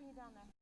See you down there.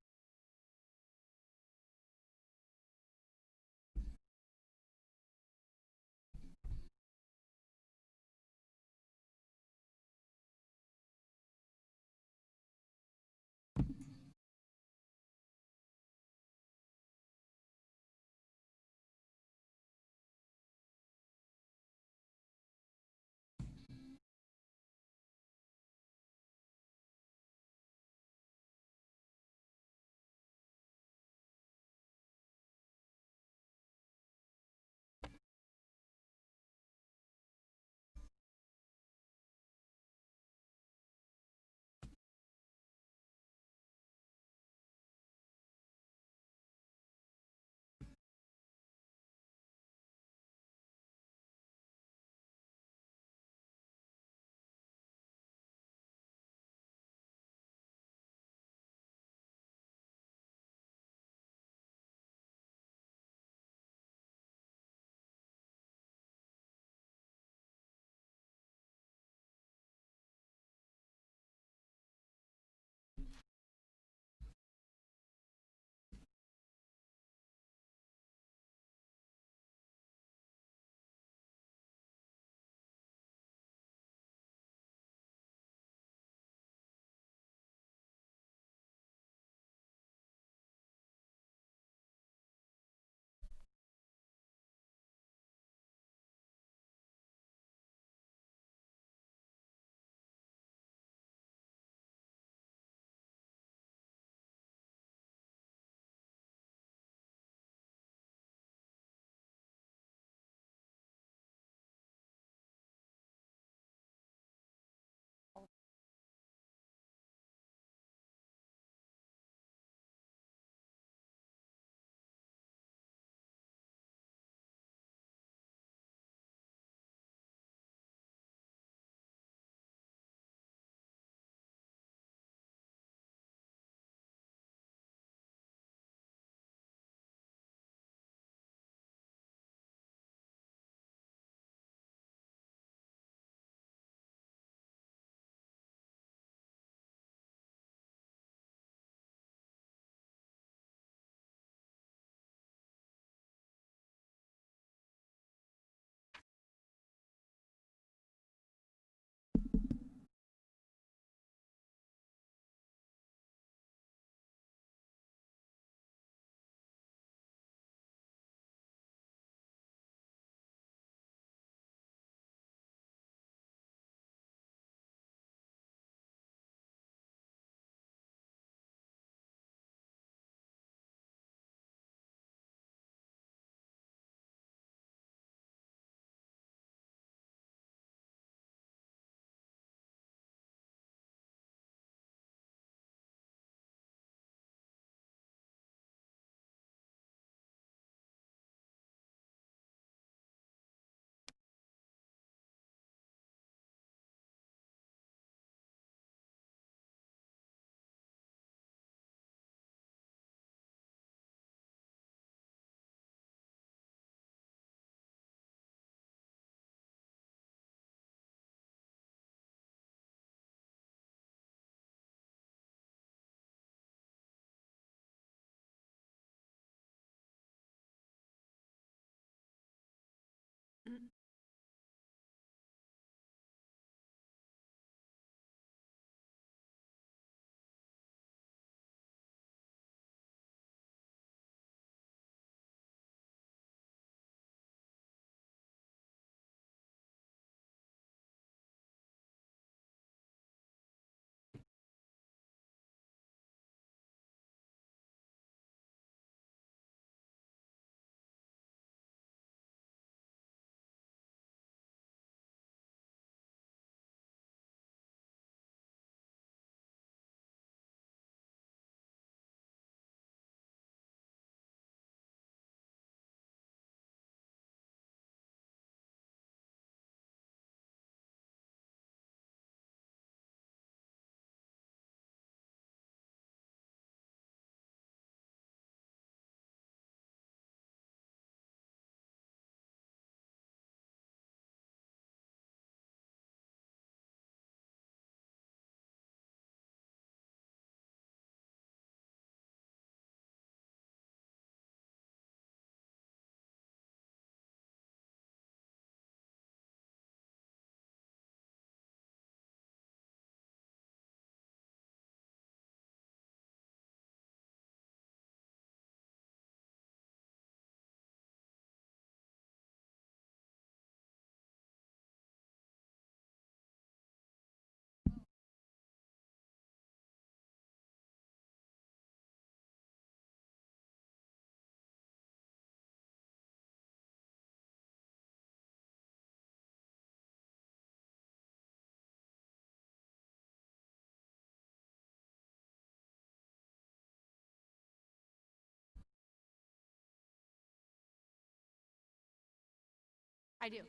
I do.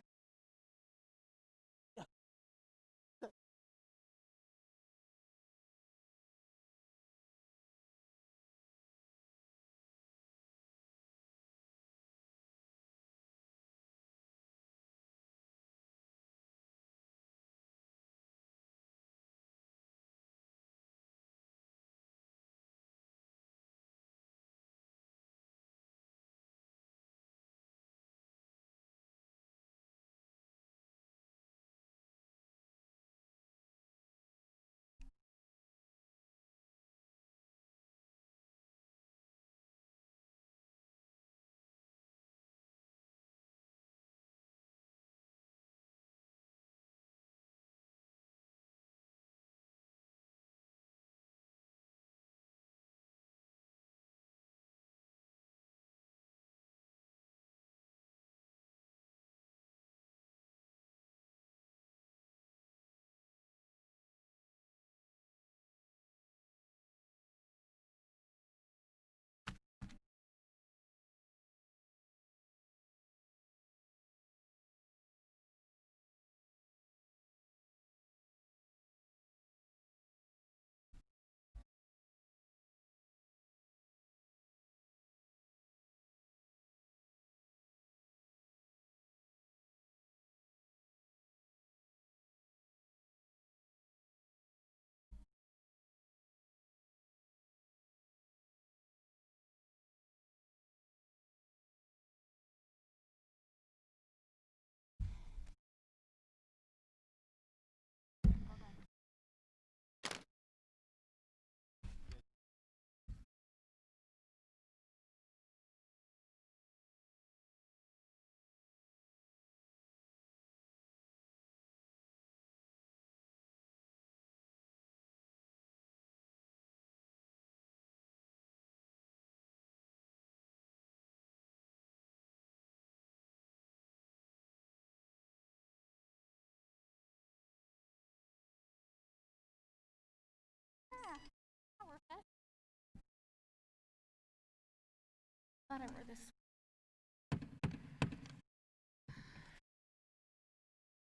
Thought I wore this.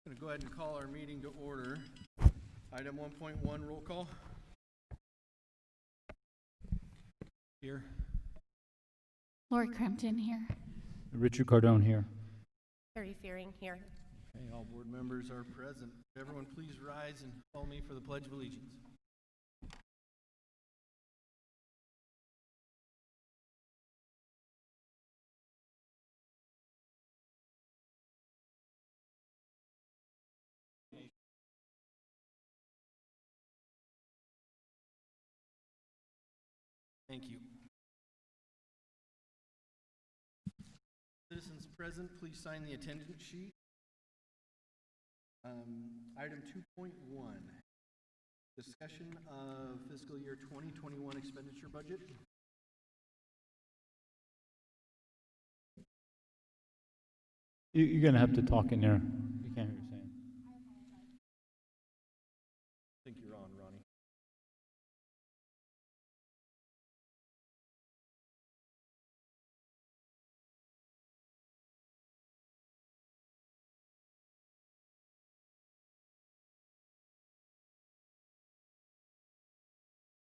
I'm going to go ahead and call our meeting to order. Item 1.1, roll call. Here. Lori Crampton here. Richard Cardone here. Harry Fearing here. Okay, all board members are present. Everyone please rise and follow me for the Pledge of Allegiance. Thank you. Citizens present, please sign the attendance sheet. Item 2.1, discussion of fiscal year 2021 expenditure budget. You're going to have to talk in there. You can't hear what you're saying. I think you're on, Ronnie.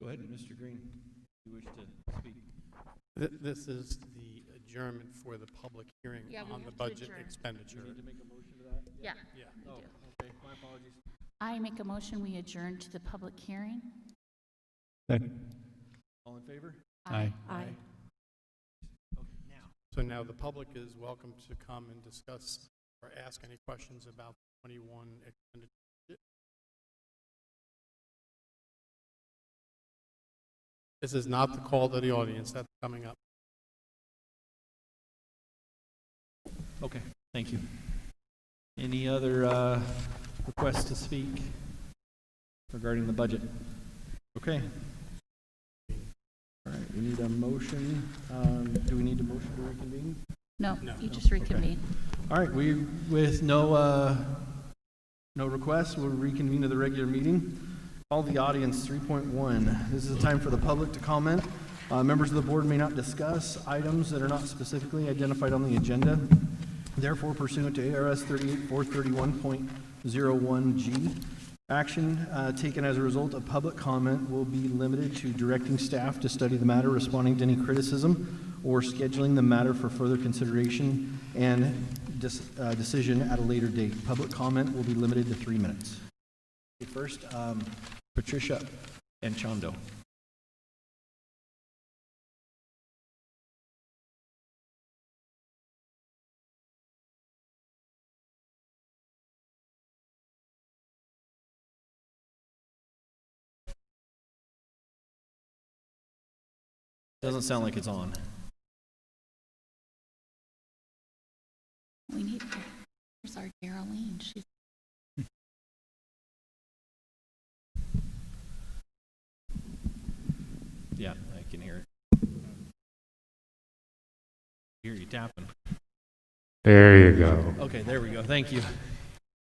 Go ahead, Mr. Green. You wish to speak? This is the adjournment for the public hearing Yeah, we on have the to budget adjourn. Do expenditure. you need to make a motion to that? Yeah. Yeah. Oh, do. okay, my apologies. I make a motion we adjourn to the public hearing. Second. All in favor? Aye. Aye. Okay, now. So now the public is welcome to come and discuss or ask any questions about the 21 expenditure. This is not the call to the audience. That's coming up. Okay, thank you. Any other requests to speak regarding the budget? Okay. All right, we need a motion. Do we need a motion to reconvene? No, No. you just reconvene. All right, we, with no requests, we'll reconvene to the regular meeting. Call the audience 3.1. This is a time for the public to comment. Members of the board may not discuss items that are not specifically identified on the agenda. Therefore, pursuant to ARS 38431.01G, action taken as a result of public comment will be limited to directing staff to study the matter, responding to any criticism, or scheduling the matter for further consideration and decision at a later date. Public comment will be limited to 3 minutes. Okay, first, Patricia and Chando. Doesn't sound like it's on. We need, here's our Geraldine. She's Yeah, I can hear it. Hear you tapping. There you go. Okay, there we go. Thank you.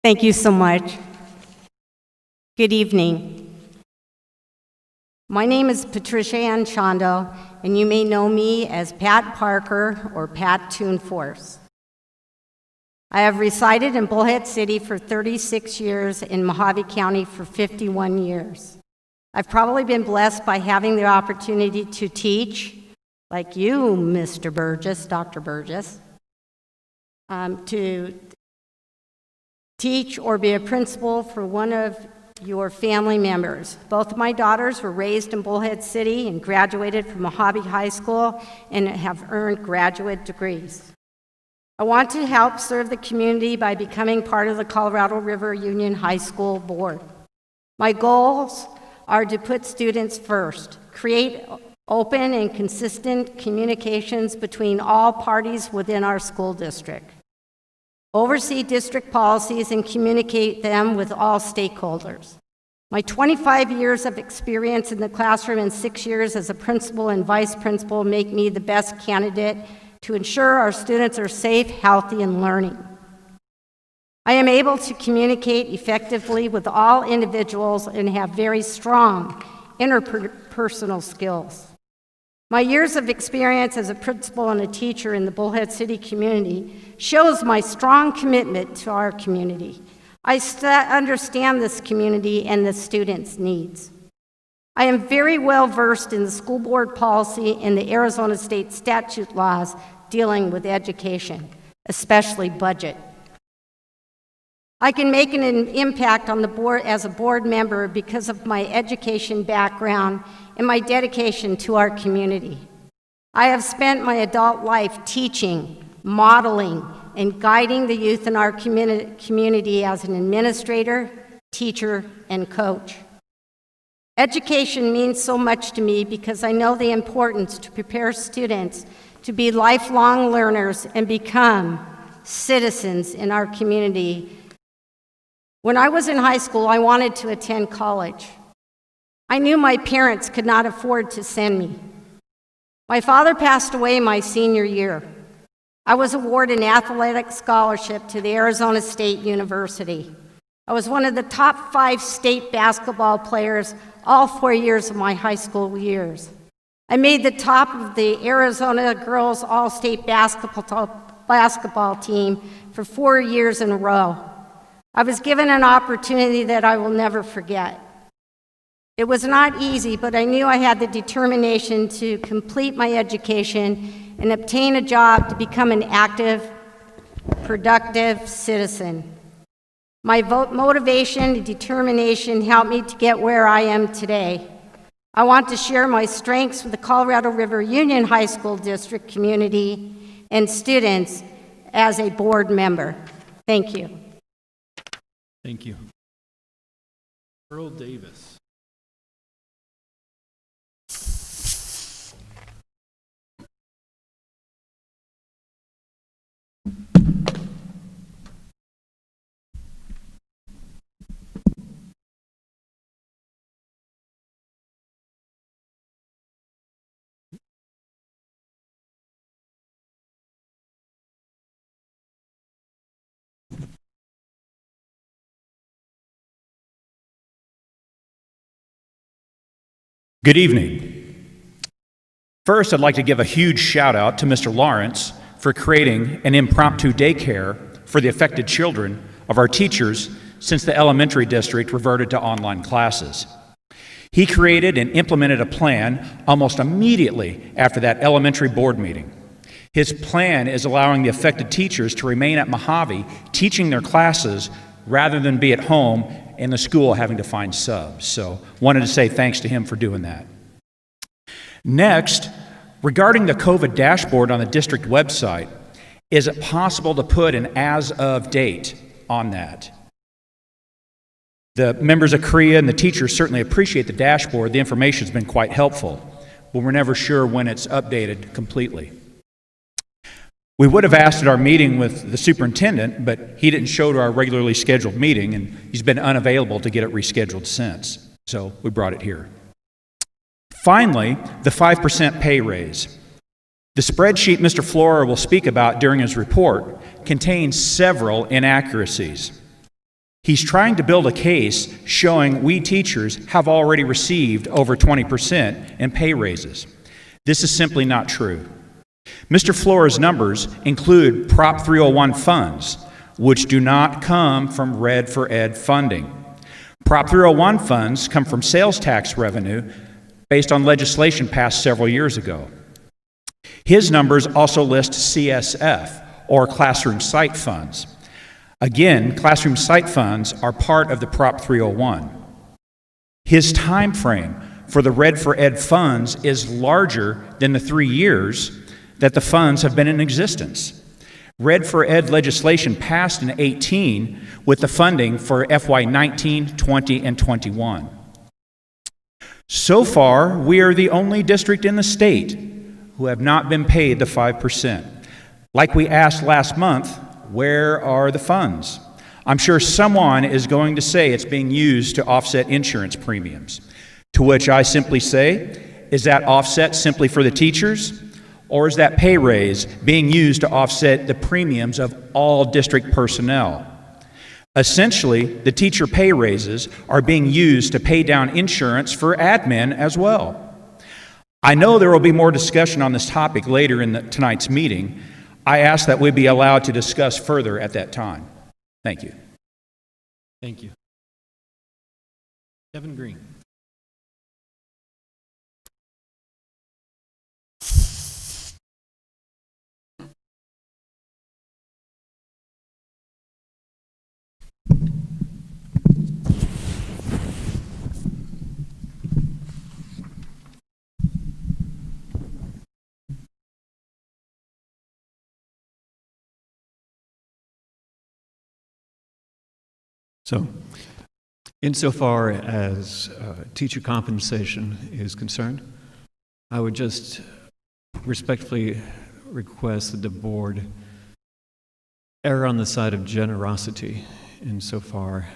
Thank you so much. Good evening. My name is Patricia Ann Chondo, and you may know me as Pat Parker or Pat Toon Force. I have resided in Bullhead City for 36 years, in Mojave County for 51 years. I've probably been blessed by having the opportunity to teach, like you, Mr. Burgess, Dr. Burgess, to teach or be a principal for one of your family members. Both of my daughters were raised in Bullhead City and graduated from Mojave High School and have earned graduate degrees. I want to help serve the community by becoming part of the Colorado River Union High School Board. My goals are to put students first, create open and consistent communications between all parties within our school district, oversee district policies and communicate them with all stakeholders. My 25 years of experience in the classroom and 6 years as a principal and vice principal make me the best candidate to ensure our students are safe, healthy, and learning. I am able to communicate effectively with all individuals and have very strong interpersonal skills. My years of experience as a principal and a teacher in the Bullhead City community shows my strong commitment to our community. I understand this community and the students' needs. I am very well versed in the school board policy and the Arizona state statute laws dealing with education, especially budget. I can make an impact on the board as a board member because of my education background and my dedication to our community. I have spent my adult life teaching, modeling, and guiding the youth in our community as an administrator, teacher, and coach. Education means so much to me because I know the importance to prepare students to be lifelong learners and become citizens in our community. When I was in high school, I wanted to attend college. I knew my parents could not afford to send me. My father passed away my senior year. I was awarded an athletic scholarship to the Arizona State University. I was one of the top 5 state basketball players all 4 years of my high school years. I made the top of the Arizona girls all-state basketball team for 4 years in a row. I was given an opportunity that I will never forget. It was not easy, but I knew I had the determination to complete my education and obtain a job to become an active, productive citizen. My motivation and determination helped me to get where I am today. I want to share my strengths with the Colorado River Union High School District community and students as a board member. Thank you. Thank you. Earl Davis. Good evening. First, I'd like to give a huge shout out to Mr. Lawrence for creating an impromptu daycare for the affected children of our teachers since the elementary district reverted to online classes. He created and implemented a plan almost immediately after that elementary board meeting. His plan is allowing the affected teachers to remain at Mojave teaching their classes rather than be at home and the school having to find subs. So wanted to say thanks to him for doing that. Next, regarding the COVID dashboard on the district website, is it possible to put an as of date on that? The members of CREA and the teachers certainly appreciate the dashboard. The information's been quite helpful, but we're never sure when it's updated completely. We would have asked at our meeting with the superintendent, but he didn't show to our regularly scheduled meeting, and he's been unavailable to get it rescheduled since. So we brought it here. Finally, the 5% pay raise. The spreadsheet Mr. Flora will speak about during his report contains several inaccuracies. He's trying to build a case showing we teachers have already received over 20% in pay raises. This is simply not true. Mr. Flora's numbers include Prop 301 funds, which do not come from Red for Ed funding. Prop 301 funds come from sales tax revenue based on legislation passed several years ago. His numbers also list CSF, or Classroom Site Funds. Again, Classroom Site Funds are part of the Prop 301. His time frame for the Red for Ed funds is larger than the 3 years that the funds have been in existence. Red for Ed legislation passed in 18 with the funding for FY 19, 20, and 21. So far, we are the only district in the state who have not been paid the 5%. Like we asked last month, where are the funds? I'm sure someone is going to say it's being used to offset insurance premiums. To which I simply say, is that offset simply for the teachers? Or is that pay raise being used to offset the premiums of all district personnel? Essentially, the teacher pay raises are being used to pay down insurance for admin as well. I know there will be more discussion on this topic later in tonight's meeting. I ask that we be allowed to discuss further at that time. Thank you. Thank you. Kevin Green. So, insofar as teacher compensation is concerned, I would just respectfully request that the board err on the side of generosity insofar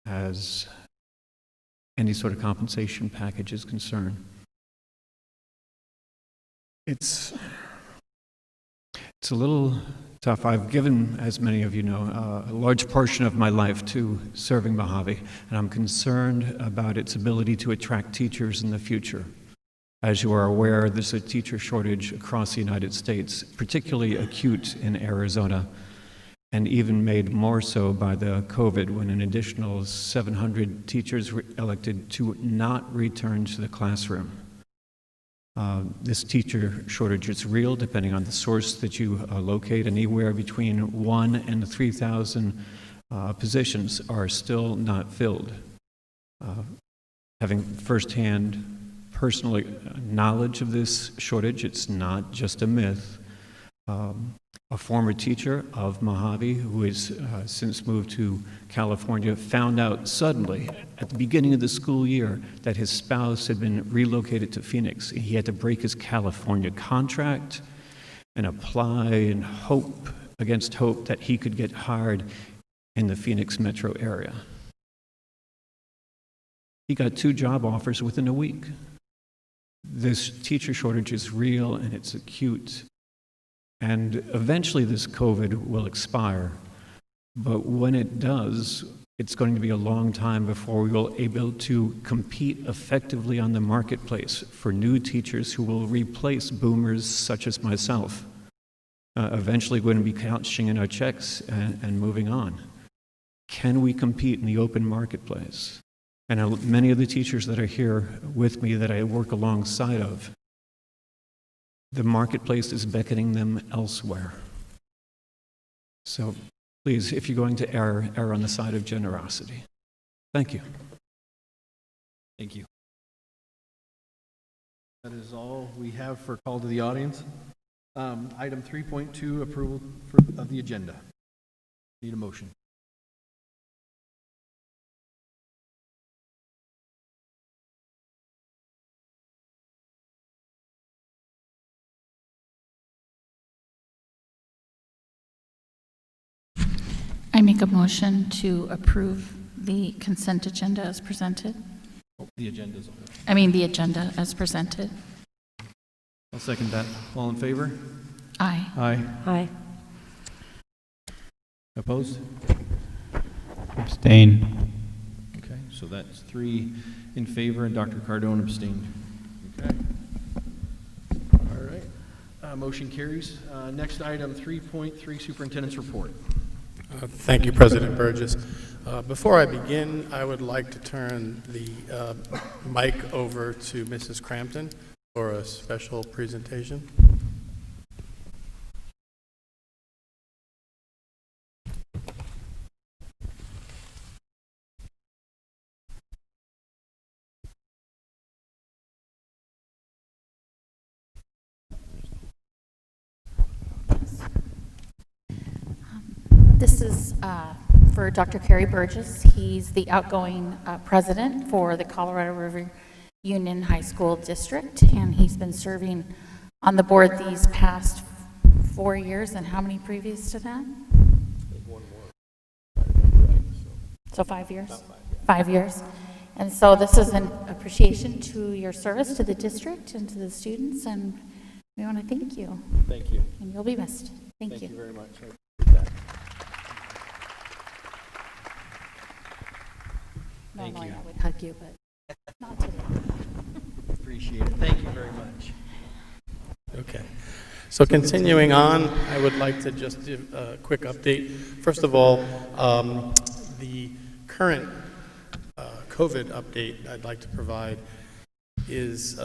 as any sort of compensation package is concerned. It's a little tough. I've given, as many of you know, a large portion of my life to serving Mojave, and I'm concerned about its ability to attract teachers in the future. As you are aware, there's a teacher shortage across the United States, particularly acute in Arizona, and even made more so by the COVID when an additional 700 teachers were elected to not return to the classroom. This teacher shortage is real, depending on the source that you locate. Anywhere between 1,000 and 3,000 positions are still not filled. Having firsthand personal knowledge of this shortage, it's not just a myth. A former teacher of Mojave, who has since moved to California, found out suddenly at the beginning of the school year that his spouse had been relocated to Phoenix. He had to break his California contract and apply and hope against hope that he could get hired in the Phoenix metro area. He got 2 job offers within a week. This teacher shortage is real and it's acute. And eventually this COVID will expire. But when it does, it's going to be a long time before we will be able to compete effectively on the marketplace for new teachers who will replace boomers such as myself. Eventually, we're going to be cashing in our checks and moving on. Can we compete in the open marketplace? And many of the teachers that are here with me that I work alongside of, the marketplace is beckoning them elsewhere. So please, if you're going to err on the side of generosity. Thank you. Thank you. That is all we have for call to the audience. Item 3.2, approval of the agenda. Need a motion. I make a motion to approve the consent agenda as presented. The agenda is on. I mean, the agenda as presented. I'll second that. All in favor? Aye. Aye. Aye. Opposed? Abstain. Okay, so that's 3 in favor and Dr. Cardone abstained. Okay. All right. Motion carries. Next item, 3.3, Superintendent's Report. Thank you, President Burgess. Before I begin, I would like to turn the mic over to Mrs. Crampton for a special presentation. This is for Dr. Kerry Burgess. He's the outgoing president for the Colorado River Union High School District, and he's been serving on the board these past 4 years, and how many previous to that? So 5 years? 5 years. And so this is an appreciation to your service to the district and to the students, and we want to thank you. Thank you. And you'll be missed. Thank you. Thank you very much. I appreciate that. Thank Normally you. I would hug you, but not today. Appreciate it. Thank you very much. Okay. So continuing on, I would like to just give a quick update. First of all, the current COVID update I'd like to provide is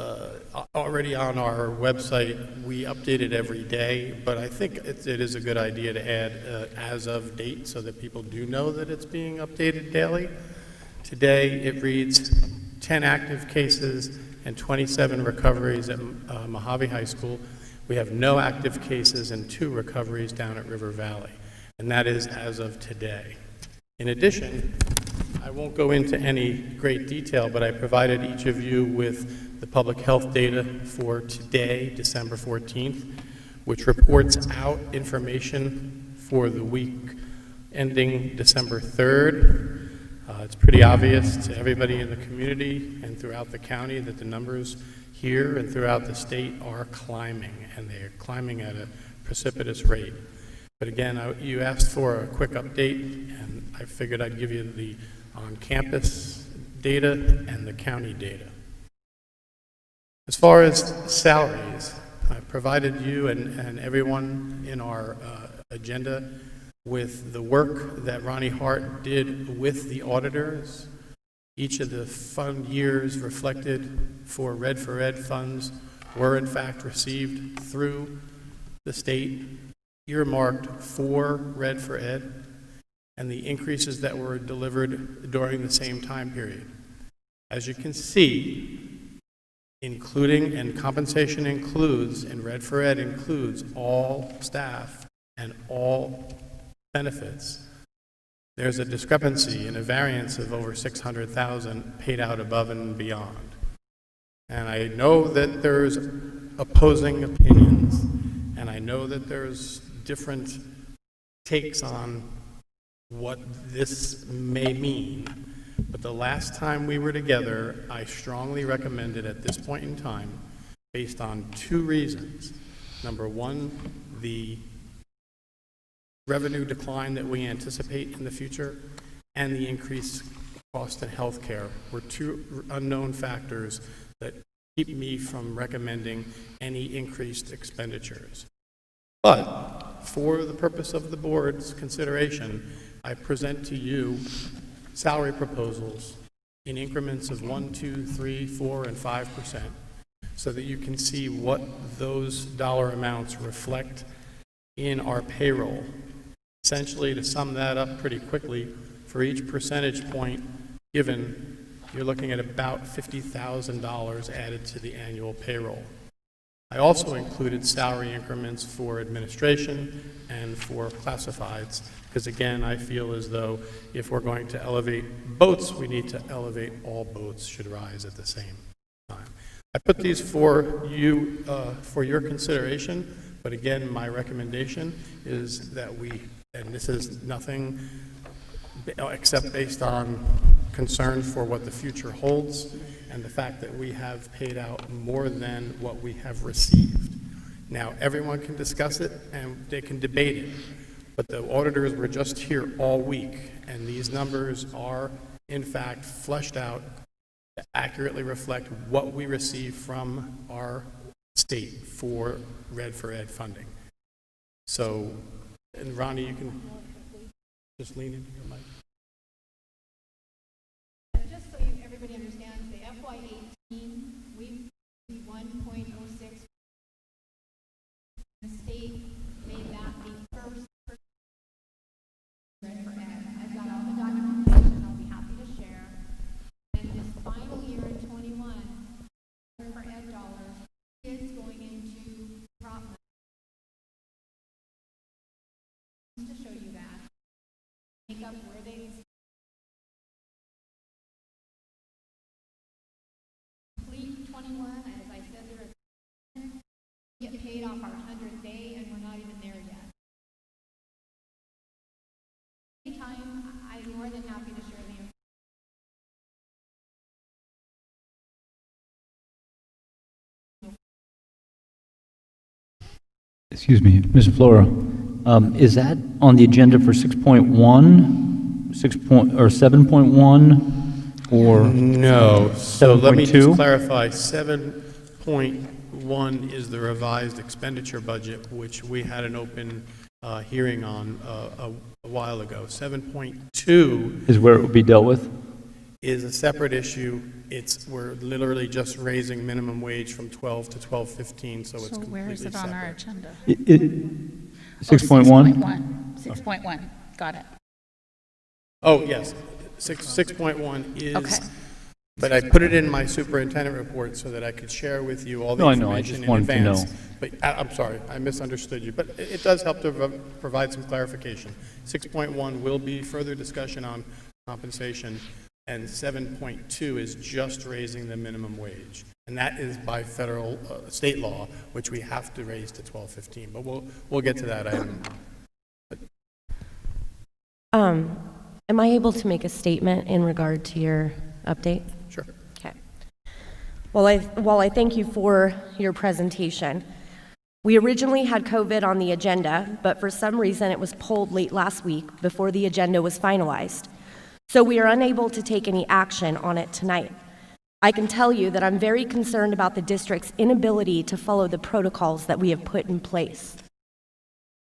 already on our website. We update it every day, but I think it is a good idea to add as of date so that people do know that it's being updated daily. Today, it reads 10 active cases and 27 recoveries at Mojave High School. We have no active cases and 2 recoveries down at River Valley, and that is as of today. In addition, I won't go into any great detail, but I provided each of you with the public health data for today, December 14th, which reports out information for the week ending December 3rd. It's pretty obvious to everybody in the community and throughout the county that the numbers here and throughout the state are climbing, and they are climbing at a precipitous rate. But again, you asked for a quick update, and I figured I'd give you the on-campus data and the county data. As far as salaries, I provided you and everyone in our agenda with the work that Ronnie Hart did with the auditors. Each of the fund years reflected for Red for Ed funds were in fact received through the state, earmarked for Red for Ed, and the increases that were delivered during the same time period. As you can see, including and compensation includes, and Red for Ed includes all staff and all benefits. There's a discrepancy and a variance of over $600,000 paid out above and beyond. And I know that there's opposing opinions, and I know that there's different takes on what this may mean. But the last time we were together, I strongly recommended at this point in time, based on 2 reasons. Number one, the revenue decline that we anticipate in the future and the increased cost in health care were 2 unknown factors that keep me from recommending any increased expenditures. But for the purpose of the board's consideration, I present to you salary proposals in increments of 1, 2, 3, 4, and 5%, so that you can see what those dollar amounts reflect in our payroll. Essentially, to sum that up pretty quickly, for each percentage point given, you're looking at about $50,000 added to the annual payroll. I also included salary increments for administration and for classifieds, because again, I feel as though if we're going to elevate boats, we need to elevate all boats should rise at the same time. I put these for you, for your consideration, but again, my recommendation is that we, and this is nothing except based on concern for what the future holds and the fact that we have paid out more than what we have received. Now, everyone can discuss it and they can debate it, but the auditors were just here all week, and these numbers are, in fact, fleshed out to accurately reflect what we receive from our state for Red for Ed funding. So, and Ronnie, you can just lean into your mic. Just so everybody understands, the FY18, we 1.06. The state made that the first Red for Ed. I've got all the documentation I'll be happy to share. And this final year in 21, Red for Ed dollars is going into crop money. Just to show you that. Make up where they complete 21, as I said, they're get paid off our 100th day, and we're not even there yet. Anytime, I'm more than happy to share the information. Excuse me, Ms. Flora, is that on the agenda for 6.1, 7.1, or? No. So let me 7.2? just clarify. 7.1 is the revised expenditure budget, which we had an open hearing on a while ago. 7.2 Is where it will be dealt with? is a separate issue. We're literally just raising minimum wage from 12 to 12.15, so it's So completely where is it on our separate. agenda? 6.1? 6.1, got it. Oh, yes. 6.1 is, Okay. but I put it in my superintendent report so that I could share with you all the No, I know. I information just in wanted to advance. know. But I'm sorry, I misunderstood you, but it does help to provide some clarification. 6.1 will be further discussion on compensation, and 7.2 is just raising the minimum wage. And that is by federal, state law, which we have to raise to 12.15, but we'll get to that item. Am I able to make a statement in regard to your update? Sure. Okay. While I thank you for your presentation, we originally had COVID on the agenda, but for some reason it was pulled late last week before the agenda was finalized. So we are unable to take any action on it tonight. I can tell you that I'm very concerned about the district's inability to follow the protocols that we have put in place.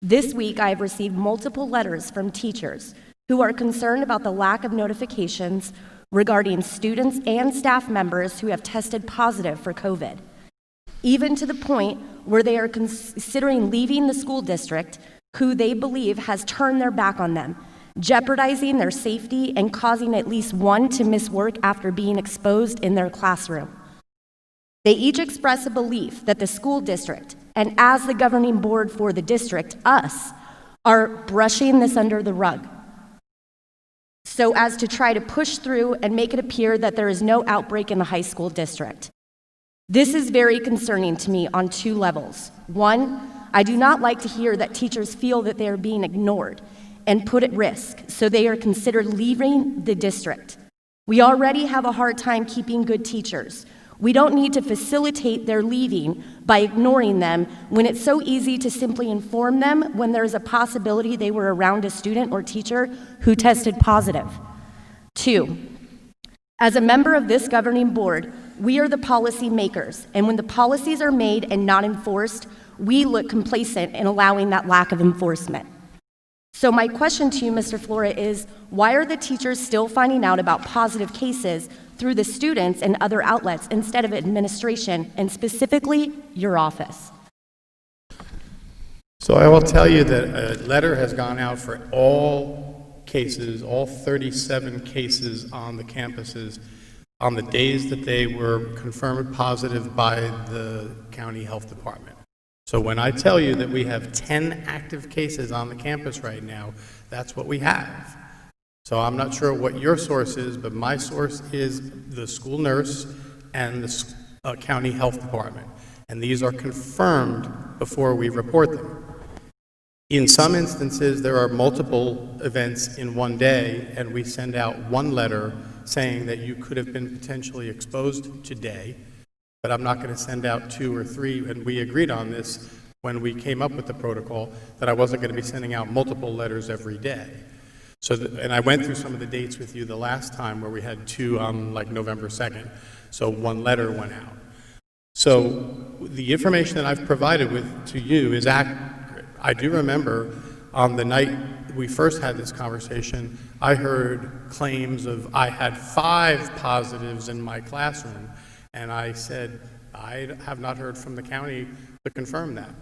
This week, I have received multiple letters from teachers who are concerned about the lack of notifications regarding students and staff members who have tested positive for COVID, even to the point where they are considering leaving the school district, who they believe has turned their back on them, jeopardizing their safety and causing at least one to miss work after being exposed in their classroom. They each express a belief that the school district, and as the governing board for the district, us, are brushing this under the rug, so as to try to push through and make it appear that there is no outbreak in the high school district. This is very concerning to me on two levels. One, I do not like to hear that teachers feel that they are being ignored and put at risk, so they are considered leaving the district. We already have a hard time keeping good teachers. We don't need to facilitate their leaving by ignoring them when it's so easy to simply inform them when there is a possibility they were around a student or teacher who tested positive. Two, as a member of this governing board, we are the policy makers, and when the policies are made and not enforced, we look complacent in allowing that lack of enforcement. So my question to you, Mr. Flora, is why are the teachers still finding out about positive cases through the students and other outlets instead of administration, and specifically your office? So I will tell you that a letter has gone out for all cases, all 37 cases on the campuses, on the days that they were confirmed positive by the county health department. So when I tell you that we have 10 active cases on the campus right now, that's what we have. So I'm not sure what your source is, but my source is the school nurse and the county health department. And these are confirmed before we report them. In some instances, there are multiple events in one day, and we send out one letter saying that you could have been potentially exposed today, but I'm not going to send out 2 or 3, and we agreed on this when we came up with the protocol, that I wasn't going to be sending out multiple letters every day. So, and I went through some of the dates with you the last time where we had 2 on like November 2nd, so one letter went out. So the information that I've provided to you is accurate. I do remember on the night we first had this conversation, I heard claims of I had 5 positives in my classroom, and I said, I have not heard from the county to confirm that.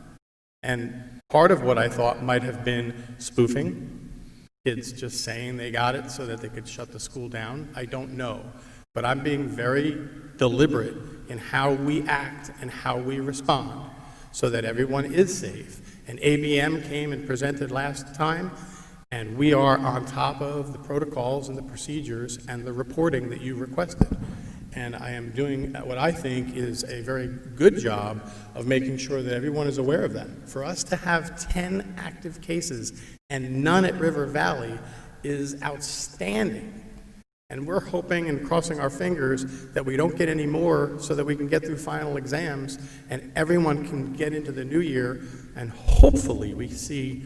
And part of what I thought might have been spoofing, kids just saying they got it so that they could shut the school down. I don't know. But I'm being very deliberate in how we act and how we respond so that everyone is safe. And ABM came and presented last time, and we are on top of the protocols and the procedures and the reporting that you requested. And I am doing what I think is a very good job of making sure that everyone is aware of that. For us to have 10 active cases and none at River Valley is outstanding. And we're hoping and crossing our fingers that we don't get any more so that we can get through final exams and everyone can get into the new year, and hopefully we see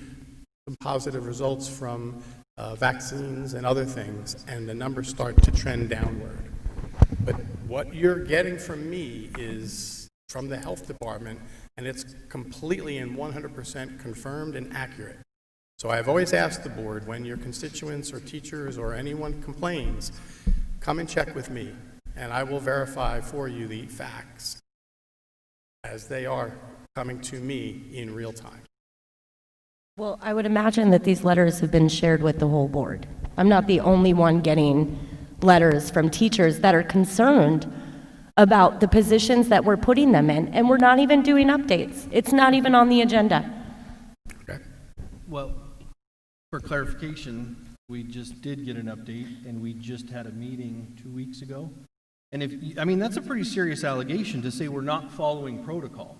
some positive results from vaccines and other things, and the numbers start to trend downward. But what you're getting from me is from the health department, and it's completely and 100% confirmed and accurate. So I've always asked the board, when your constituents or teachers or anyone complains, come and check with me, and I will verify for you the facts as they are coming to me in real time. Well, I would imagine that these letters have been shared with the whole board. I'm not the only one getting letters from teachers that are concerned about the positions that we're putting them in, and we're not even doing updates. It's not even on the agenda. Okay. Well, for clarification, we just did get an update, and we just had a meeting 2 weeks ago. And I mean, that's a pretty serious allegation to say we're not following protocol.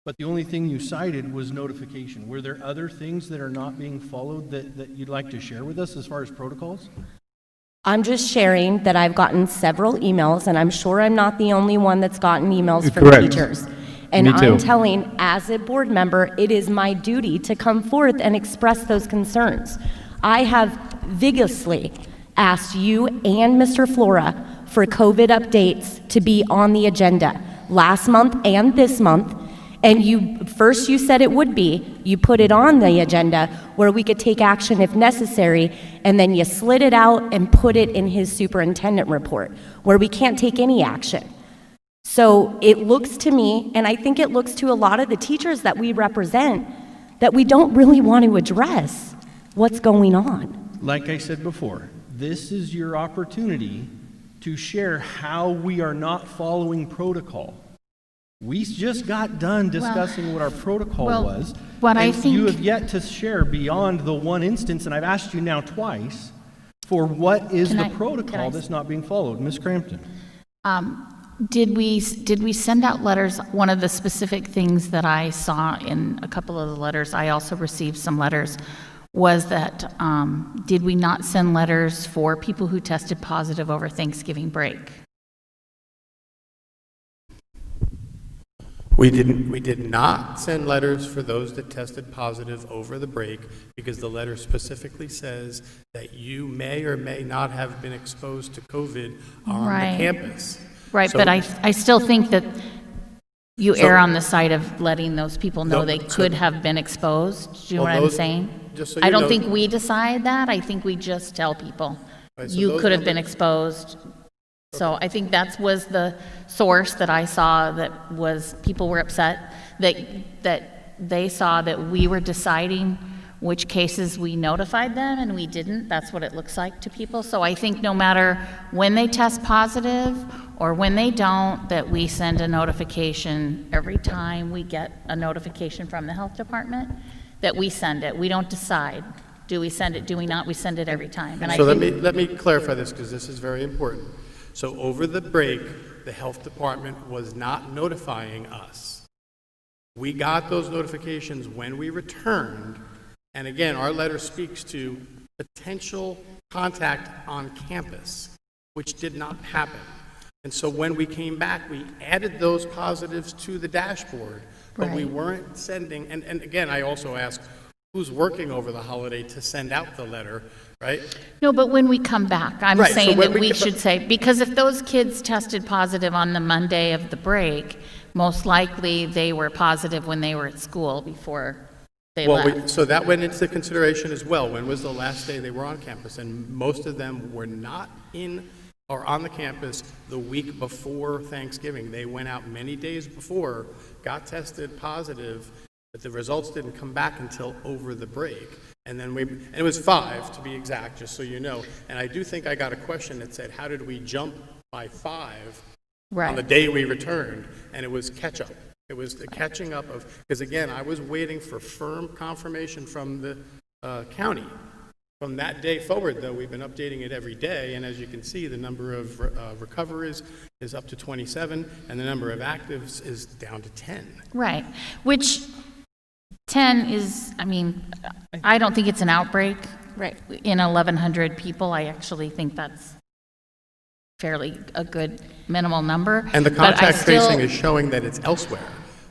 But the only thing you cited was notification. Were there other things that are not being followed that you'd like to share with us as far as protocols? I'm just sharing that I've gotten several emails, and I'm sure I'm not the only one that's gotten emails from Correct. teachers. And Me too. I'm telling, as a board member, it is my duty to come forth and express those concerns. I have vigorously asked you and Mr. Flora for COVID updates to be on the agenda last month and this month. And you said it would be. You put it on the agenda where we could take action if necessary, and then you slid it out and put it in his superintendent report where we can't take any action. So it looks to me, and I think it looks to a lot of the teachers that we represent, that we don't really want to address what's going on. Like I said before, this is your opportunity to share how we are not following protocol. We just got done discussing what our protocol was. What I and think- you have yet to share beyond the one instance, and I've asked you now twice, for what is Can the I- protocol that's not being followed. Ms. Crampton. Did we send out letters? One of the specific things that I saw in a couple of the letters, I also received some letters, was that did we not send letters for people who tested positive over Thanksgiving break? We did not send letters for those that tested positive over the break, because the letter specifically says that you may or may not have been exposed to COVID on Right. the campus. Right, So- but I still think that You So- err on the side of letting those people know No, they so- could have been exposed. Do you know Well, what I'm those- saying? just so I you don't know- think we decide that. I think we just tell people, Right, so you those could have been numbers- exposed. So I think that was the source that I saw, that was, people were upset that they saw that we were deciding which cases we notified them and we didn't. That's what it looks like to people. So I think no matter when they test positive or when they don't, that we send a notification every time we get a notification from the health department, that we send it. We don't decide. Do we send it? Do we not? We send it every time. And I So think let me clarify this, because this is very important. So over the break, the health department was not notifying us. We got those notifications when we returned, and again, our letter speaks to potential contact on campus, which did not happen. And so when we came back, we added those positives to the dashboard, but we Right. weren't sending, and again, I also asked, who's working over the holiday to send out the letter, right? No, but when we come back, I'm Right, so saying when that we we come- should say, because if those kids tested positive on the Monday of the break, most likely they were positive when they were at school before they Well, left. so that went into consideration as well. When was the last day they were on campus? And most of them were not in or on the campus the week before Thanksgiving. They went out many days before, got tested positive, but the results didn't come back until over the break. And then and it was 5 to be exact, just so you know. And I do think I got a question that said, how did we jump by 5 on the Right, day we returned? And it was catch-up. It was the catching up of, because again, I was waiting for firm confirmation from the county. From that day forward, though, we've been updating it every day, and as you can see, the number of recoveries is up to 27, and the number of actives is down to 10. right. Which 10 is, I mean, I don't think it's an outbreak. Right. In 1,100 people, I actually think that's fairly a good minimal number. And the But I contact still- tracing is showing that it's elsewhere.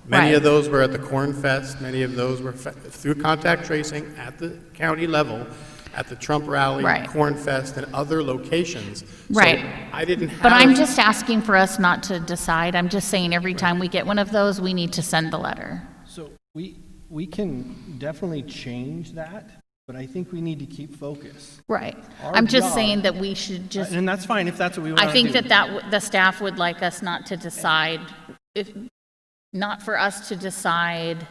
Many Right. of those were at the Corn Fest, many of those were through contact tracing at the county level, at the Trump Rally, Right. Corn Fest, and other locations. So Right. I didn't have. But I'm just asking for us not to decide. I'm just saying every time we get one of those, we need to send the letter. So we can definitely change that, but I think we need to keep focus. Right. Our I'm just job- saying that we should just, And that's fine if that's what we want to I do. think that the staff would like us not to decide, not for us to decide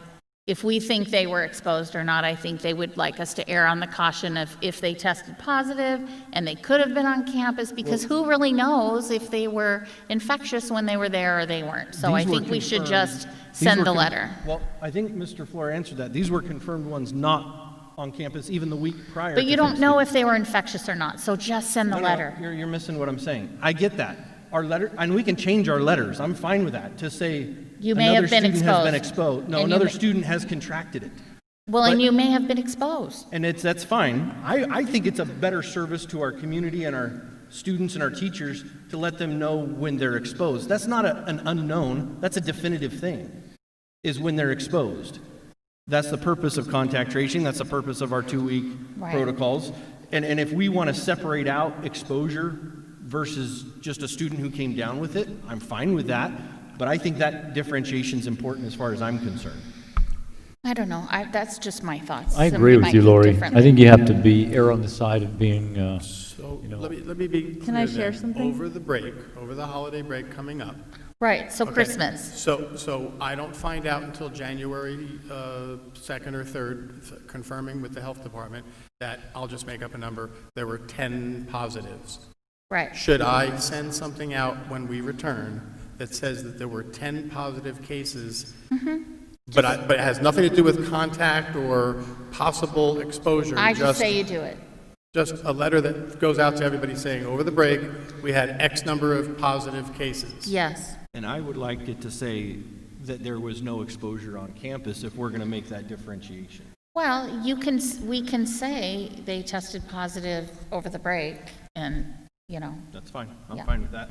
if we think they were exposed or not. I think they would like us to err on the caution of if they tested positive and they could have been on campus, because who really knows if they were infectious when they were there or they weren't? So I These were think we should confirmed- just these send were the con- letter. Well, I think Mr. Fleur answered that. These were confirmed ones not on campus even the week prior. But to you don't know Thanksgiving. if they were infectious or not, so just send the No, letter. You're missing what I'm saying. I get that. Our letter, and we can change our letters. I'm fine with that, to say You may have another been student has been exposed. exposed. No, And you another may- student has contracted it. Well, and but- you may have been exposed. And that's fine. I think it's a better service to our community and our students and our teachers to let them know when they're exposed. That's not an unknown, that's a definitive thing, is when they're exposed. That's the purpose of contact tracing, that's the purpose of our 2-week Right. protocols. And if we want to separate out exposure versus just a student who came down with it, I'm fine with that. But I think that differentiation is important as far as I'm concerned. I don't know, that's just my thoughts. I Somebody agree with might you, think Lori. I differently. think you have to err on the side of being, So you know. let me be clear. Can I share then. something? Over the break, over the holiday break coming up. Right, so Okay. Christmas. So I don't find out until January 2nd or 3rd, confirming with the health department that, I'll just make up a number, there were 10 positives. Right, Should I send something out when we return that says that there were 10 positive cases? But it has nothing to do with contact or possible exposure? I just say you do it. Just a letter that goes out to everybody saying, over the break, we had X number of positive cases. Yes. And I would like it to say that there was no exposure on campus if we're going to make that differentiation. Well, we can say they tested positive over the break and, you know, That's fine. I'm Yeah. fine with that.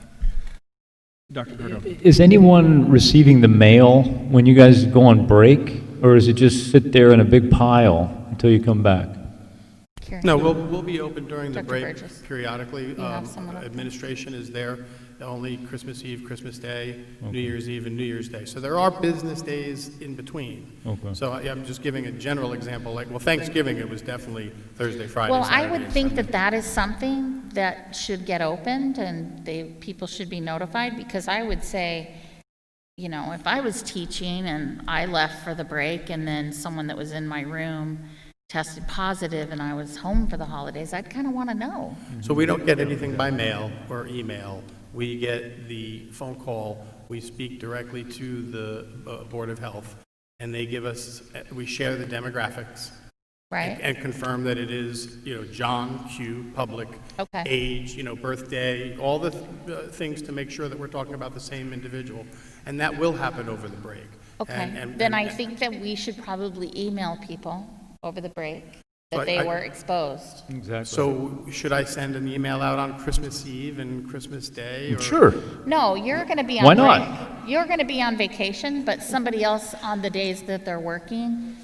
Dr. Cordova. Is anyone receiving the mail when you guys go on break, or does it just sit there in a big pile until you come back? Karen. No, we'll be open during the Dr. break Burgess. periodically. You have someone up there? Administration is there only Christmas Eve, Christmas Day, New Year's Eve, and New Year's Day. So there are business days in between. Okay. So I'm just giving a general example, like, well, Thanksgiving, it was definitely Thursday, Friday, Well, I Saturday, would and think Sunday. that that is something that should get opened and people should be notified, because I would say, you know, if I was teaching and I left for the break and then someone that was in my room tested positive and I was home for the holidays, I'd kind of want to know. So we don't get anything by mail or email. We get the phone call. We speak directly to the Board of Health, and they give us, we share the demographics. Right? And confirm that it is, you know, John Q. Public, Okay. age, you know, birthday, all the things to make sure that we're talking about the same individual. And that will happen over the break. Okay, then I think that we should probably email people over the break that But they I- were exposed. Exactly. So should I send an email out on Christmas Eve and Christmas Day? Or? Sure. No, you're going to be on Why break. not? You're going to be on vacation, but somebody else on the days that they're working,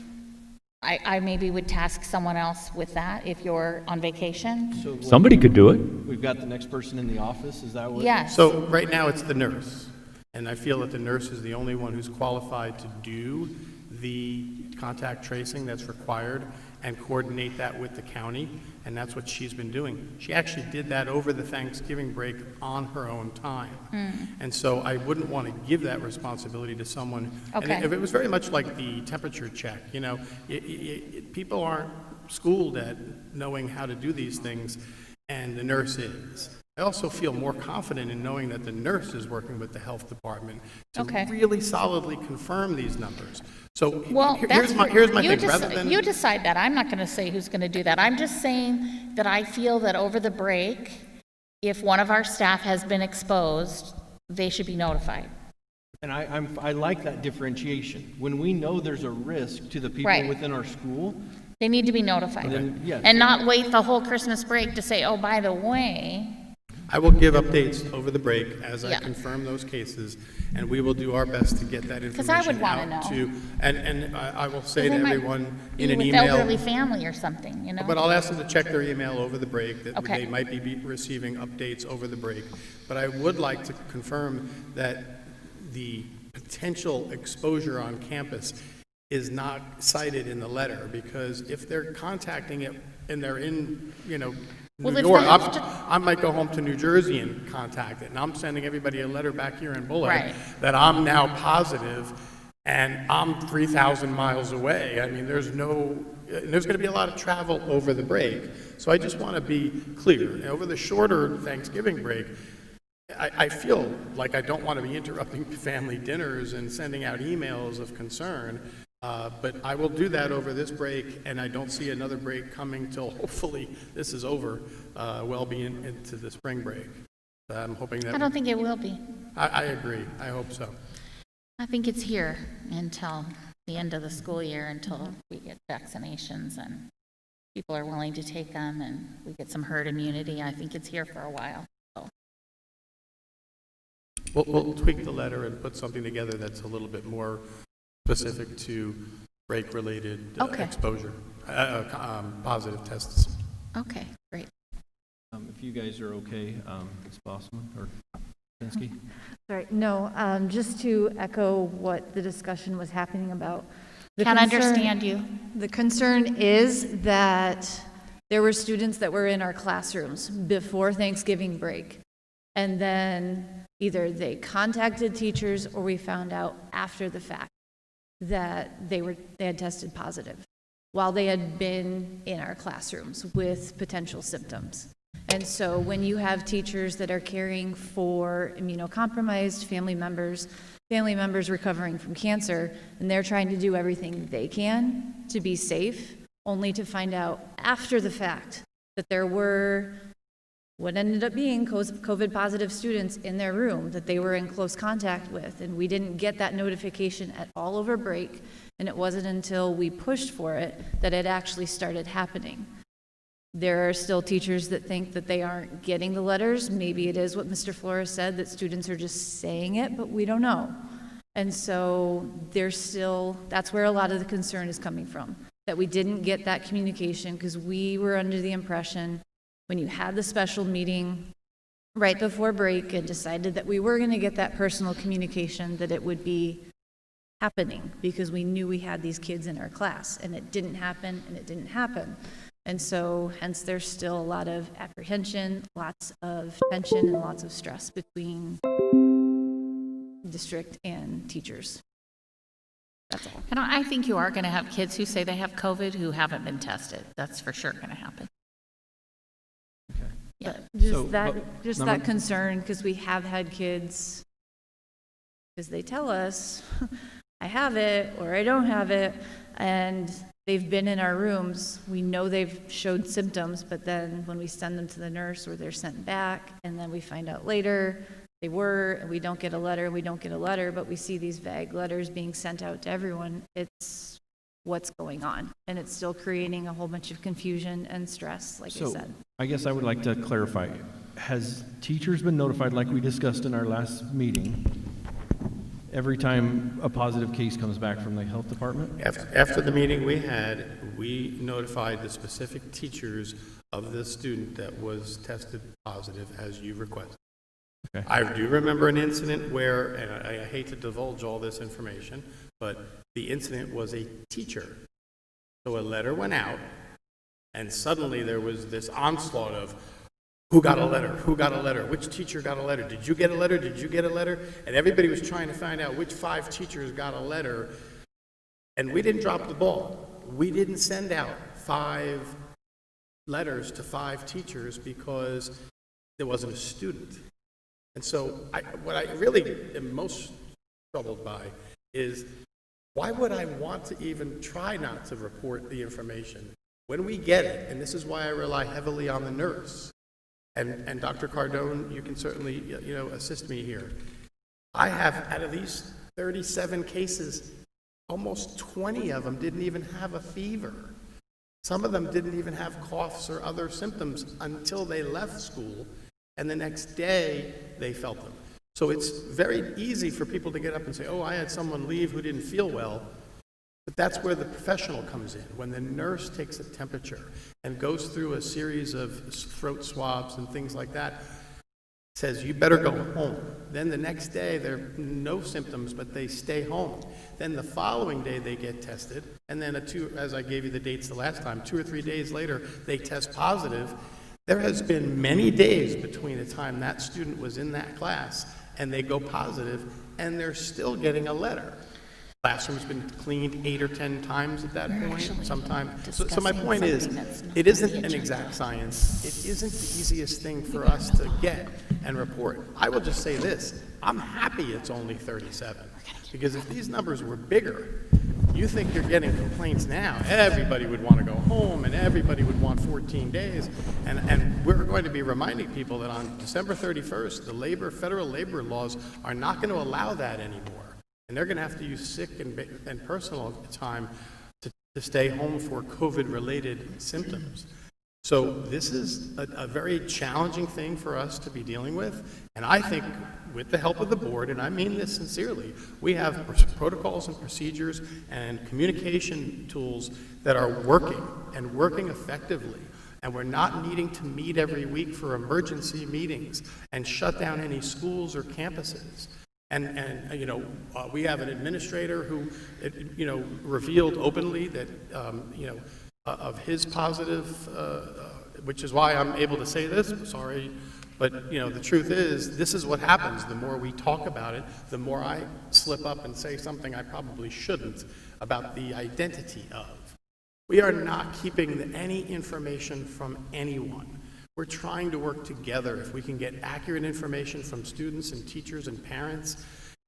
I maybe would task someone else with that if you're on vacation. So what- Somebody could do it. We've got the next person in the office, is that what? Yes. So right now, it's the nurse. And I feel that the nurse is the only one who's qualified to do the contact tracing that's required and coordinate that with the county, and that's what she's been doing. She actually did that over the Thanksgiving break on her own time. And so I wouldn't want to give that responsibility to someone. Okay. And if it was very much like the temperature check, you know, people aren't schooled at knowing how to do these things, and the nurse is. I also feel more confident in knowing that the nurse is working with the health department to Okay. really solidly confirm these numbers. So Well, here's my you thing, rather than. you decide that. I'm not going to say who's going to do that. I'm just saying that I feel that over the break, if one of our staff has been exposed, they should be notified. And I like that differentiation. When we know there's a risk to the people Right. within our school, They need to be notified. Then, yes. And not wait the whole Christmas break to say, oh, by the way. I will give updates over the break as I Yeah. confirm those cases, and we will do our best to get that 'Cause I would information wanna out know. to, and I will say to They might everyone be in an with email. elderly family or something, you know? But I'll ask them to check their email over the break, that Okay. they might be receiving updates over the break. But I would like to confirm that the potential exposure on campus is not cited in the letter, because if they're contacting it and they're in, you know, Well, New if York, they have to- I might go home to New Jersey and contact it, and I'm sending everybody a letter back here in Bullhead Right. that I'm now positive, and I'm 3,000 miles away. I mean, there's going to be a lot of travel over the break. So I just want to be clear. Over the shorter Thanksgiving break, I feel like I don't want to be interrupting family dinners and sending out emails of concern. But I will do that over this break, and I don't see another break coming till hopefully this is over, well being into the spring break. I'm hoping that. I don't think it will be. I agree. I hope so. I think it's here until the end of the school year, until we get vaccinations and people are willing to take them and we get some herd immunity. I think it's here for a while. So, We'll tweak the letter and put something together that's a little bit more specific to break-related Okay. exposure, positive tests. okay, great. if you guys are okay, Ms. Bossman or Pinsky? Sorry, no, just to echo what the discussion was happening about. The Can't concern- understand you. The concern is that there were students that were in our classrooms before Thanksgiving break. And then either they contacted teachers or we found out after the fact that they had tested positive while they had been in our classrooms with potential symptoms. And so when you have teachers that are caring for immunocompromised family members recovering from cancer, and they're trying to do everything they can to be safe, only to find out after the fact that there were what ended up being COVID-positive students in their room that they were in close contact with, and we didn't get that notification at all over break, and it wasn't until we pushed for it that it actually started happening. There are still teachers that think that they aren't getting the letters. Maybe it is what Mr. Flores said, that students are just saying it, but we don't know. And so that's where a lot of the concern is coming from, that we didn't get that communication because we were under the impression when you had the special meeting right before break and decided that we were going to get that personal communication, that it would be happening, because we knew we had these kids in our class, and it didn't happen, and it didn't happen. And so hence there's still a lot of apprehension, lots of tension, and lots of stress between district and teachers. That's all. And I think you are going to have kids who say they have COVID who haven't been tested. That's for sure going to happen. Yeah. Just So, that concern, because we have had kids, because they tell us, I have it, or I don't have it, and they've been in our rooms. We know they've showed symptoms, but then when we send them to the nurse, or they're sent back, and then we find out later they were, and we don't get a letter, but we see these vague letters being sent out to everyone. It's what's going on, and it's still creating a whole bunch of confusion and stress, like I So, said. I guess I would like to clarify. Has teachers been notified, like we discussed in our last meeting, every time a positive case comes back from the health department? After the meeting we had, we notified the specific teachers of the student that was tested positive as you requested. Okay. I do remember an incident where, and I hate to divulge all this information, but the incident was a teacher. So a letter went out, and suddenly there was this onslaught of, who got a letter? Who got a letter? Which teacher got a letter? Did you get a letter? Did you get a letter? And everybody was trying to find out which 5 teachers got a letter, and we didn't drop the ball. We didn't send out 5 letters to 5 teachers because there wasn't a student. And so what I really am most troubled by is, why would I want to even try not to report the information when we get it? And this is why I rely heavily on the nurse. And Dr. Cardone, you can certainly, assist me here. I have, out of these 37 cases, almost 20 of them didn't even have a fever. Some of them didn't even have coughs or other symptoms until they left school, and the next day they felt them. So it's very easy for people to get up and say, oh, I had someone leave who didn't feel well. But that's where the professional comes in. When the nurse takes a temperature and goes through a series of throat swabs and things like that, says, you better go home. Then the next day, there are no symptoms, but they stay home. Then the following day, they get tested. And then, as I gave you the dates the last time, 2 or 3 days later, they test positive. There has been many days between the time that student was in that class and they go positive, and they're still getting a letter. Classroom's been cleaned 8 or 10 times at that point, sometimes. So my point is, it isn't an exact science. It isn't the easiest thing for us to get and report. I will just say this, I'm happy it's only 37, because if these numbers were bigger, you think you're getting complaints now, everybody would want to go home, and everybody would want 14 days. And we're going to be reminding people that on December 31st, the federal labor laws are not going to allow that anymore. And they're going to have to use sick and personal time to stay home for COVID-related symptoms. So this is a very challenging thing for us to be dealing with. And I think with the help of the board, and I mean this sincerely, we have protocols and procedures and communication tools that are working and working effectively. And we're not needing to meet every week for emergency meetings and shut down any schools or campuses. And we have an administrator who, revealed openly that, of his positive, which is why I'm able to say this, sorry, but, the truth is, this is what happens. The more we talk about it, the more I slip up and say something I probably shouldn't about the identity of. We are not keeping any information from anyone. We're trying to work together. If we can get accurate information from students and teachers and parents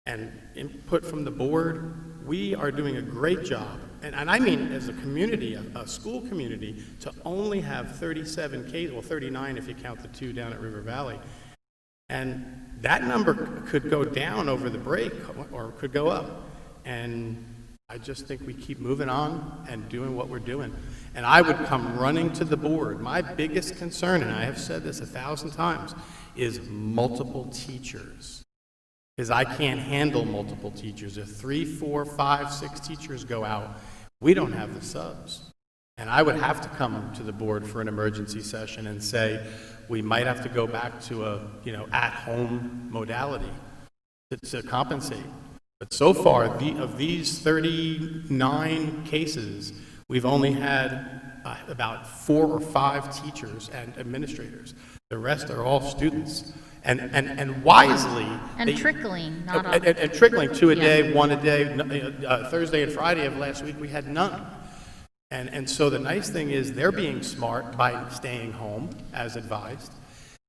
and input from the board, we are doing a great job. And I mean, as a community, a school community, to only have 37 cases, well, 39 if you count the 2 down at River Valley. And that number could go down over the break or could go up. And I just think we keep moving on and doing what we're doing. And I would come running to the board. My biggest concern, and I have said this 1,000 times, is multiple teachers. Because I can't handle multiple teachers. If 3, 4, 5, 6 teachers go out, we don't have the subs. And I would have to come to the board for an emergency session and say, we might have to go back to a, at-home modality to compensate. But so far, of these 39 cases, we've only had about 4 or 5 teachers and administrators. The rest are all students. And wisely... And trickling, not all. And trickling, 2 a day, 1 a day. Thursday and Friday of last week, we had none. And so the nice thing is they're being smart by staying home, as advised,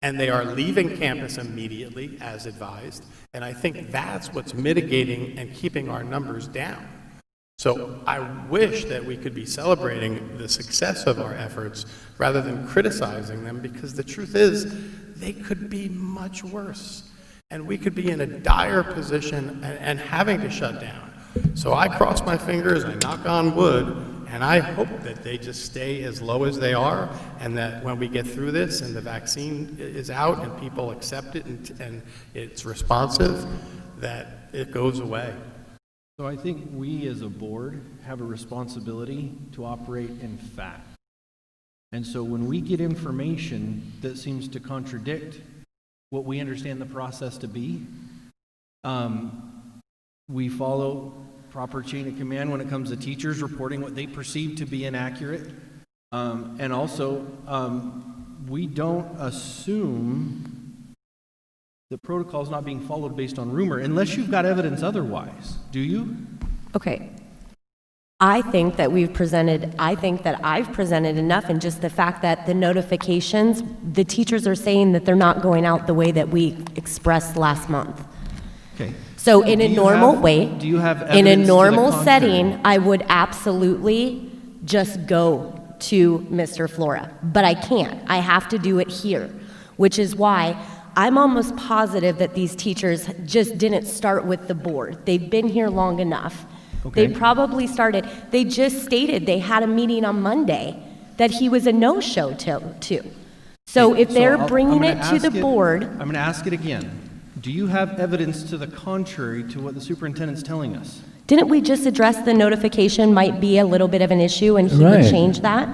and they are leaving campus immediately, as advised, and I think that's what's mitigating and keeping our numbers down. So I wish that we could be celebrating the success of our efforts rather than criticizing them, because the truth is they could be much worse, and we could be in a dire position and having to shut down. So I cross my fingers, I knock on wood, and I hope that they just stay as low as they are, and that when we get through this and the vaccine is out and people accept it and it's responsive, that it goes away. So I think we as a board have a responsibility to operate in fact. And so when we get information that seems to contradict what we understand the process to be, we follow proper chain of command when it comes to teachers reporting what they perceive to be inaccurate. And also, we don't assume the protocol is not being followed based on rumor, unless you've got evidence otherwise. Do you? Okay. I think that I've presented enough, and just the fact that the notifications, the teachers are saying that they're not going out the way that we expressed last month. Okay. So in a normal way, do you have in a evidence to the normal contrary? setting, I would absolutely just go to Mr. Flora, but I can't. I have to do it here, which is why I'm almost positive that these teachers just didn't start with the board. They've been here long enough. Okay. They probably started, they just stated they had a meeting on Monday that he was a no-show to. So if they're bringing it to the board. I'm going to ask it again. Do you have evidence to the contrary to what the superintendent's telling us? Didn't we just address the notification might be a little bit of an issue and he would Right. change that?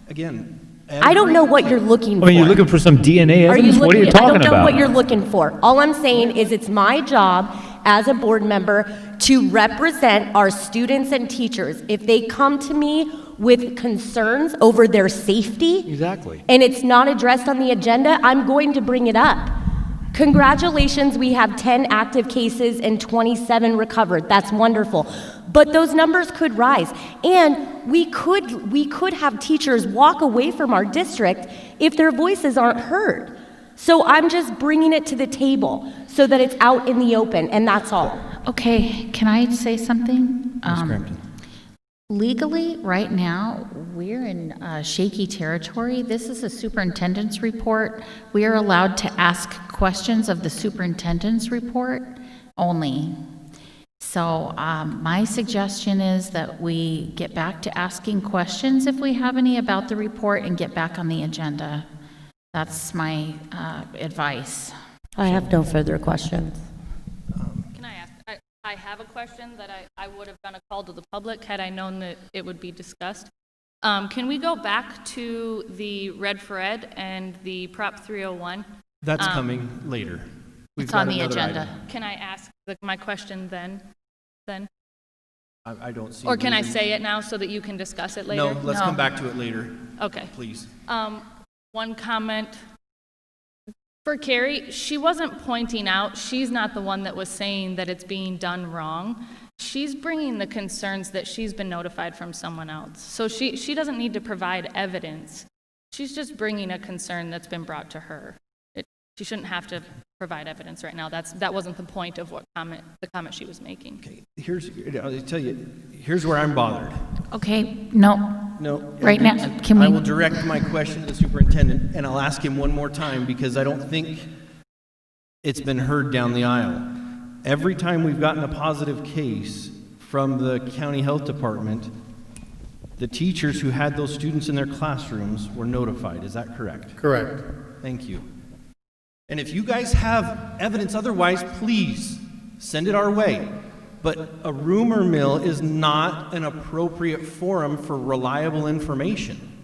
Again, I don't know what you're looking for. I mean, you're looking for some DNA evidence? What are you I talking don't know about? what you're looking for. All I'm saying is it's my job as a board member to represent our students and teachers. If they come to me with concerns over their safety, Exactly. and it's not addressed on the agenda, I'm going to bring it up. Congratulations, we have 10 active cases and 27 recovered. That's wonderful. But those numbers could rise. And we could have teachers walk away from our district if their voices aren't heard. So I'm just bringing it to the table so that it's out in the open, and that's all. Okay, can I say something? Ms. Crampton. Legally, right now, we're in shaky territory. This is a superintendent's report. We are allowed to ask questions of the superintendent's report only. So my suggestion is that we get back to asking questions if we have any about the report and get back on the agenda. That's my advice. I have no further questions. Can I ask, I have a question that I would have done a call to the public had I known that it would be discussed. Can we go back to the Red for Ed and the Prop 301? That's coming later. It's on the agenda. Can I ask my question then? I don't see. Or can I reason- say it now so that you can discuss it later? No, let's come back to it later, Okay. please. One comment for Carrie, she wasn't pointing out, she's not the one that was saying that it's being done wrong. She's bringing the concerns that she's been notified from someone else. So she doesn't need to provide evidence. She's just bringing a concern that's been brought to her. She shouldn't have to provide evidence right now. That wasn't the point of the comment she was making. Okay, I'll tell you, here's where I'm bothered. Okay, no, No. Right now, can I we- will direct my question to the superintendent, and I'll ask him one more time, because I don't think it's been heard down the aisle. Every time we've gotten a positive case from the county health department, the teachers who had those students in their classrooms were notified. Is that correct? Correct. Thank you. And if you guys have evidence otherwise, please send it our way. But a rumor mill is not an appropriate forum for reliable information.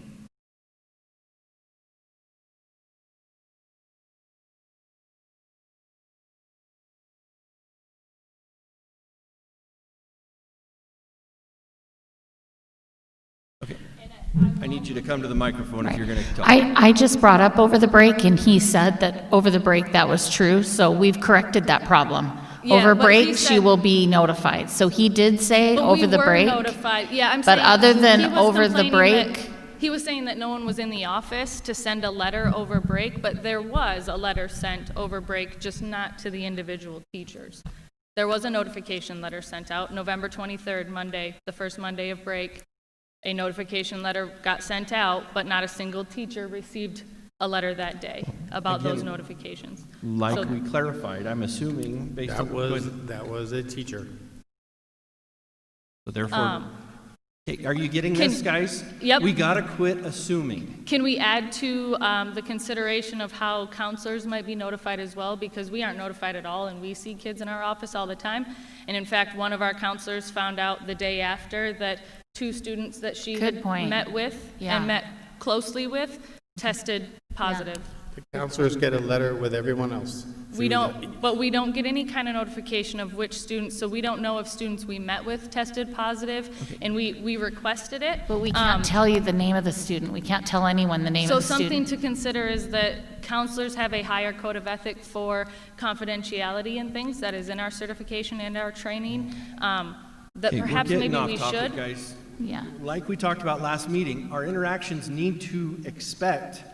I need you to come to the microphone if you're going to talk. I just brought up over the break, and he said that over the break that was true, so we've corrected that problem. Yeah, Over but he break, she said- will be notified. So he did say But over the we break. were notified, yeah, I'm But saying. other than he was over the complaining that- break- He was saying that no one was in the office to send a letter over break, but there was a letter sent over break, just not to the individual teachers. There was a notification letter sent out, November 23rd, Monday, the first Monday of break. A notification letter got sent out, but not a single teacher received a letter that day about those Again, notifications. Like So- we clarified, I'm assuming based on. That was a teacher. So therefore, hey, are you getting this, guys? Yep. We gotta quit assuming. Can we add to the consideration of how counselors might be notified as well? Because we aren't notified at all, and we see kids in our office all the time. And in fact, one of our counselors found out the day after that 2 students that she Good had point. met with Yeah. and met closely with tested positive. The counselors get a letter with everyone else. We don't, but we don't get any kind of notification of which students, so we don't know if students we met with tested positive, and we requested it. But we can't tell you the name of the student. We can't tell anyone the name So of the student. something to consider is that counselors have a higher code of ethic for confidentiality and things that is in our certification and our training, that Okay, perhaps we're maybe getting we off topic, should. guys. Yeah. Like we talked about last meeting, our interactions need to expect.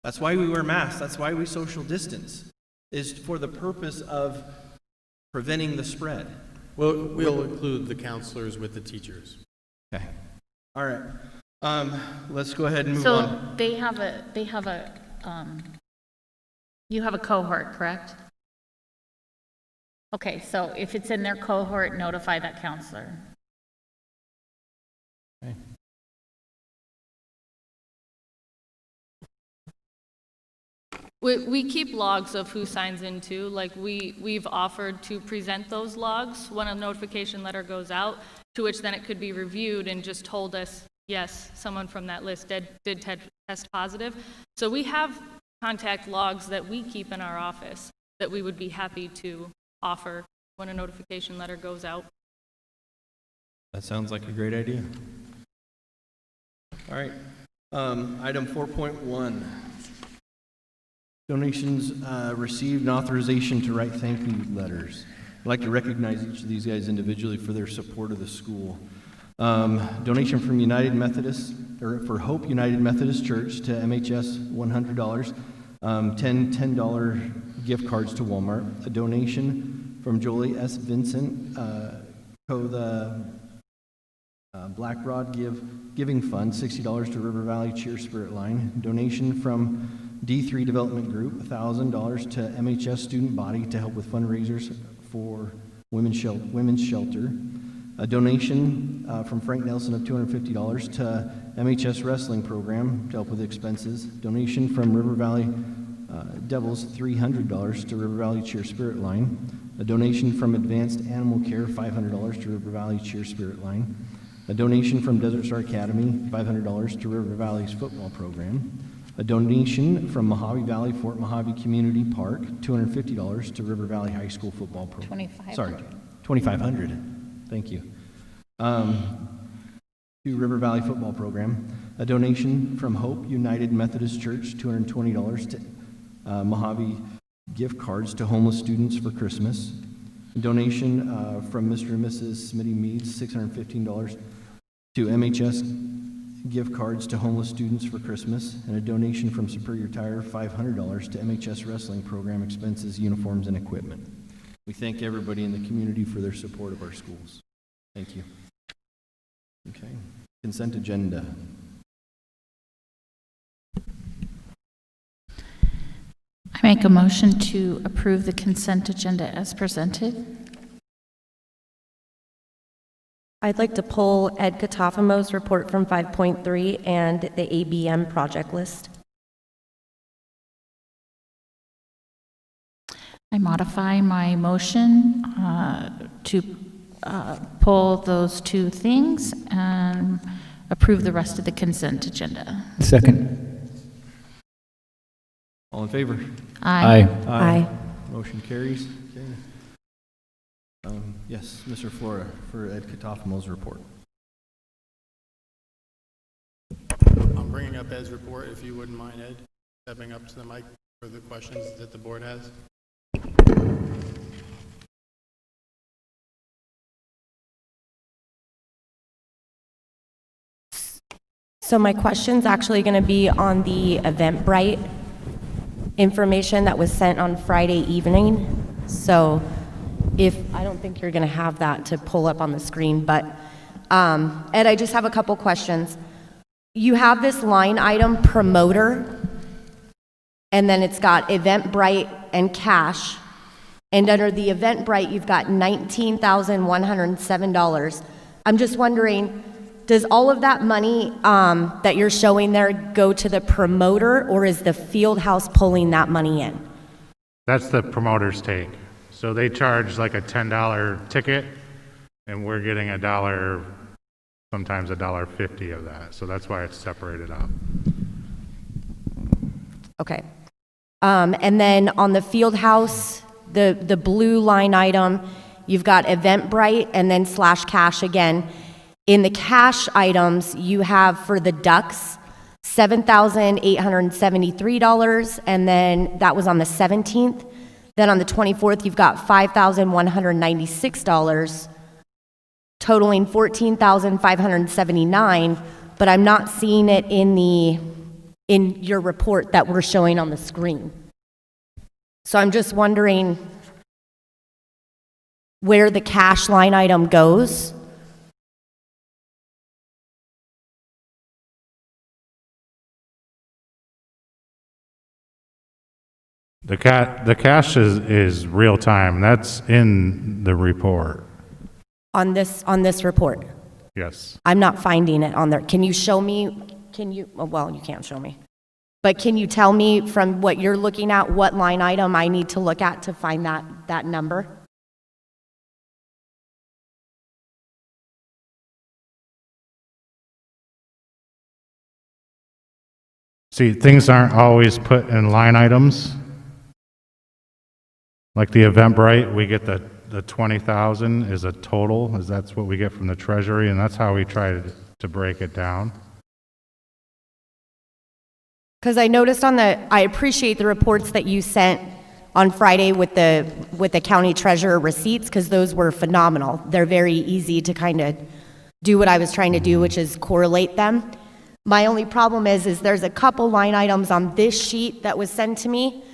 That's why we wear masks. That's why we social distance, is for the purpose of preventing the spread. We'll include the counselors with the teachers. Okay. All right. Let's go ahead and move So on. you have a cohort, correct? Okay, so if it's in their cohort, notify that counselor. We keep logs of who signs into, like we've offered to present those logs when a notification letter goes out, to which then it could be reviewed and just told us, yes, someone from that list did test positive. So we have contact logs that we keep in our office that we would be happy to offer when a notification letter goes out. That sounds like a great idea. All right. Item 4.1. Donations received and authorization to write thank you letters. I'd like to recognize each of these guys individually for their support of the school. Donation from United Methodist, or for Hope United Methodist Church to MHS, $100. $10 gift cards to Walmart. A donation from Jolie S. Vincent, the Black Rod Giving Fund, $60 to River Valley Cheer Spirit Line. Donation from D3 Development Group, $1,000 to MHS Student Body to help with fundraisers for Women's Shelter. A donation from Frank Nelson of $250 to MHS Wrestling Program to help with expenses. Donation from River Valley Devils, $300 to River Valley Cheer Spirit Line. A donation from Advanced Animal Care, $500 to River Valley Cheer Spirit Line. A donation from Desert Star Academy, $500 to River Valley's football program. A donation from Mojave Valley Fort Mojave Community Park, $250 to River Valley High School football program. $2,500. Thank you. To River Valley football program. A donation from Hope United Methodist Church, $220 to Mojave gift cards to homeless students for Christmas. A donation from Mr. and Mrs. Smitty Meads, $615 to MHS gift cards to homeless students for Christmas, and a donation from Superior Tire, $500 to MHS Wrestling Program expenses, uniforms, and equipment. We thank everybody in the community for their support of our schools. Thank you. Okay. Consent agenda. I make a motion to approve the consent agenda as presented. I'd like to pull Ed Katafamo's report from 5.3 and the ABM project list. I modify my motion to pull those two things and approve the rest of the consent agenda. Second. All in favor? Aye. Aye. Motion carries. Okay. Yes, Mr. Flora for Ed Katafamo's report. I'm bringing up Ed's report, if you wouldn't mind, Ed, stepping up to the mic for the questions that the board has. So my question's actually going to be on the Eventbrite information that was sent on Friday evening. So I don't think you're going to have that to pull up on the screen, but Ed, I just have a couple questions. You have this line item, promoter, and then it's got Eventbrite and cash. And under the Eventbrite, you've got $19,107. I'm just wondering, does all of that money that you're showing there go to the promoter, or is the field house pulling that money in? That's the promoter's take. So they charge like a $10 ticket, and we're getting $1, sometimes $1.50 of that. So that's why it's separated out. Okay. And then on the field house, the blue line item, you've got Eventbrite and then /cash again. In the cash items, you have for the Ducks, $7,873, and then that was on the 17th. Then on the 24th, you've got $5,196, totaling $14,579, but I'm not seeing it in your report that we're showing on the screen. So I'm just wondering where the cash line item goes. The cash is real time. That's in the report. On this report. Yes. I'm not finding it on there. Can you show me, well, you can't show me. But can you tell me from what you're looking at, what line item I need to look at to find that number? See, things aren't always put in line items. Like the Eventbrite, we get the 20,000 is a total, as that's what we get from the Treasury, and that's how we try to break it down. Because I noticed I appreciate the reports that you sent on Friday with the county treasurer receipts, because those were phenomenal. They're very easy to kind of do what I was trying to do, which is correlate them. My only problem is there's a couple line items on this sheet that was sent to me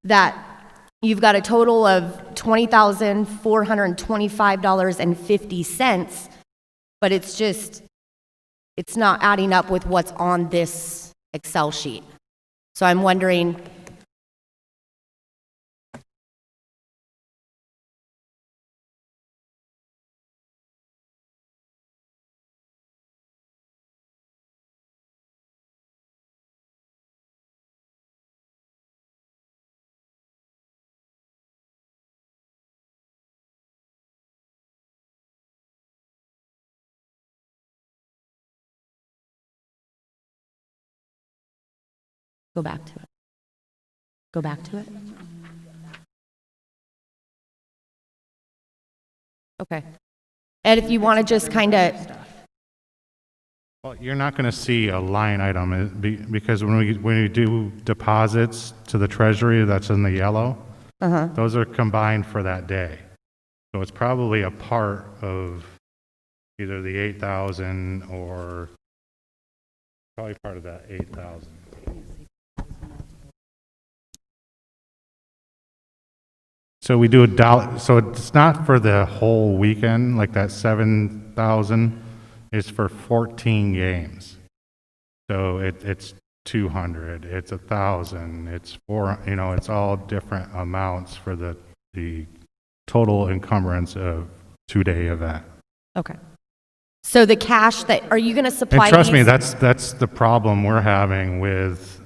that you've got a total of $20,425.50, but it's not adding up with what's on this Excel sheet. So I'm wondering, go back to it. Go back to it. Okay. Ed, if you want to just kind of, Well, you're not going to see a line item because when we do deposits to the Treasury, that's in the yellow. Those are combined for that day. So it's probably a part of either the 8,000 or probably part of that 8,000. So we do $1, so it's not for the whole weekend, like that 7,000 is for 14 games. So it's 200, it's 1,000, it's it's all different amounts for the total encumbrance of 2-day event. okay. So the cash are you going to supply? And trust me, these- that's the problem we're having with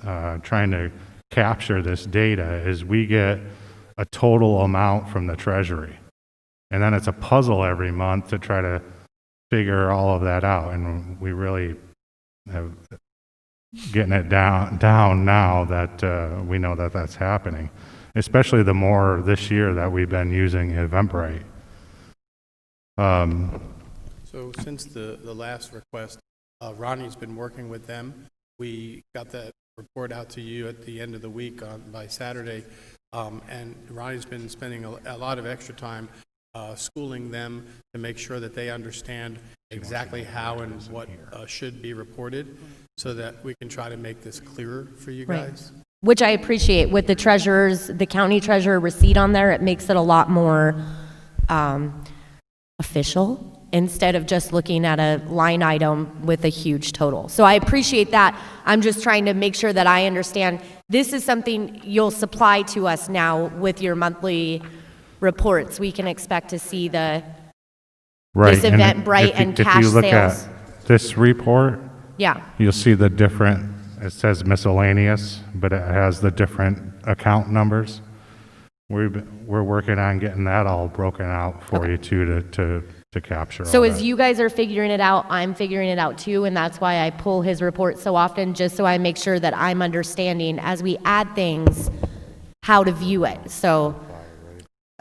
trying to capture this data is we get a total amount from the Treasury. And then it's a puzzle every month to try to figure all of that out. And we really have getting it down now that we know that that's happening, especially the more this year that we've been using Eventbrite. So since the last request, Ronnie's been working with them. We got that report out to you at the end of the week by Saturday, and Ronnie's been spending a lot of extra time schooling them to make sure that they understand exactly how and what should be reported, so that we can try to make this clearer for you guys. Right. Which I appreciate. With the county treasurer receipt on there, it makes it a lot more official, instead of just looking at a line item with a huge total. So I appreciate that. I'm just trying to make sure that I understand this is something you'll supply to us now with your monthly reports. We can expect to see this Eventbrite and cash if you look sales. at this report, Yeah. you'll see the different, it says miscellaneous, but it has the different account numbers. We're working on getting that all broken out for you too, to capture So all as that. you guys are figuring it out, I'm figuring it out too, and that's why I pull his report so often, just so I make sure that I'm understanding as we add things, how to view it. So,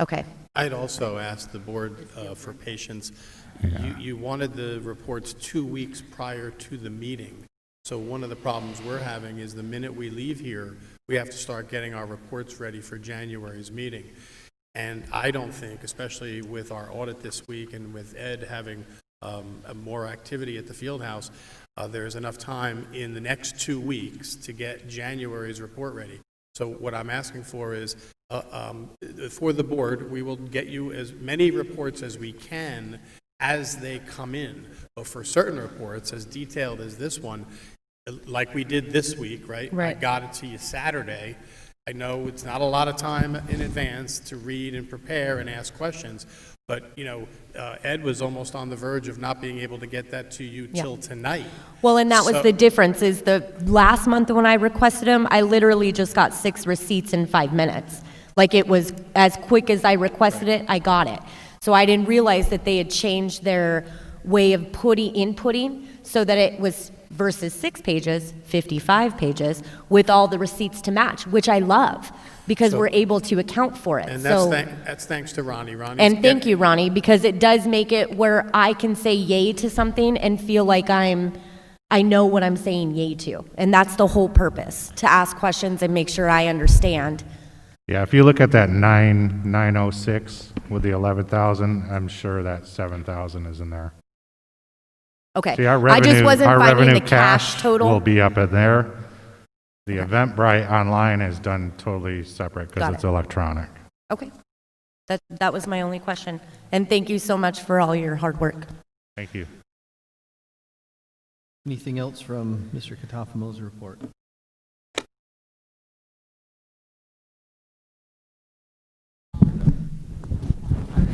okay. I'd also asked the board for patience. You wanted the reports 2 weeks prior to the meeting. So one of the problems we're having is the minute we leave here, we have to start getting our reports ready for January's meeting. And I don't think, especially with our audit this week and with Ed having more activity at the field house, there's enough time in the next 2 weeks to get January's report ready. So what I'm asking for is, for the board, we will get you as many reports as we can as they come in. But for certain reports, as detailed as this one, like we did this week, right? Right. I got it to you Saturday. I know it's not a lot of time in advance to read and prepare and ask questions, but, Ed was almost on the verge of not being able to get that to you till tonight. Well, and that was the difference, is the last month when I requested them, I literally just got 6 receipts in 5 minutes. Like, it was as quick as I requested it, I got it. So I didn't realize that they had changed their way of inputting so that it was versus 6 pages, 55 pages, with all the receipts to match, which I love, because we're able to account for it. And So, that's thanks to Ronnie. and thank you, Ronnie, because it does make it where I can say yay to something and feel like I know what I'm saying yay to. And that's the whole purpose, to ask questions and make sure I understand. Yeah, if you look at that 906 with the 11,000, I'm sure that 7,000 is in there. Okay. See, our I just revenue, wasn't our finding revenue the cash total. will be up in there. The Eventbrite online is done totally separate Got because it. it's electronic. Okay. That was my only question. And thank you so much for all your hard work. Thank you. Anything else from Mr. Katafamo's report?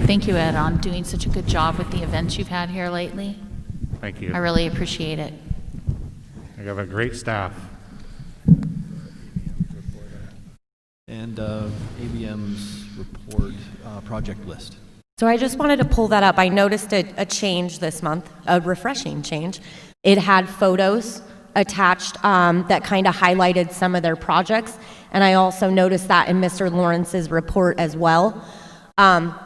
Thank you, Ed, on doing such a good job with the events you've had here lately. Thank you. I really appreciate it. You have a great staff. And ABM's report, project list. So I just wanted to pull that up. I noticed a change this month, a refreshing change. It had photos attached that kind of highlighted some of their projects, and I also noticed that in Mr. Lawrence's report as well.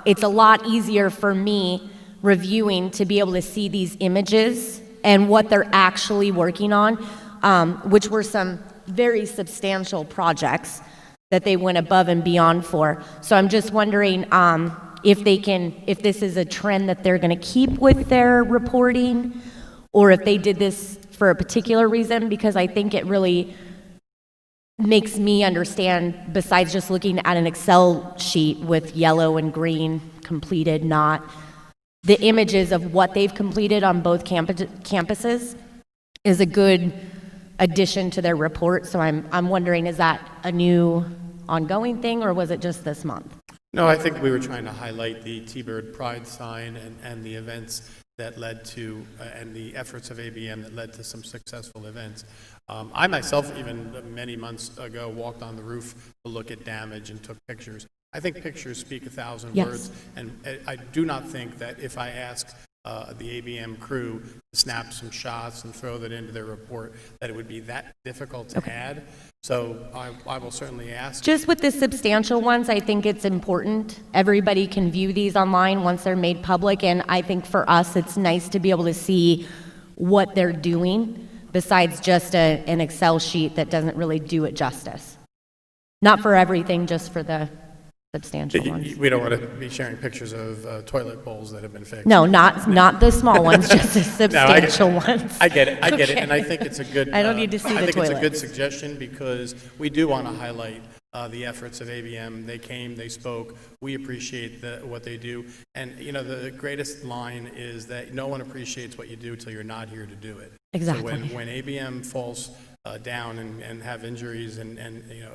It's a lot easier for me reviewing to be able to see these images and what they're actually working on, which were some very substantial projects that they went above and beyond for. So I'm just wondering if this is a trend that they're going to keep with their reporting, or if they did this for a particular reason, because I think it really makes me understand, besides just looking at an Excel sheet with yellow and green completed, not the images of what they've completed on both campuses is a good addition to their report. So I'm wondering, is that a new ongoing thing, or was it just this month? No, I think we were trying to highlight the T-Bird Pride sign and the events that led to, and the efforts of ABM that led to some successful events. I myself, even many months ago, walked on the roof to look at damage and took pictures. I think pictures speak 1,000 Yes. words, and I do not think that if I ask the ABM crew to snap some shots and throw that into their report, that it would be that difficult to add. So I will certainly ask. Just with the substantial ones, I think it's important. Everybody can view these online once they're made public, and I think for us, it's nice to be able to see what they're doing besides just an Excel sheet that doesn't really do it justice. Not for everything, just for the substantial ones. We don't want to be sharing pictures of toilet bowls that have been fixed. No, not the small ones, just the substantial ones. I get it, and I Okay. think it's a good. I don't need to see the I think it's a good toilets. suggestion because we do want to highlight the efforts of ABM. They came, they spoke. We appreciate what they do, and you know the greatest line is that no one appreciates what you do till you're not here to do it. Exactly. So when ABM falls down and have injuries and you know.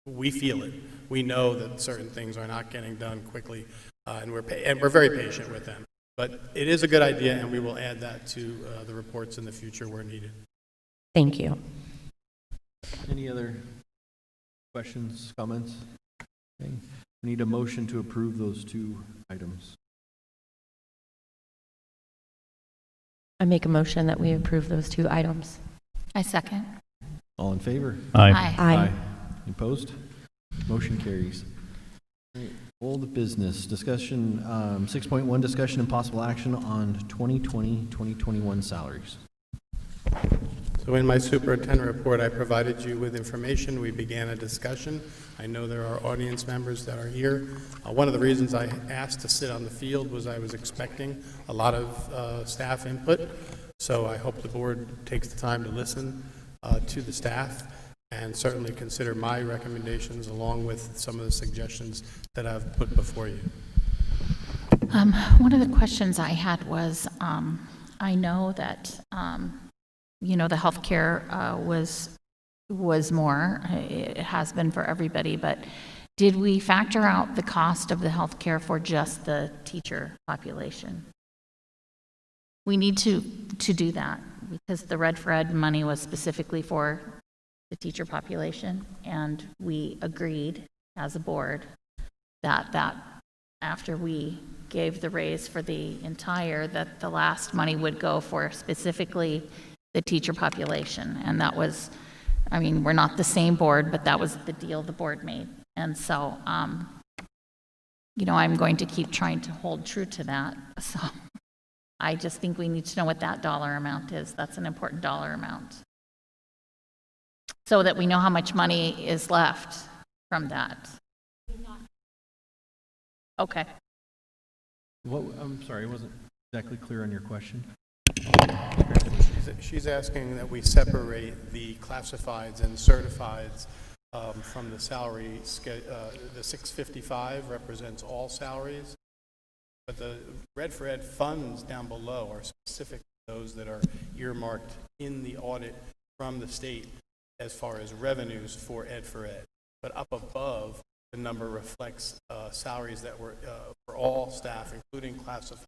We feel it. We know that certain things are not getting done quickly, and we're very patient with them. But it is a good idea, and we will add that to the reports in the future where needed. Thank you. Any other questions, comments? Okay. We need a motion to approve those two items. I make a motion that we approve those two items. I second. All in favor? Aye. Aye. Any opposed? Motion carries. All right, old business, discussion, 6.1, discussion and possible action on 2020-2021 salaries. So in my superintendent report, I provided you with information. We began a discussion. I know there are audience members that are here. One of the reasons I asked to sit on the field was I was expecting a lot of staff input. So I hope the board takes the time to listen to the staff and certainly consider my recommendations along with some of the suggestions that I've put before you. One of the questions I had was, I know that, you know, the healthcare was more. It has been for everybody, but did we factor out the cost of the healthcare for just the teacher population? We need to do that because the Red for Ed money was specifically for the teacher population, and we agreed as a board that after we gave the raise for the entire, that the last money would go for specifically the teacher population. And that was, I mean, we're not the same board, but that was the deal the board made. And so, you know, I'm going to keep trying to hold true to that. So I just think we need to know what that dollar amount is. That's an important dollar amount, so that we know how much money is left from that. Okay. What, I'm sorry, I wasn't exactly clear on your question. She's asking that we separate the classifieds and certifieds from the salary. The 655 represents all salaries, but the Red for Ed funds down below are specific to those that are earmarked in the audit from the state as far as revenues for Ed for Ed. But up above, the number reflects salaries that were for all staff, including classifieds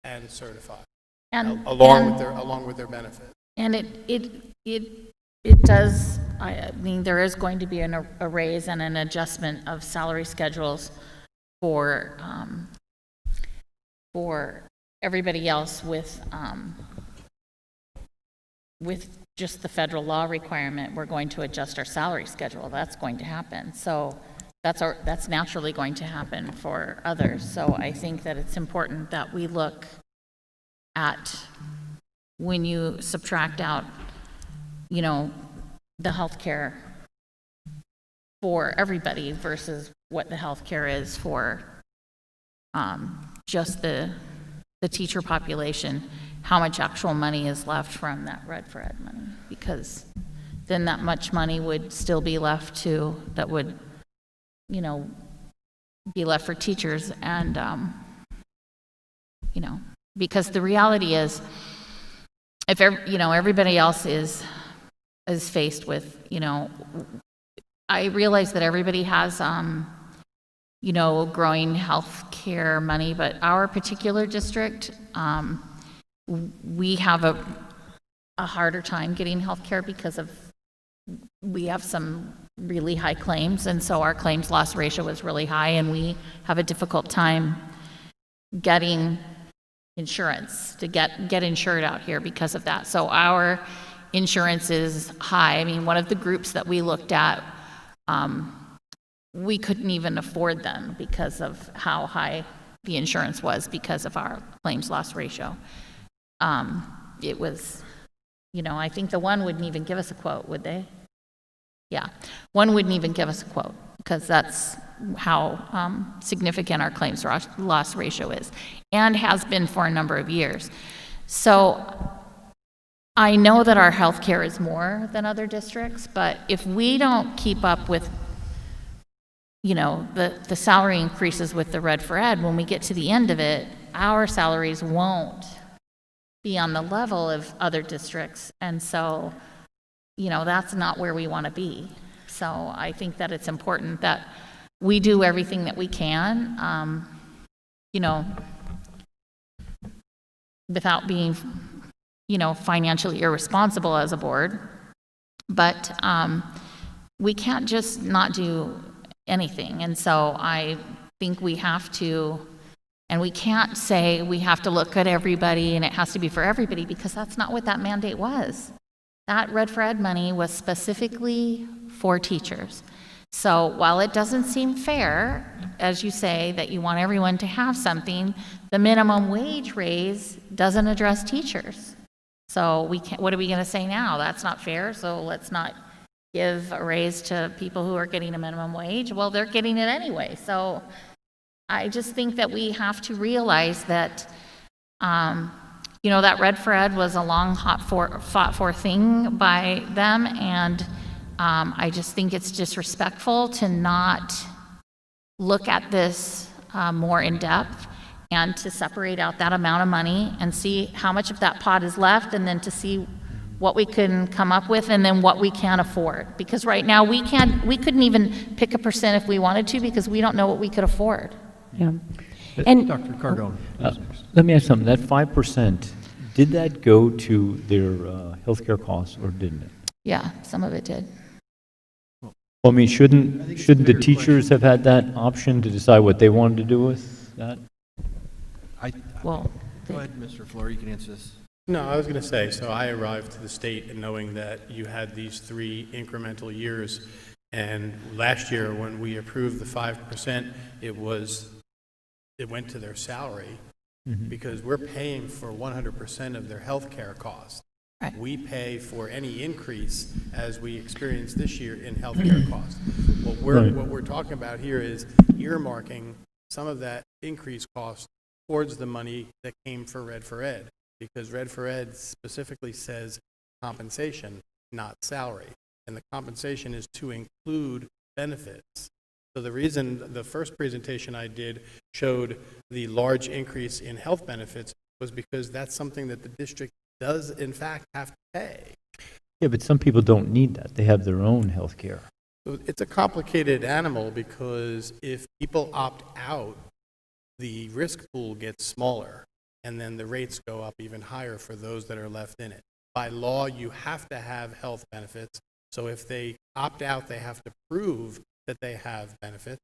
and certified, And along with their benefit. And it does, I mean, there is going to be a raise and an adjustment of salary schedules for everybody else with just the federal law requirement. We're going to adjust our salary schedule. That's going to happen. So that's naturally going to happen for others. So I think that it's important that we look at, when you subtract out, you know, the healthcare for everybody versus what the healthcare is for just the teacher population, how much actual money is left from that Red for Ed money, because then that much money would still be left that would, you know, be left for teachers. And, you know, because the reality is, if you know, everybody else is faced with, you know, I realize that everybody has, you know, growing health care money, but our particular district, we have a harder time getting health care because we have some really high claims, and so our claims loss ratio was really high, and we have a difficult time getting insurance, to get insured out here because of that. So our insurance is high. I mean, one of the groups that we looked at, we couldn't even afford them because of how high the insurance was because of our claims loss ratio. It was, I think the one wouldn't even give us a quote, would they? Yeah, one wouldn't even give us a quote because that's how significant our claims loss ratio is and has been for a number of years. So I know that our health care is more than other districts, but if we don't keep up with the salary increases with the Red for Ed, when we get to the end of it, our salaries won't be on the level of other districts. And so, that's not where we want to be. So I think that it's important that we do everything that we can, without being, financially irresponsible as a board. But we can't just not do anything. And so I think we have to, and we can't say we have to look at everybody and it has to be for everybody, because that's not what that mandate was. That Red for Ed money was specifically for teachers. So while it doesn't seem fair, as you say, that you want everyone to have something, the minimum wage raise doesn't address teachers. So what are we going to say now? That's not fair, so let's not give a raise to people who are getting a minimum wage. Well, they're getting it anyway. So I just think that we have to realize that, that Red for Ed was a long, fought for thing by them, and I just think it's disrespectful to not look at this more in depth and to separate out that amount of money and see how much of that pot is left, and then to see what we can come up with and then what we can afford. Because right now we couldn't even pick a percent if we wanted to, because we don't know what we could afford. Yeah. And Dr. Cardone. Let me ask something. That 5%, did that go to their healthcare costs or didn't it? Yeah, some of it did. Well, I mean, shouldn't the teachers have had that option to decide what they wanted to do with that? Well, go ahead, Mr. Floor, you can answer this. No, I was going to say, so I arrived to the state and knowing that you had these 3 incremental years, and last year when we approved the 5%, it went to their salary, because we're paying for 100% of their health care costs. Right. We pay for any increase as we experienced this year in health care costs. What we're talking about here is earmarking some of that increased cost towards the money that came for Red for Ed, because Red for Ed specifically says compensation, not salary. And the compensation is to include benefits. So the reason the first presentation I did showed the large increase in health benefits was because that's something that the district does in fact have to pay. Yeah, but some people don't need that. They have their own health care. So it's a complicated animal, because if people opt out, the risk pool gets smaller, and then the rates go up even higher for those that are left in it. By law, you have to have health benefits, so if they opt out, they have to prove that they have benefits,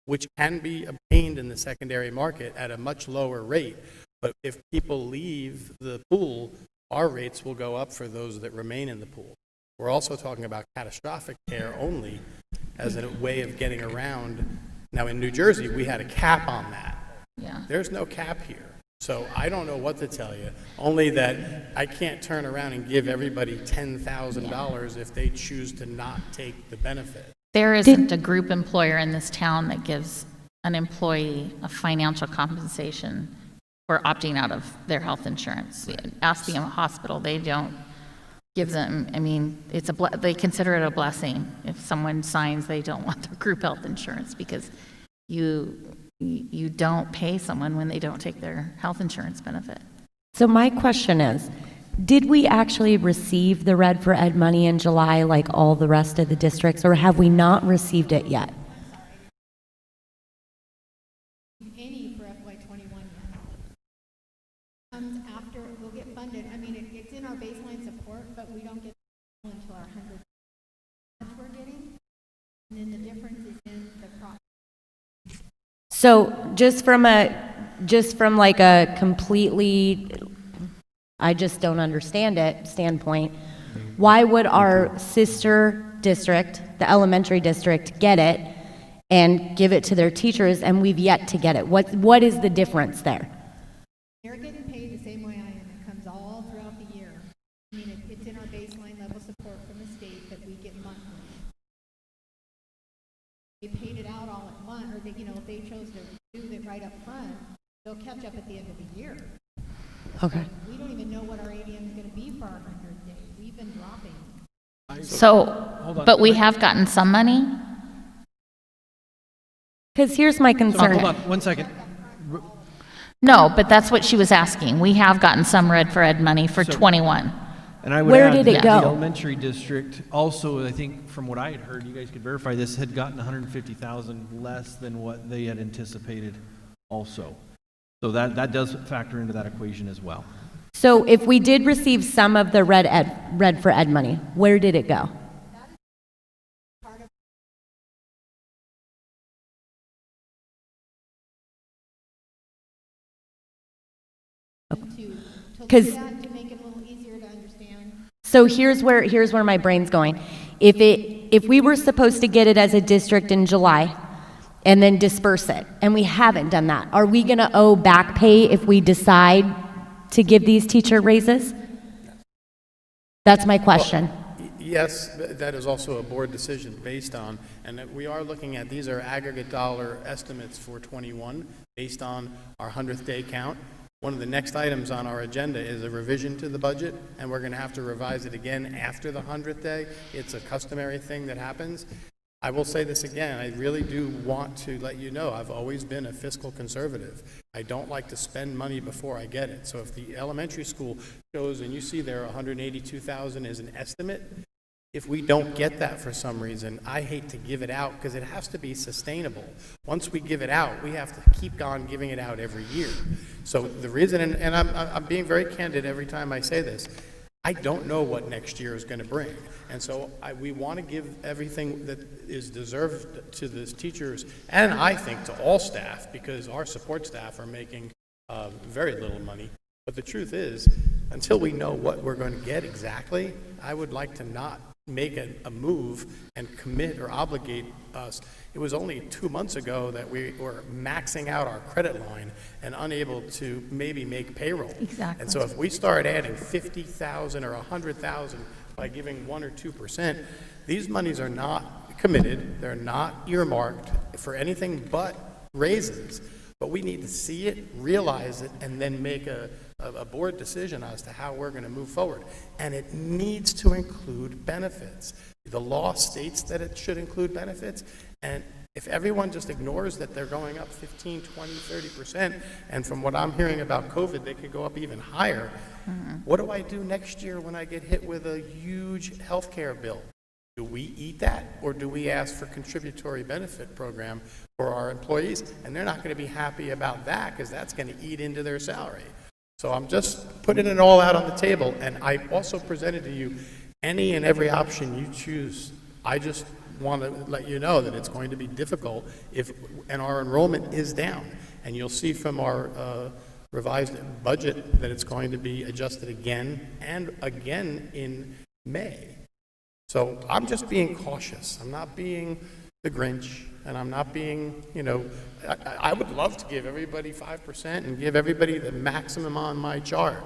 which can be obtained in the secondary market at a much lower rate. But if people leave the pool, our rates will go up for those that remain in the pool. We're also talking about catastrophic care only as a way of getting around. Now, in New Jersey, we had a cap on that. Yeah. There's no cap here. So I don't know what to tell you, only that I can't turn around and give everybody $10,000 if they choose to not take the benefit. There isn't a group employer in this town that gives an employee a financial compensation for opting out of their health insurance. Ask the hospital, they don't give them, I mean, they consider it a blessing if someone signs they don't want their group health insurance, because you don't pay someone when they don't take their health insurance benefit. so my question is, did we actually receive the Red for Ed money in July like all the rest of the districts, or have we not received it yet? Any for FY21 yet. Comes after, we'll get funded. I mean, it's in our baseline support, but we don't get until our 100. How much we're getting? And then the difference is in the crop. So just from like a completely, I just don't understand it standpoint, why would our sister district, the elementary district, get it and give it to their teachers and we've yet to get it? What is the difference there? They're getting paid the same way I am. It comes all throughout the year. I mean, it's in our baseline level support from the state that we get monthly. They paid it out all at once, or they, if they chose to do it right up front, they'll catch up at the end of the year. Okay. We don't even know what our ADM is going to be for our 100th day. We've been dropping. So, but we have gotten some money? Because here's my So, concern. hold on, 1 second. No, but that's what she was asking. We have gotten some Red for Ed money for So- 21. And I would Where add did it that go? the elementary district also, I think, from what I had heard, you guys could verify this, had gotten 150,000 less than what they had anticipated also. So that does factor into that equation as well. So if we did receive some of the Red for Ed money, where did it go? Because To make it a little easier to understand. so here's where my brain's going. If we were supposed to get it as a district in July and then disperse it, and we haven't done that, are we going to owe back pay if we decide to give these teacher raises? That's my question. Yes, that is also a board decision based on, and that we are looking at, these are aggregate dollar estimates for 21 based on our 100th day count. One of the next items on our agenda is a revision to the budget, and we're going to have to revise it again after the 100th day. It's a customary thing that happens. I will say this again, I really do want to let you know, I've always been a fiscal conservative. I don't like to spend money before I get it. So if the elementary school shows, and you see there 182,000 is an estimate, if we don't get that for some reason, I hate to give it out because it has to be sustainable. Once we give it out, we have to keep on giving it out every year. So the reason, and I'm being very candid every time I say this, I don't know what next year is going to bring. And so we want to give everything that is deserved to the teachers, and I think to all staff, because our support staff are making very little money. But the truth is, until we know what we're going to get exactly, I would like to not make a move and commit or obligate us. It was only 2 months ago that we were maxing out our credit line and unable to maybe make payroll. Exactly. And so if we start adding 50,000 or 100,000 by giving 1 or 2%, these monies are not committed. They're not earmarked for anything but raises. But we need to see it, realize it, and then make a board decision as to how we're going to move forward. And it needs to include benefits. The law states that it should include benefits, and if everyone just ignores that they're going up 15, 20, 30%, and from what I'm hearing about COVID, they could go up even higher, what do I do next year when I get hit with a huge healthcare bill? Do we eat that, or do we ask for contributory benefit program for our employees? And they're not going to be happy about that because that's going to eat into their salary. So I'm just putting it all out on the table, and I also presented to you any and every option you choose. I just want to let you know that it's going to be difficult and our enrollment is down. And you'll see from our revised budget that it's going to be adjusted again and again in May. So I'm just being cautious. I'm not being the Grinch, and I'm not being, I would love to give everybody 5% and give everybody the maximum on my chart.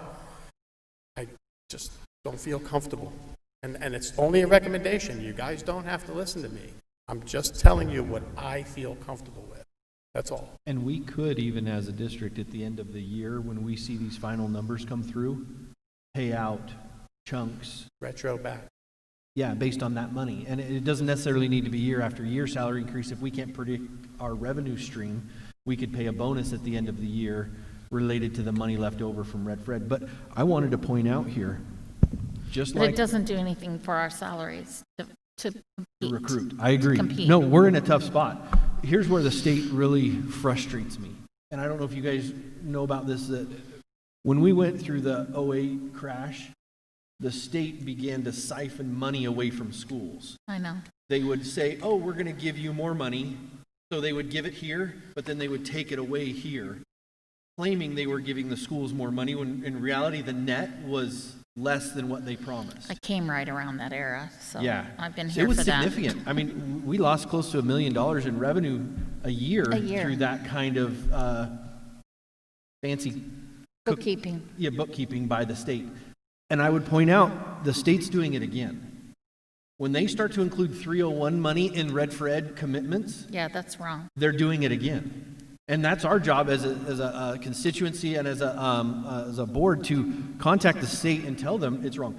I just don't feel comfortable. And it's only a recommendation. You guys don't have to listen to me. I'm just telling you what I feel comfortable with. That's all. And we could, even as a district, at the end of the year, when we see these final numbers come through, pay out chunks. Retro back. Yeah, based on that money. And it doesn't necessarily need to be year after year salary increase. If we can't predict our revenue stream, we could pay a bonus at the end of the year related to the money left over from Red Fred. But I wanted to point out here, But it doesn't do anything for our salaries to compete. Recruit. I agree. Compete. No, we're in a tough spot. Here's where the state really frustrates me. And I don't know if you guys know about this, that when we went through the 08 crash, the state began to siphon money away from schools. I know. They would say, oh, we're going to give you more money. So they would give it here, but then they would take it away here, claiming they were giving the schools more money, when in reality the net was less than what they promised. I came right around that era, so Yeah. I've been here It was for that. significant. I mean, we lost close to $1 million in revenue a year through that kind of fancy Bookkeeping. bookkeeping by the state. And I would point out, the state's doing it again. When they start to include 301 money in Red for Ed commitments, Yeah, that's wrong. they're doing it again. And that's our job as a constituency and as a board to contact the state and tell them it's wrong.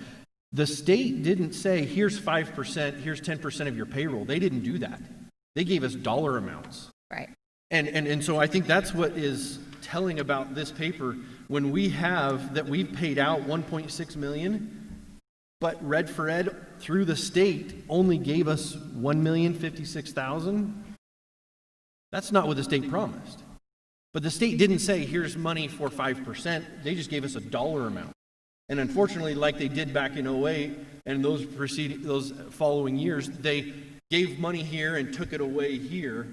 The state didn't say, here's 5%, here's 10% of your payroll. They didn't do that. They gave us dollar amounts. Right. And so I think that's what is telling about this paper, when we have that we've paid out 1.6 million, but Red for Ed through the state only gave us 1,056,000. That's not what the state promised. But the state didn't say, here's money for 5%. They just gave us a dollar amount. And unfortunately, like they did back in 2008 and those following years, they gave money here and took it away here,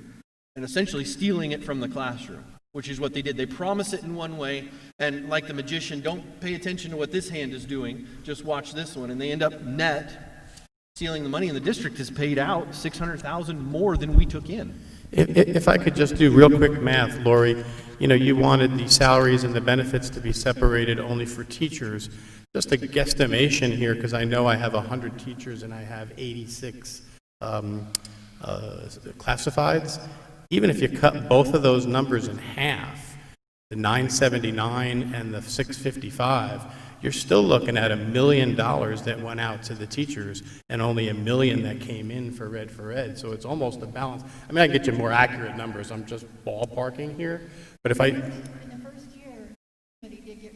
and essentially stealing it from the classroom, which is what they did. They promise it in one way, and like the magician, don't pay attention to what this hand is doing, just watch this one. And they end up net stealing the money, and the district has paid out $600,000 more than we took in. If I could just do real quick math, Lori, you wanted the salaries and the benefits to be separated only for teachers. Just a guesstimation here, because I know I have 100 teachers and I have 86 classifieds. Even if you cut both of those numbers in half, the 979 and the 655, you're still looking at $1 million that went out to the teachers and only $1 million that came in for Red for Ed. So it's almost a balance. I mean, I get you more accurate numbers. I'm just ballparking here. But if I... In the first year, they did get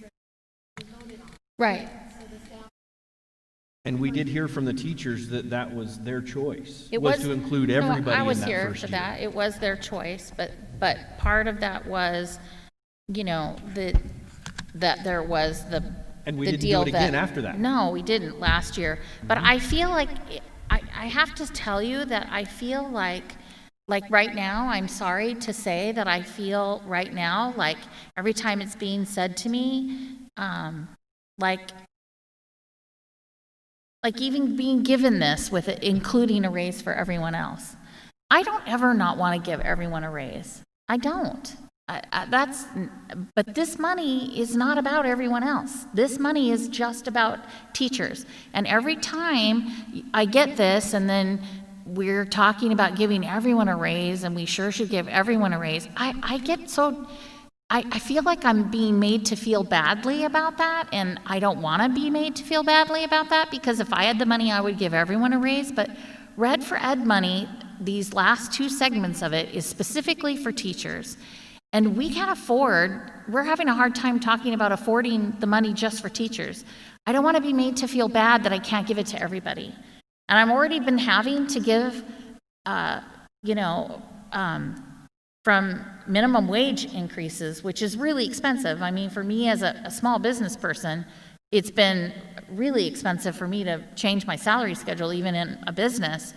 voted on. Right. So the staff. And we did hear from the teachers that that was their choice, It was to include everybody in that I was first here year. for that. It was their choice, but part of that was, that there was the And we the didn't do deal it again that- after that. No, we didn't last year. But I feel like, I have to tell you that I feel like right now, I'm sorry to say that I feel right now, like every time it's being said to me, like even being given this with it, including a raise for everyone else. I don't ever not want to give everyone a raise. I don't. But this money is not about everyone else. This money is just about teachers. And every time I get this, and then we're talking about giving everyone a raise, and we sure should give everyone a raise, I get so, I feel like I'm being made to feel badly about that, and I don't want to be made to feel badly about that, because if I had the money, I would give everyone a raise. But Red for Ed money, these last two segments of it, is specifically for teachers. And we can't afford, we're having a hard time talking about affording the money just for teachers. I don't want to be made to feel bad that I can't give it to everybody. And I've already been having to give, from minimum wage increases, which is really expensive. I mean, for me as a small business person, it's been really expensive for me to change my salary schedule, even in a business,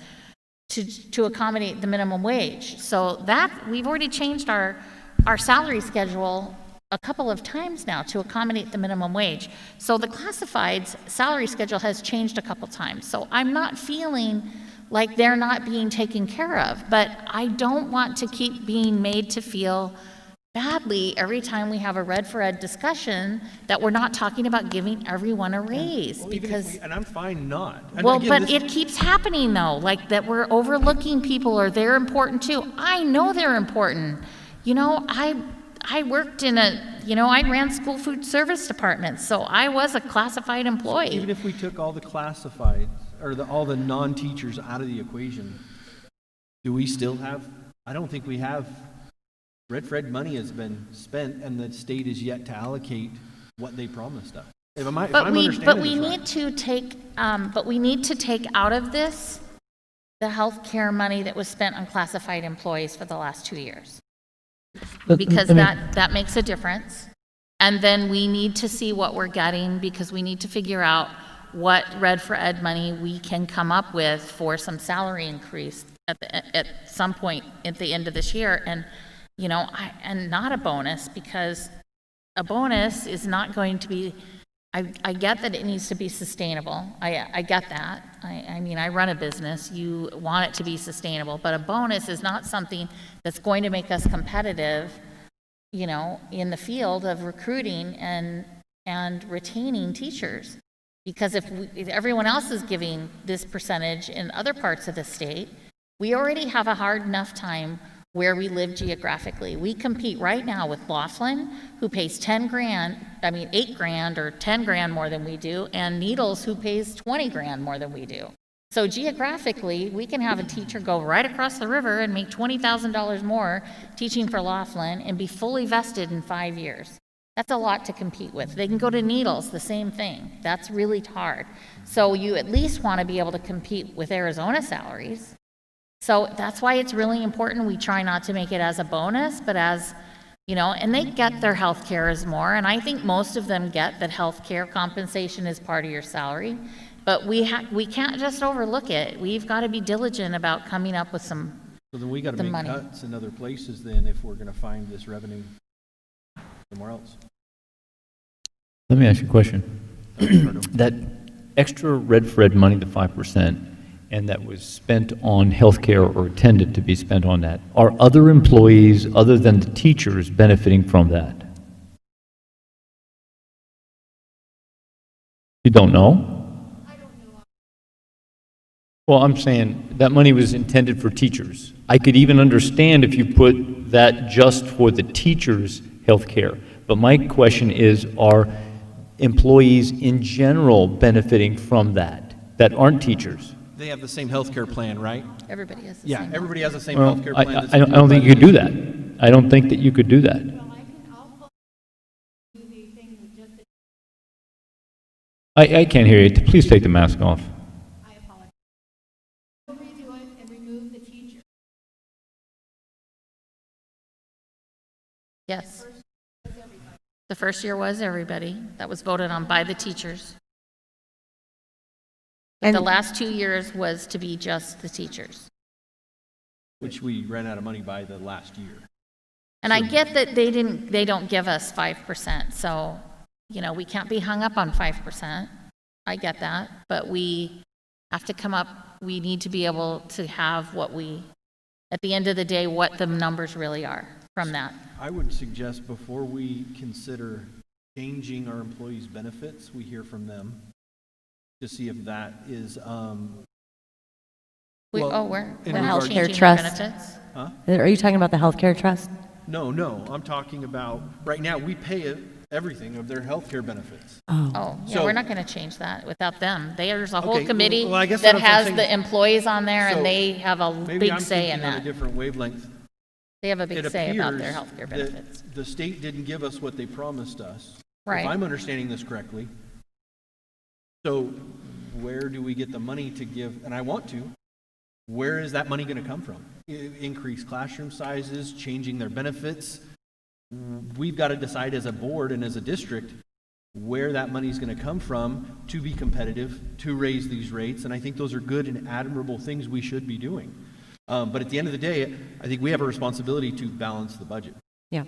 to accommodate the minimum wage. So that, we've already changed our salary schedule a couple of times now to accommodate the minimum wage. So the classified's salary schedule has changed a couple times. So I'm not feeling like they're not being taken care of, but I don't want to keep being made to feel badly every time we have a Red for Ed discussion that we're not talking about giving everyone a raise. Well, even because and I'm fine not. And well, again, but this- it keeps happening though, like that we're overlooking people, or they're important too. I know they're important. I worked in I ran school food service departments, so I was a classified employee. Even if we took all the classified, or all the non-teachers out of the equation, do we still have, I don't think we have, Red for Ed money has been spent, and the state is yet to allocate what they promised us. If I'm understanding this right. We need to take out of this the health care money that was spent on classified employees for the last 2 years. Because that makes a difference. And then we need to see what we're getting, because we need to figure out what Red for Ed money we can come up with for some salary increase at some point at the end of this year. And, you know, and not a bonus, because a bonus is not going to be, I get that it needs to be sustainable. I get that. I mean, I run a business. You want it to be sustainable, but a bonus is not something that's going to make us competitive, you know, in the field of recruiting and retaining teachers. Because if everyone else is giving this percentage in other parts of the state, we already have a hard enough time where we live geographically. We compete right now with Laughlin, who pays 8 grand or 10 grand more than we do, and Needles, who pays 20 grand more than we do. So geographically, we can have a teacher go right across the river and make $20,000 more teaching for Laughlin and be fully vested in 5 years. That's a lot to compete with. They can go to Needles, the same thing. That's really hard. So you at least want to be able to compete with Arizona salaries. So that's why it's really important we try not to make it as a bonus, but as, you know, and they get their health care as more, and I think most of them get that health care compensation is part of your salary, but we can't just overlook it. We've got to be diligent about coming up with some So then we got to make money. cuts in other places then if we're going to find this revenue somewhere else. Let me ask you a question. That extra Red for Ed money, the 5%, and that was spent on healthcare or intended to be spent on that, are other employees other than the teachers benefiting from that? You don't know? I don't know. Well, I'm saying that money was intended for teachers. I could even understand if you put that just for the teachers' health care. But my question is, are employees in general benefiting from that aren't teachers? They have the same health care plan, right? Everybody has the Yeah, same. everybody has the same Well, health care plan. I don't think you could do that. I don't think that you could do that. I'll do the thing with just the, I can't hear you. Please take the mask off. I apologize. We'll redo it and remove the teacher. Yes. The first year was everybody. That was voted on by the teachers. And The last 2 years was to be just the teachers. Which we ran out of money by the last year. And I get that they don't give us 5%, so, you know, we can't be hung up on 5%. I get that, but we have to come up, we need to be able to have at the end of the day, what the numbers really are from that. I would suggest before we consider changing our employees' benefits, we hear from them to see if that is, We're in not regard- changing their Trust. benefits. huh? Are you talking about the healthcare trust? No, I'm talking about, right now, we pay everything of their health care benefits. Oh, yeah, So- we're not going to change that without them. There's a whole Okay, committee well, I guess that what I'm has saying- the employees on there, So, and they have a Maybe big I'm say in thinking on a that. different wavelength. They have a It big say about their appears health care that benefits. the state didn't give us what they promised us. Right. If I'm understanding this correctly. So where do we get the money to give, and I want to, where is that money going to come from? Increase classroom sizes, changing their benefits? We've got to decide as a board and as a district where that money is going to come from to be competitive, to raise these rates, and I think those are good and admirable things we should be doing. But at the end of the day, I think we have a responsibility to balance the budget. Yeah.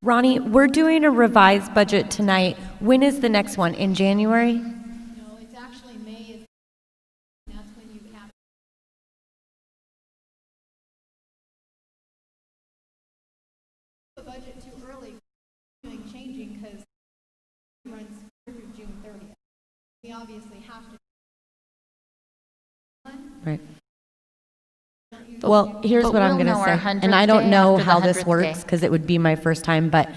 Ronnie, we're doing a revised budget tonight. When is the next one? In January? No, it's actually May, that's when you have the budget too early, doing changing because it runs through June 30th. We obviously have to. Right. Well, here's but what I'm we'll going to know our say, 100th and I don't day know after the how this 100th works day. because it would be my first time, but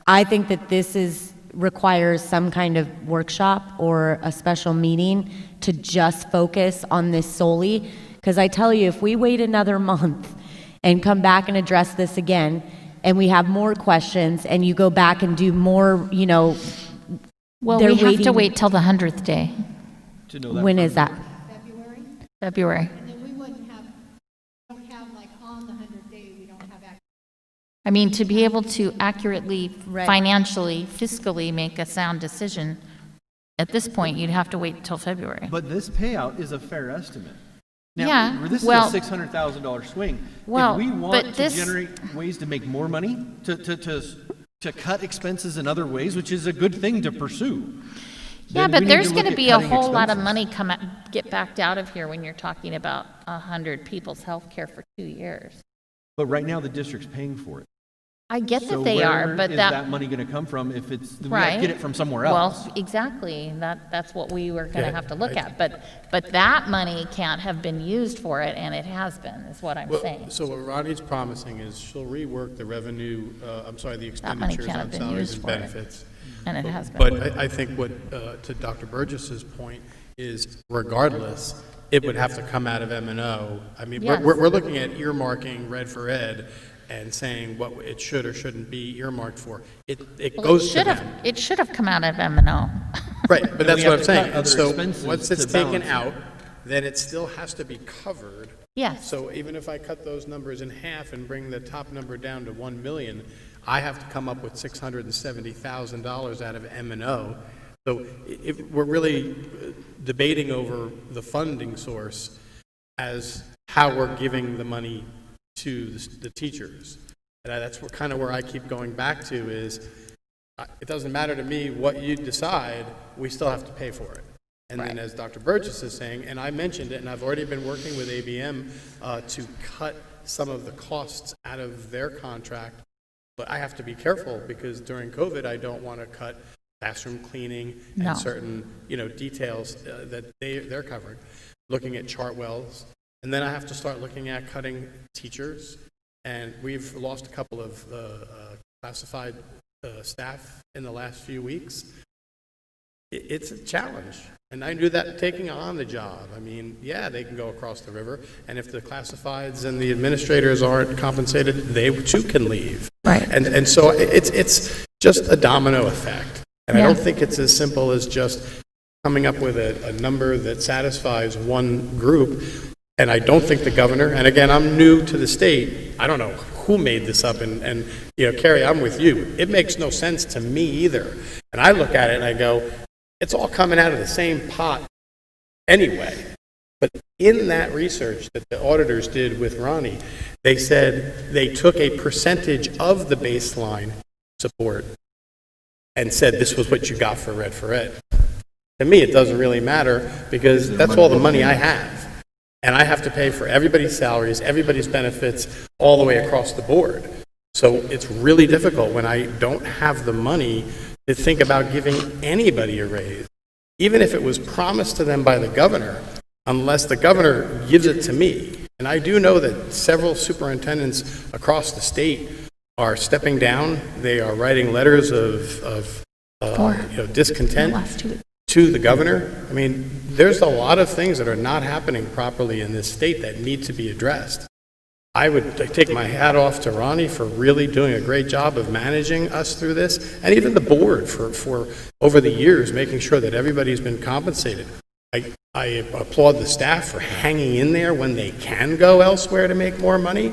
I think that this requires some kind of workshop or a special meeting to just focus on this solely. Because I tell you, if we wait another month and come back and address this again, and we have more questions, and you go back and do more, you know, Well, they're we have to waiting- wait till the 100th day, To know that when from is that? February, February. and then we don't have like on the 100th day, we don't have actual. I mean, to be able to accurately, Right. financially, fiscally make a sound decision, At this point, you'd have to wait until February. But this payout is a fair estimate. Now, Yeah, this well- is a $600,000 swing. Well, if we but want to this- generate ways to make more money, to cut expenses in other ways, which is a good thing to pursue. Yeah, then but we need there's to going look to at be a cutting whole lot of expenses. money get backed out of here when you're talking about 100 people's health care for 2 years. But right now, the district's paying for it. I get So that they are, where but is that. that money going to come from if we have Right. to get it from somewhere else? Well, exactly. That's what we were going to Yeah, have to look at. But that money can't have been used for it, and it has been, is what I'm Well, saying. so what Ronnie's promising is she'll rework the revenue, the That money expenditures can't on have been salaries used and for it. benefits. And it has been. But I think to Dr. Burgess's point is regardless, it would have to come out of M&O. I mean, Yes. we're looking at earmarking Red for Ed and saying what it should or shouldn't be earmarked for. It Well, goes to them. It should have come out of M&O. Right, but we that's have what I'm to saying. cut And other so expenses once to it's taken balance it. out, then it still has to be covered. Yes. So even if I cut those numbers in half and bring the top number down to 1 million, I have to come up with $670,000 out of M&O. So if we're really debating over the funding source as how we're giving the money to the teachers. And that's kind of where I keep going back to is, it doesn't matter to me what you decide, we still have to pay for it. And then as Dr. Burgess is saying, and I mentioned it, and I've already been working with ABM to cut some of the costs out of their contract, but I have to be careful because during COVID, I don't want to cut classroom cleaning No. and certain, details that they're covering. Looking at Chartwells, and then I have to start looking at cutting teachers, and we've lost a couple of classified staff in the last few weeks. It's a challenge, and I knew that taking on the job. I mean, yeah, they can go across the river, and if the classifieds and the administrators aren't compensated, they too can leave. Right. And so it's just a domino effect, and I don't think it's as simple as just coming up with a number that satisfies one group. And I don't think the governor, and again, I'm new to the state, I don't know who made this up, and Carrie, I'm with you. It makes no sense to me either. And I look at it and I go, it's all coming out of the same pot anyway. But in that research that the auditors did with Ronnie, they said they took a percentage of the baseline support and said this was what you got for Red for Ed. To me, it doesn't really matter because that's all the money I have. And I have to pay for everybody's salaries, everybody's benefits, all the way across the board. So it's really difficult when I don't have the money to think about giving anybody a raise, even if it was promised to them by the governor, unless the governor gives it to me. And I do know that several superintendents across the state are stepping down. They are writing letters of discontent Last 2 weeks. to the governor. I mean, there's a lot of things that are not happening properly in this state that need to be addressed. I would take my hat off to Ronnie for really doing a great job of managing us through this, and even the board for over the years, making sure that everybody's been compensated. I applaud the staff for hanging in there when they can go elsewhere to make more money.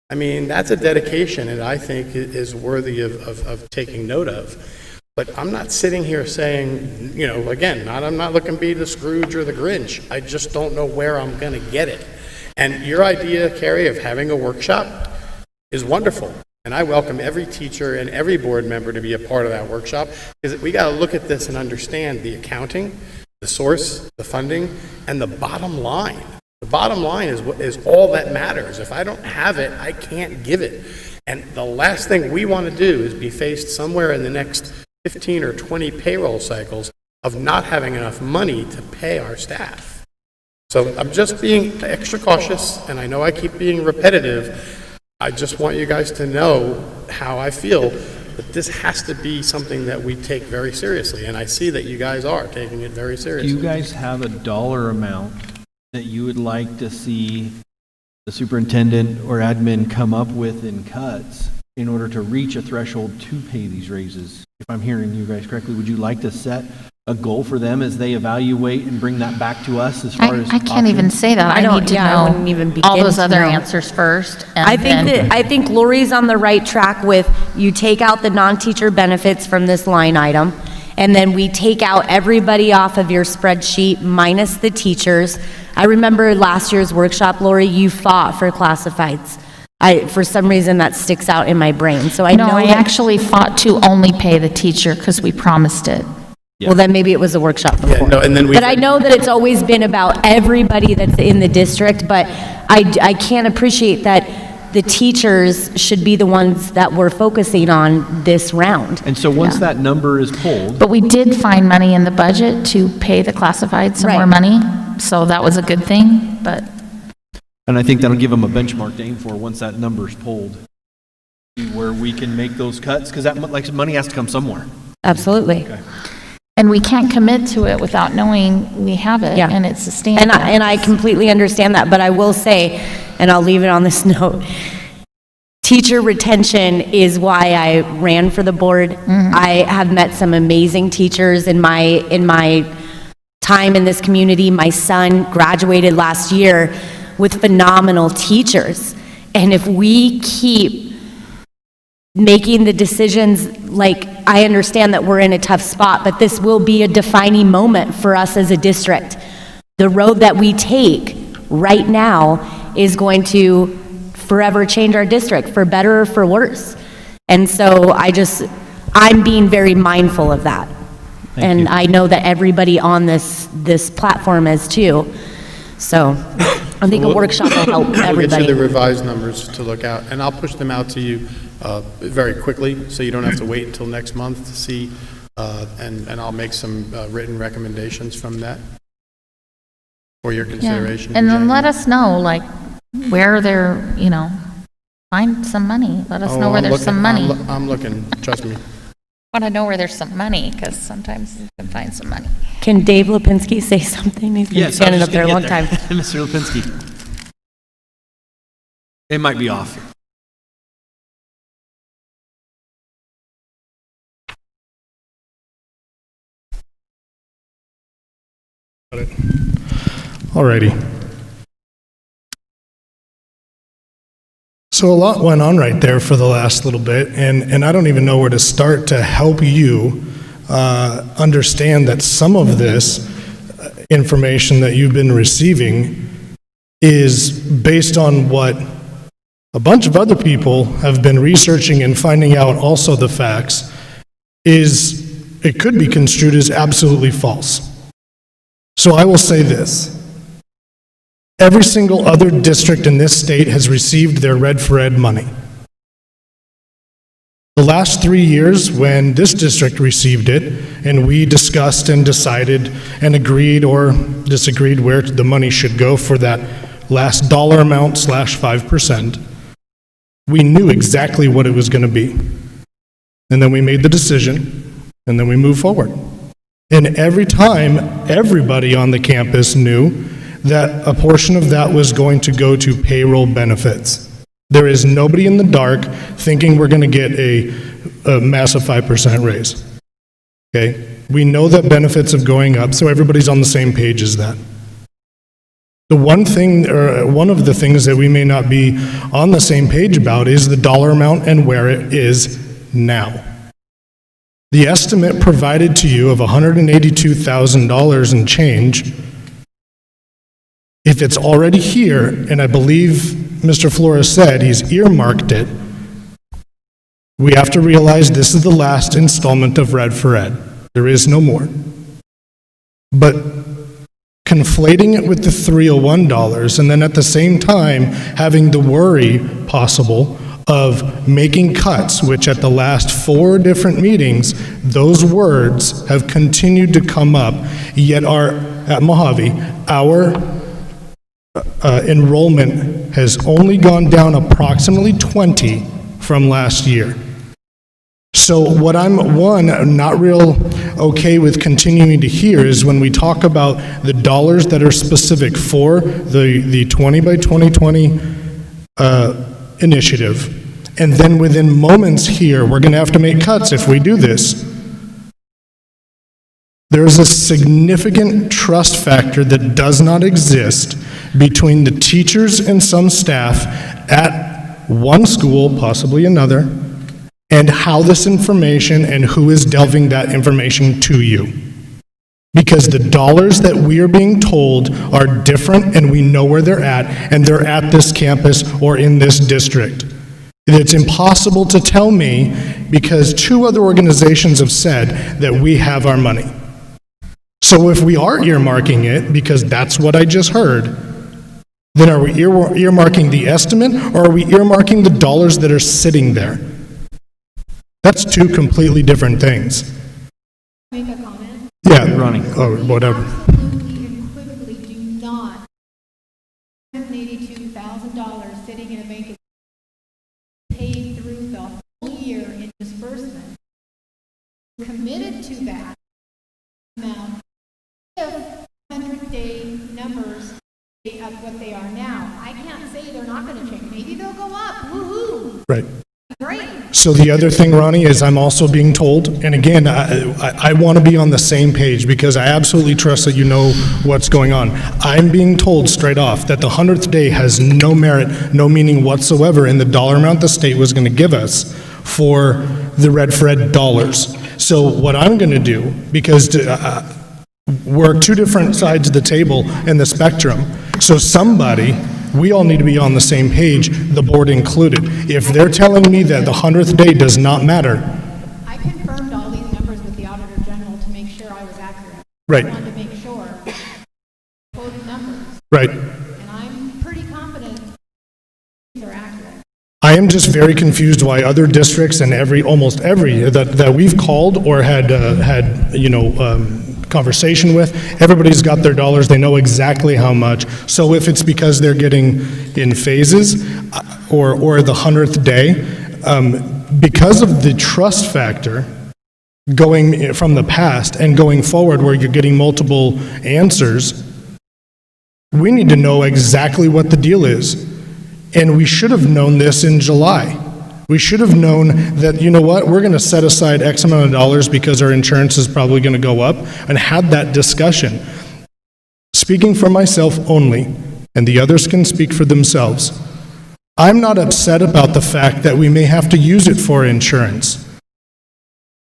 I mean, that's a dedication, and I think is worthy of taking note of. But I'm not sitting here saying, again, I'm not looking to be the Scrooge or the Grinch. I just don't know where I'm going to get it. And your idea, Carrie, of having a workshop is wonderful. And I welcome every teacher and every board member to be a part of that workshop, because we got to look at this and understand the accounting, the source, the funding, and the bottom line. The bottom line is all that matters. If I don't have it, I can't give it. And the last thing we want to do is be faced somewhere in the next 15 or 20 payroll cycles of not having enough money to pay our staff. So I'm just being extra cautious, and I know I keep being repetitive. I just want you guys to know how I feel, that this has to be something that we take very seriously, and I see that you guys are taking it very Do seriously. you guys have a dollar amount that you would like to see the superintendent or admin come up with in cuts in order to reach a threshold to pay these raises? If I'm hearing you guys correctly, would you like to set a goal for them as they evaluate and bring that back to us as far as I can't even options? say that. I I don't- need to yeah, I wouldn't even know all begin those to other know. answers first. and I think then- that, I think Lori's on the right track with, you take out the non-teacher benefits from this line item, And then we take out everybody off of your spreadsheet minus the teachers. I remember last year's workshop, Lori, you fought for classifieds. For some reason, that sticks out in my brain. So I No, know I that- actually fought to only pay the teacher because we promised it. Well, then maybe it was a workshop Yeah, before. no, and then we. But I know that it's always been about everybody that's in the district, but I can't appreciate that the teachers should be the ones that we're focusing on this round. And so once that number is pulled, But we did find money in the budget to pay the classified some more Right. money, so that was a good thing, but and I think that'll give them a benchmark to aim for once that number's pulled, where we can make those cuts, because that, like, money has to come somewhere. Absolutely. and we can't commit to it without knowing we have it Yeah. and it's sustainable. And I completely understand that, but I will say, and I'll leave it on this note, teacher retention is why I ran for the board. I have met some amazing teachers in my time in this community. My son graduated last year with phenomenal teachers. And if we keep making the decisions, like, I understand that we're in a tough spot, but this will be a defining moment for us as a district. The road that we take right now is going to forever change our district, for better or for worse. And so I'm being very mindful of that. And I know that everybody on this platform is too. So I think a workshop will help We'll get everybody. you the revised numbers to look out, and I'll push them out to you very quickly, so you don't have to wait until next month to see, and I'll make some written recommendations from that for your Yeah. consideration. And then let us know, like, where they're, find some money. Let us know where there's some money. I'm looking, trust me. Want to know where there's some money, because sometimes you can find some money. Can Dave Lipinski say something? He's been Yes, I was standing just up there a gonna long get time. there. Mr. Lipinski. It might be off. Alrighty. So a lot went on right there for the last little bit, and I don't even know where to start to help you understand that some of this information that you've been receiving is based on what a bunch of other people have been researching and finding out also the facts, it could be construed as absolutely false. So I will say this. Every single other district in this state has received their Red for Ed money. The last 3 years, when this district received it, and we discussed and decided and agreed or disagreed where the money should go for that last dollar amount / 5%, we knew exactly what it was going to be. And then we made the decision, and then we moved forward. And every time, everybody on the campus knew that a portion of that was going to go to payroll benefits. There is nobody in the dark thinking we're going to get a massive 5% raise. Okay? We know that benefits are going up, so everybody's on the same page as that. The one thing, or one of the things that we may not be on the same page about is the dollar amount and where it is now. The estimate provided to you of $182,000 and change, if it's already here, and I believe Mr. Flores said he's earmarked it, we have to realize this is the last installment of Red for Ed. There is no more. But conflating it with the $301 and then at the same time having the worry possible of making cuts, which at the last 4 different meetings, those words have continued to come up, yet at Mojave, our enrollment has only gone down approximately 20 from last year. So what I'm, not real okay with continuing to hear is when we talk about the dollars that are specific for the 20 by 2020 initiative, and then within moments here, we're going to have to make cuts if we do this. There is a significant trust factor that does not exist between the teachers and some staff at one school, possibly another, and how this information and who is delving that information to you. Because the dollars that we are being told are different, and we know where they're at, and they're at this campus or in this district. It's impossible to tell me, because 2 other organizations have said that we have our money. So if we are earmarking it, because that's what I just heard, then are we earmarking the estimate, or are we earmarking the dollars that are sitting there? That's 2 completely different things. Make a comment? Yeah, running, or whatever. Absolutely and unequivocally do not $182,000 sitting in a bank paid through the whole year in disbursement. Committed to that amount if 100-day numbers stay up what they are now. I can't say they're not going to change. Maybe they'll go up. Woo-hoo! Right. Great. So the other thing, Ronnie, is I'm also being told, and again, I want to be on the same page because I absolutely trust that you know what's going on. I'm being told straight off that the 100th day has no merit, no meaning whatsoever in the dollar amount the state was going to give us for the Red for Ed dollars. So what I'm going to do, because we're 2 different sides of the table in the spectrum, so we all need to be on the same page, the board included. If they're telling me that the 100th day does not matter. I confirmed all these numbers with the Auditor General to make sure I was accurate. Right. I wanted to make sure both numbers. Right. And I'm pretty confident they're accurate. I am just very confused why other districts and almost every that we've called or had conversation with, everybody's got their dollars, they know exactly how much. So if it's because they're getting in phases or the 100th day, because of the trust factor going from the past and going forward where you're getting multiple answers, we need to know exactly what the deal is. And we should have known this in July. We should have known that, you know what, we're going to set aside X amount of dollars because our insurance is probably going to go up, and had that discussion. Speaking for myself only, and the others can speak for themselves, I'm not upset about the fact that we may have to use it for insurance.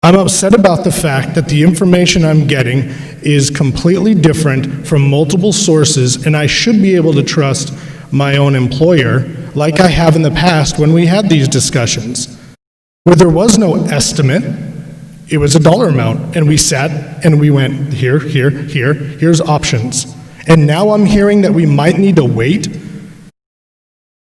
I'm upset about the fact that the information I'm getting is completely different from multiple sources, and I should be able to trust my own employer, like I have in the past when we had these discussions, where there was no estimate, it was a dollar amount, and we sat and we went, here's options. And now I'm hearing that we might need to wait.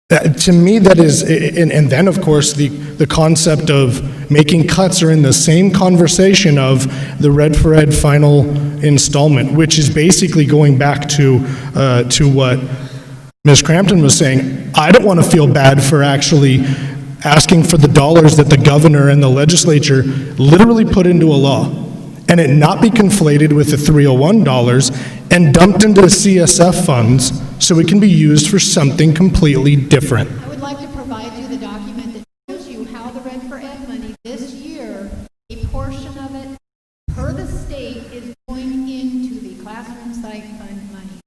To me, that is, and then of course the concept of making cuts are in the same conversation of the Red for Ed final installment, which is basically going back to what Ms. Crampton was saying. I don't want to feel bad for actually asking for the dollars that the governor and the legislature literally put into a law, and it not be conflated with the 301 dollars and dumped into CSF funds so it can be used for something completely different. I would like to provide you the document that shows you how the Red for Ed money this year, a portion of it per the state, is going into the classroom site fund money.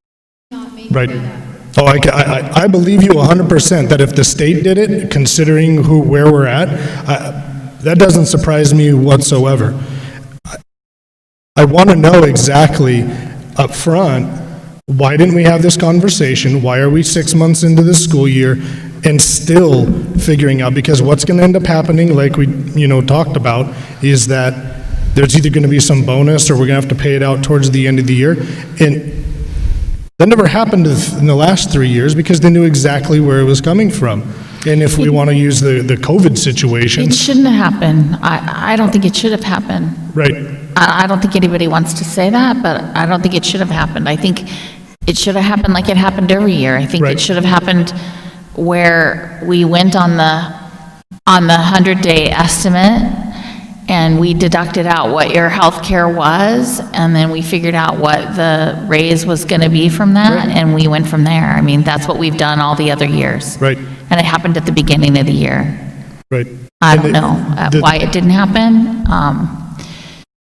Not making Right. that up. Oh, I believe you 100% that if the state did it, considering where we're at, that doesn't surprise me whatsoever. I want to know exactly up front, why didn't we have this conversation? Why are we 6 months into the school year and still figuring out? Because what's going to end up happening, like we talked about, is that there's either going to be some bonus or we're going to have to pay it out towards the end of the year. And that never happened in the last 3 years because they knew exactly where it was coming from. And if we want to use the COVID situation. It shouldn't have happened. I don't think it should have happened. Right. I don't think anybody wants to say that, but I don't think it should have happened. I think it should have happened like it happened every year. I think Right. it should have happened where we went on the 100-day estimate and we deducted out what your health care was, and then we figured out what the raise was going to be from that, and we went from there. I mean, that's what we've done all the other years. Right. And it happened at the beginning of the year. Right. I And don't know why it didn't happen.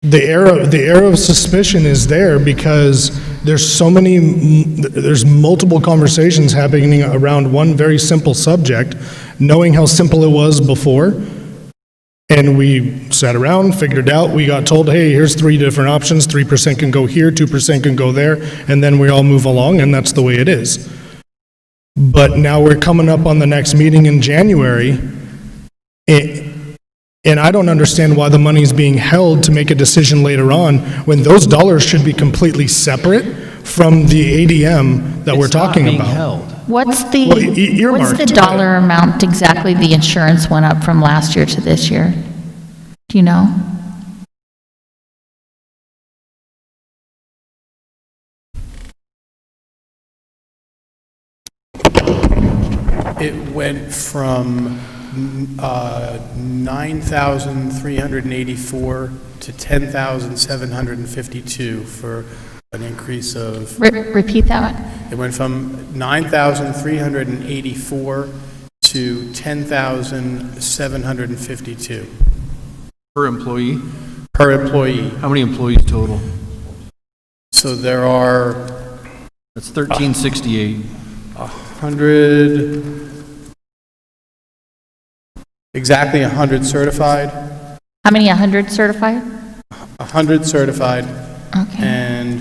The era of suspicion is there because there's multiple conversations happening around one very simple subject, knowing how simple it was before, And we sat around, figured it out. We got told, hey, here's 3 different options. 3% can go here, 2% can go there, and then we all move along, and that's the way it is. But now we're coming up on the next meeting in January, and I don't understand why the money's being held to make a decision later on when those dollars should be completely separate from the ADM that we're talking It's not being about. held. What's Well, earmarked. the dollar amount exactly the insurance went up from last year to this year? Do you know? It went from 9,384 to 10,752 for an increase of, Repeat that. it went from 9,384 to 10,752 Per employee? per employee. How many employees total? So there are That's 1368. 100, exactly 100 certified, How many, 100 certified? 100 certified, Okay, and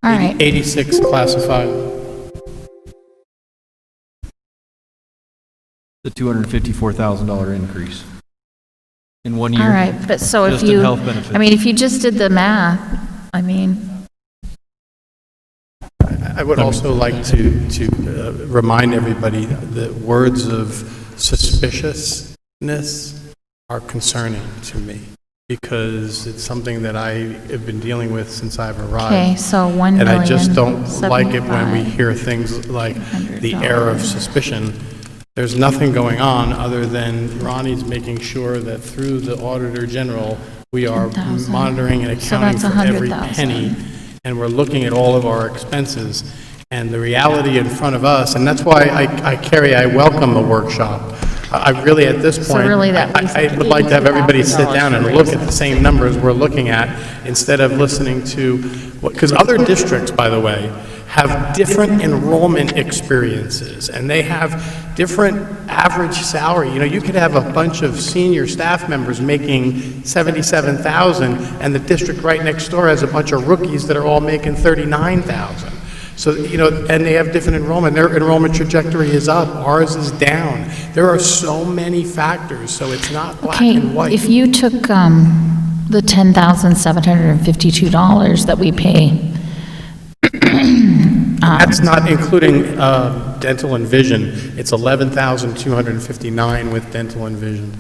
all right. 86 classified. The $254,000 increase in 1 year. All right, but so if Just in you, health benefits. I mean, if you just did the math, I mean, I would also like to remind everybody that words of suspiciousness are concerning to me, because it's something that I have been dealing with since I've arrived. okay, so 1 And million. I just don't like it when we 75. hear things like the air of suspicion. There's nothing going on other than Ronnie's making sure that through the Auditor General, we are 10,000. monitoring and So accounting that's for every 100,000. penny, and we're looking at all of our expenses. And the reality in front of us, and that's why I welcome a workshop. I really, at this So point, really that leaves I would like to have everybody sit down and look at the same numbers we're looking at, instead of listening to, because other districts, by the way, have different enrollment experiences, and they have different average salary. You know, you could have a bunch of senior staff members making $77,000, and the district right next door has a bunch of rookies that are all making $39,000. So, you know, and they have different enrollment. Their enrollment trajectory is up, ours is down. There are so many factors, so it's not black Okay, and white. if you took the $10,752 that we pay, That's not including dental and vision. It's 11,259 with dental and vision.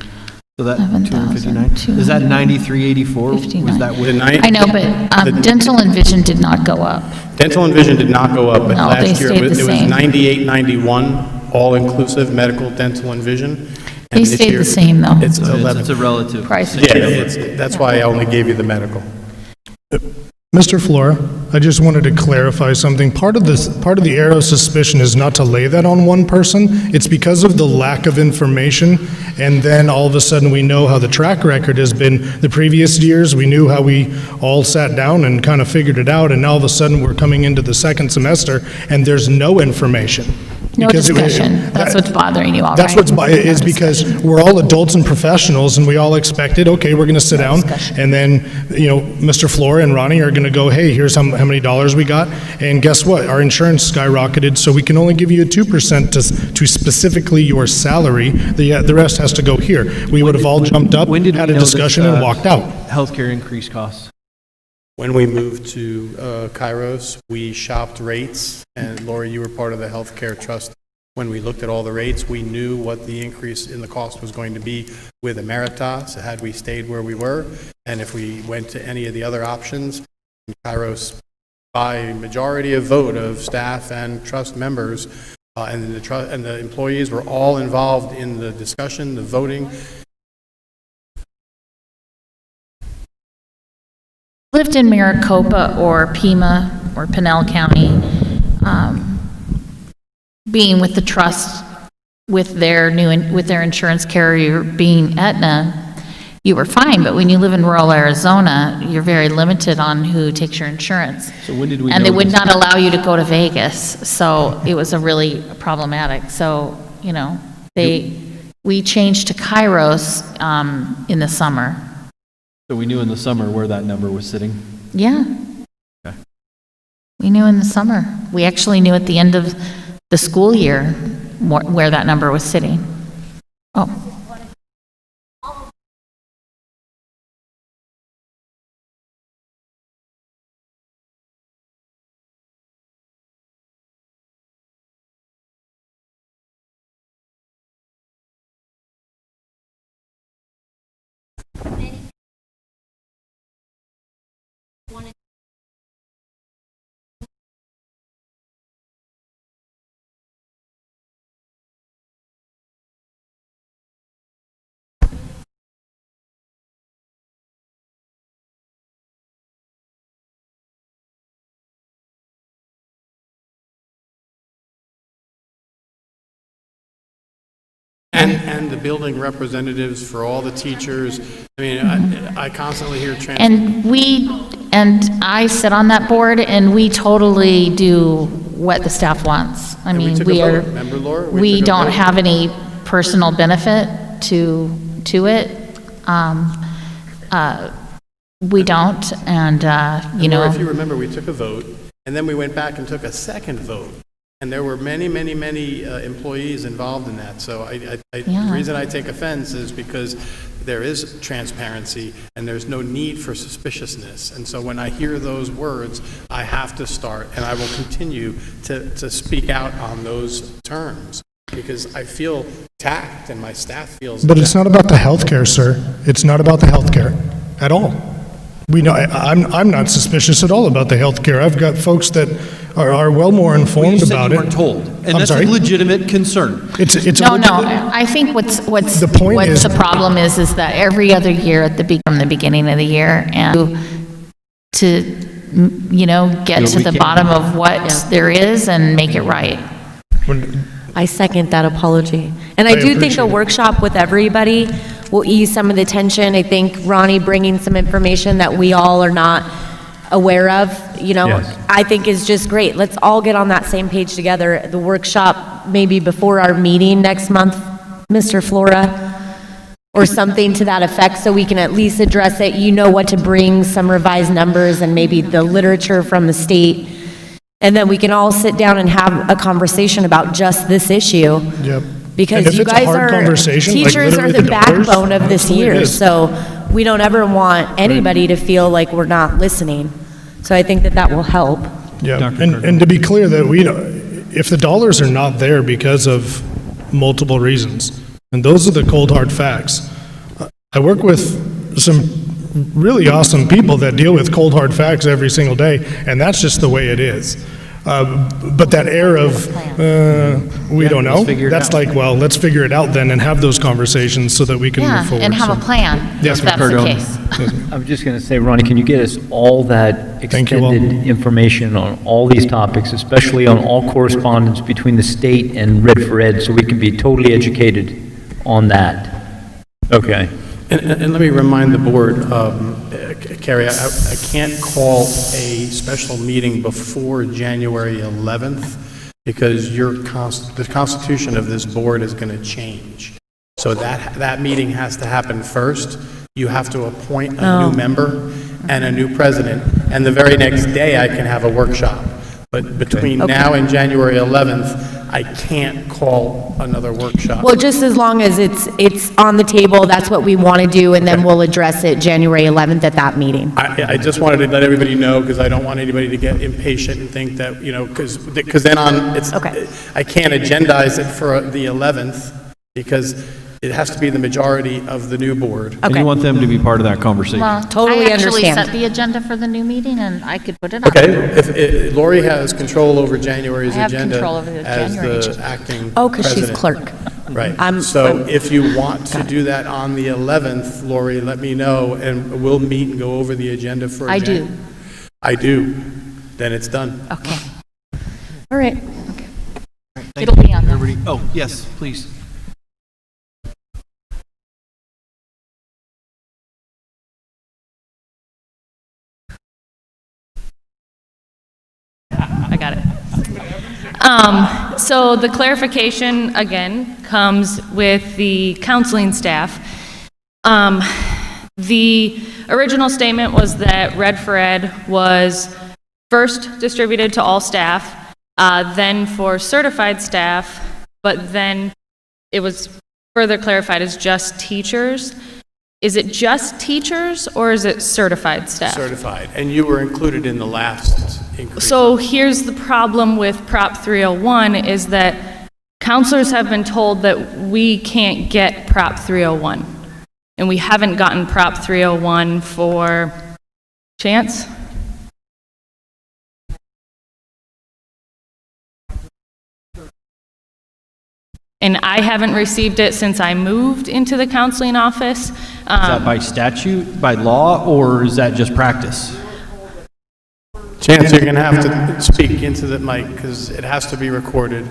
So that 259, is that 9384? Was that The with? I know, but dental and vision did not go up. Dental and vision did not go up, but No, they last year stayed it the was same. 9891, all-inclusive medical, dental, and vision. And They this stayed year, the same, though. It's It's 11. a relative. Price. Yeah, that's why I only gave you the medical. Mr. Flora, I just wanted to clarify something. Part of the air of suspicion is not to lay that on one person. It's because of the lack of information, and then all of a sudden we know how the track record has been the previous years. We knew how we all sat down and kind of figured it out, and now all of a sudden we're coming into the second semester and there's no information. No Because it- discussion. That's what's bothering you all, That's right? is because we're all adults and professionals, and we all expected, okay, we're going to sit down, and then, you know, Mr. Flora and Ronnie are going to go, hey, here's how many dollars we got, and guess what? Our insurance skyrocketed, so we can only give you a 2% to specifically your salary. The rest has to go here. We would have all jumped up, When did we had a know this, discussion, and walked out. Healthcare increase costs. When we moved to Kairos, we shopped rates, and Lori, you were part of the healthcare trust. When we looked at all the rates, we knew what the increase in the cost was going to be with Emeritus, had we stayed where we were, and if we went to any of the other options. Kairos, by majority of vote of staff and trust members, and the employees were all involved in the discussion, the voting. Lived in Maricopa or Pima or Pinell County, being with the trust, with their insurance carrier being Aetna, you were fine, but when you live in rural Arizona, you're very limited on who takes your insurance. So when did we And they would notice? not allow you to go to Vegas, so it was a really problematic. So, you know, we changed to Kairos in the summer. So we knew in the summer where that number was sitting? Yeah. Okay. We knew in the summer. We actually knew at the end of the school year where that number was sitting. Oh. And the building representatives for all the teachers. I mean, I constantly hear And I sit on that board, and we totally do what the staff wants. I And we mean, took a we vote. are, Remember, Laura? We we took a don't vote. have any personal benefit to it. We don't, and, you Laura, know, if you remember, we took a vote, and then we went back and took a second vote. And there were many, many, many employees involved in that. So the reason I take offense is because there is transparency and there's no need for suspiciousness. And so when I hear those words, I have to start, and I will continue to speak out on those terms because I feel attacked and my staff feels But it's attacked. not about the healthcare, sir. It's not about the healthcare at all. We know, I'm not suspicious at all about the healthcare. I've got folks that are well more informed about it. You weren't told, and I'm that's sorry? a legitimate concern. It's a no, legit- I think what's The point what's is- the problem is that every other year from the beginning of the year, and to, you know, get to the bottom of what there is and make it right. I second that apology. And I I do think appreciate a it. workshop with everybody will ease some of the tension. I think Ronnie bringing some information that we all are not aware of, you know, Yes. I think is just great. Let's all get on that same page together. The workshop, maybe before our meeting next month, Mr. Flora, or something to that effect, so we can at least address it. You know what to bring, some revised numbers and maybe the literature from the state. And then we can all sit down and have a conversation about just this issue. Yep. Because And if you it's a guys hard are, conversation, like teachers are literally the dollars, backbone of this absolutely year, is. so we don't ever want anybody to feel like we're not listening. So I think that that will help. Yeah, and to be clear that if the dollars are not there because of multiple reasons, and those are the cold hard facts. I work with some really awesome people that deal with cold hard facts every single day, and that's just the way it is. But that air of, we don't know, figure it that's out. like, well, let's figure it out then and have those conversations so that we can Yeah, move forward. and have So- a plan, Yes, if that's the Cardone. case. I'm just going to say, Ronnie, can you get us all that Thank you all. extended information on all these topics, especially on all correspondence between the state and Red for Ed, so we can be totally educated on that? Okay. And let me remind the board, Carrie, I can't call a special meeting before January 11th because the constitution of this board is going to change. So that meeting has to happen first. You have to appoint a new member and a new president, and the very next day I can have a workshop. But between now and January 11th, I can't call another workshop. Well, just as long as it's on the table, that's what we want to do, and then we'll address it January 11th at that meeting. I just wanted to let everybody know, because I don't want anybody to get impatient and think that, you know, because then Okay. I can't agendize it for the 11th, because it has to be the majority of the new board. And Okay. you want them to be part of that conversation. Well, Totally I actually understand. set the agenda for the new meeting, and I could put it on. Okay, if Lori has control over January's I have agenda control over the as January the agenda. acting Oh, because she's president. clerk. Right. I'm- So if you want to do that on the 11th, Lori, let me know, and we'll meet and go over the agenda for. I do. I do. Then it's done. Okay. All right. Thank It'll you, be on there. everybody. Oh, yes, please. I got it. So the clarification, again, comes with the counseling staff. The original statement was that Red for Ed was first distributed to all staff, then for certified staff, but then it was further clarified as just teachers. Is it just teachers, or is it certified staff? Certified, and you were included in the last increase. So here's the problem with Prop 301 is that counselors have been told that we can't get Prop 301. And we haven't gotten Prop 301 for, Chance? And I haven't received it since I moved into the counseling office. Is that by statute, by law, or is that just practice? Chance, you're going to have to speak into the mic because it has to be recorded.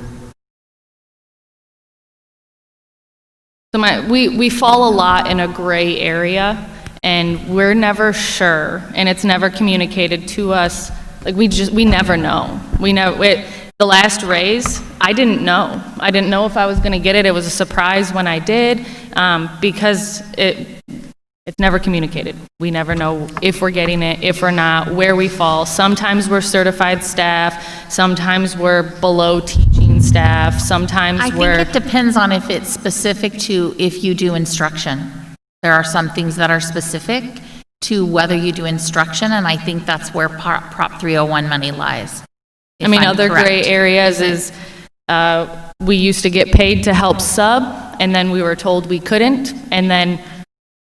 So we fall a lot in a gray area, and we're never sure, and it's never communicated to us. Like, we never know. The last raise, I didn't know. I didn't know if I was going to get it. It was a surprise when I did, because it's never communicated. We never know if we're getting it, if we're not, where we fall. Sometimes we're certified staff, sometimes we're below teaching staff, sometimes I we're... think it depends on if it's specific to if you do instruction. There are some things that are specific to whether you do instruction, and I think that's where Prop 301 money lies. I mean, if I'm other correct. gray areas is, we used to get paid to help sub, and then we were told we couldn't, and then,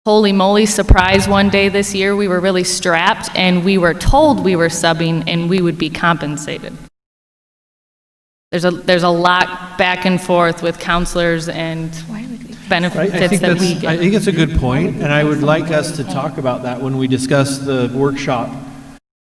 holy moly, surprise, one day this year, we were really strapped, and we were told we were subbing, and we would be compensated. There's a lot back and forth with counselors and benefits that we get. I think it's a good point, and I would like us to talk about that when we discuss the workshop,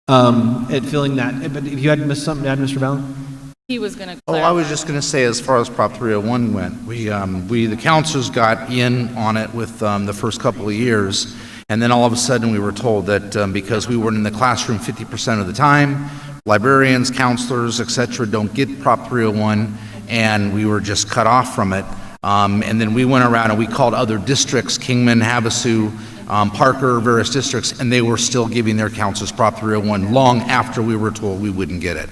at filling that. But if you had something to add, Mr. Ballin? He was going to Oh, I was just going to say, as far as Prop 301 went, we the counselors got in on it with the first couple of years, and then all of a sudden we were told that because we weren't in the classroom 50% of the time, librarians, counselors, etc., don't get Prop 301, and we were just cut off from it. And then we went around and we called other districts, Kingman, Havasu, Parker, various districts, and they were still giving their counselors Prop 301 long after we were told we wouldn't get it.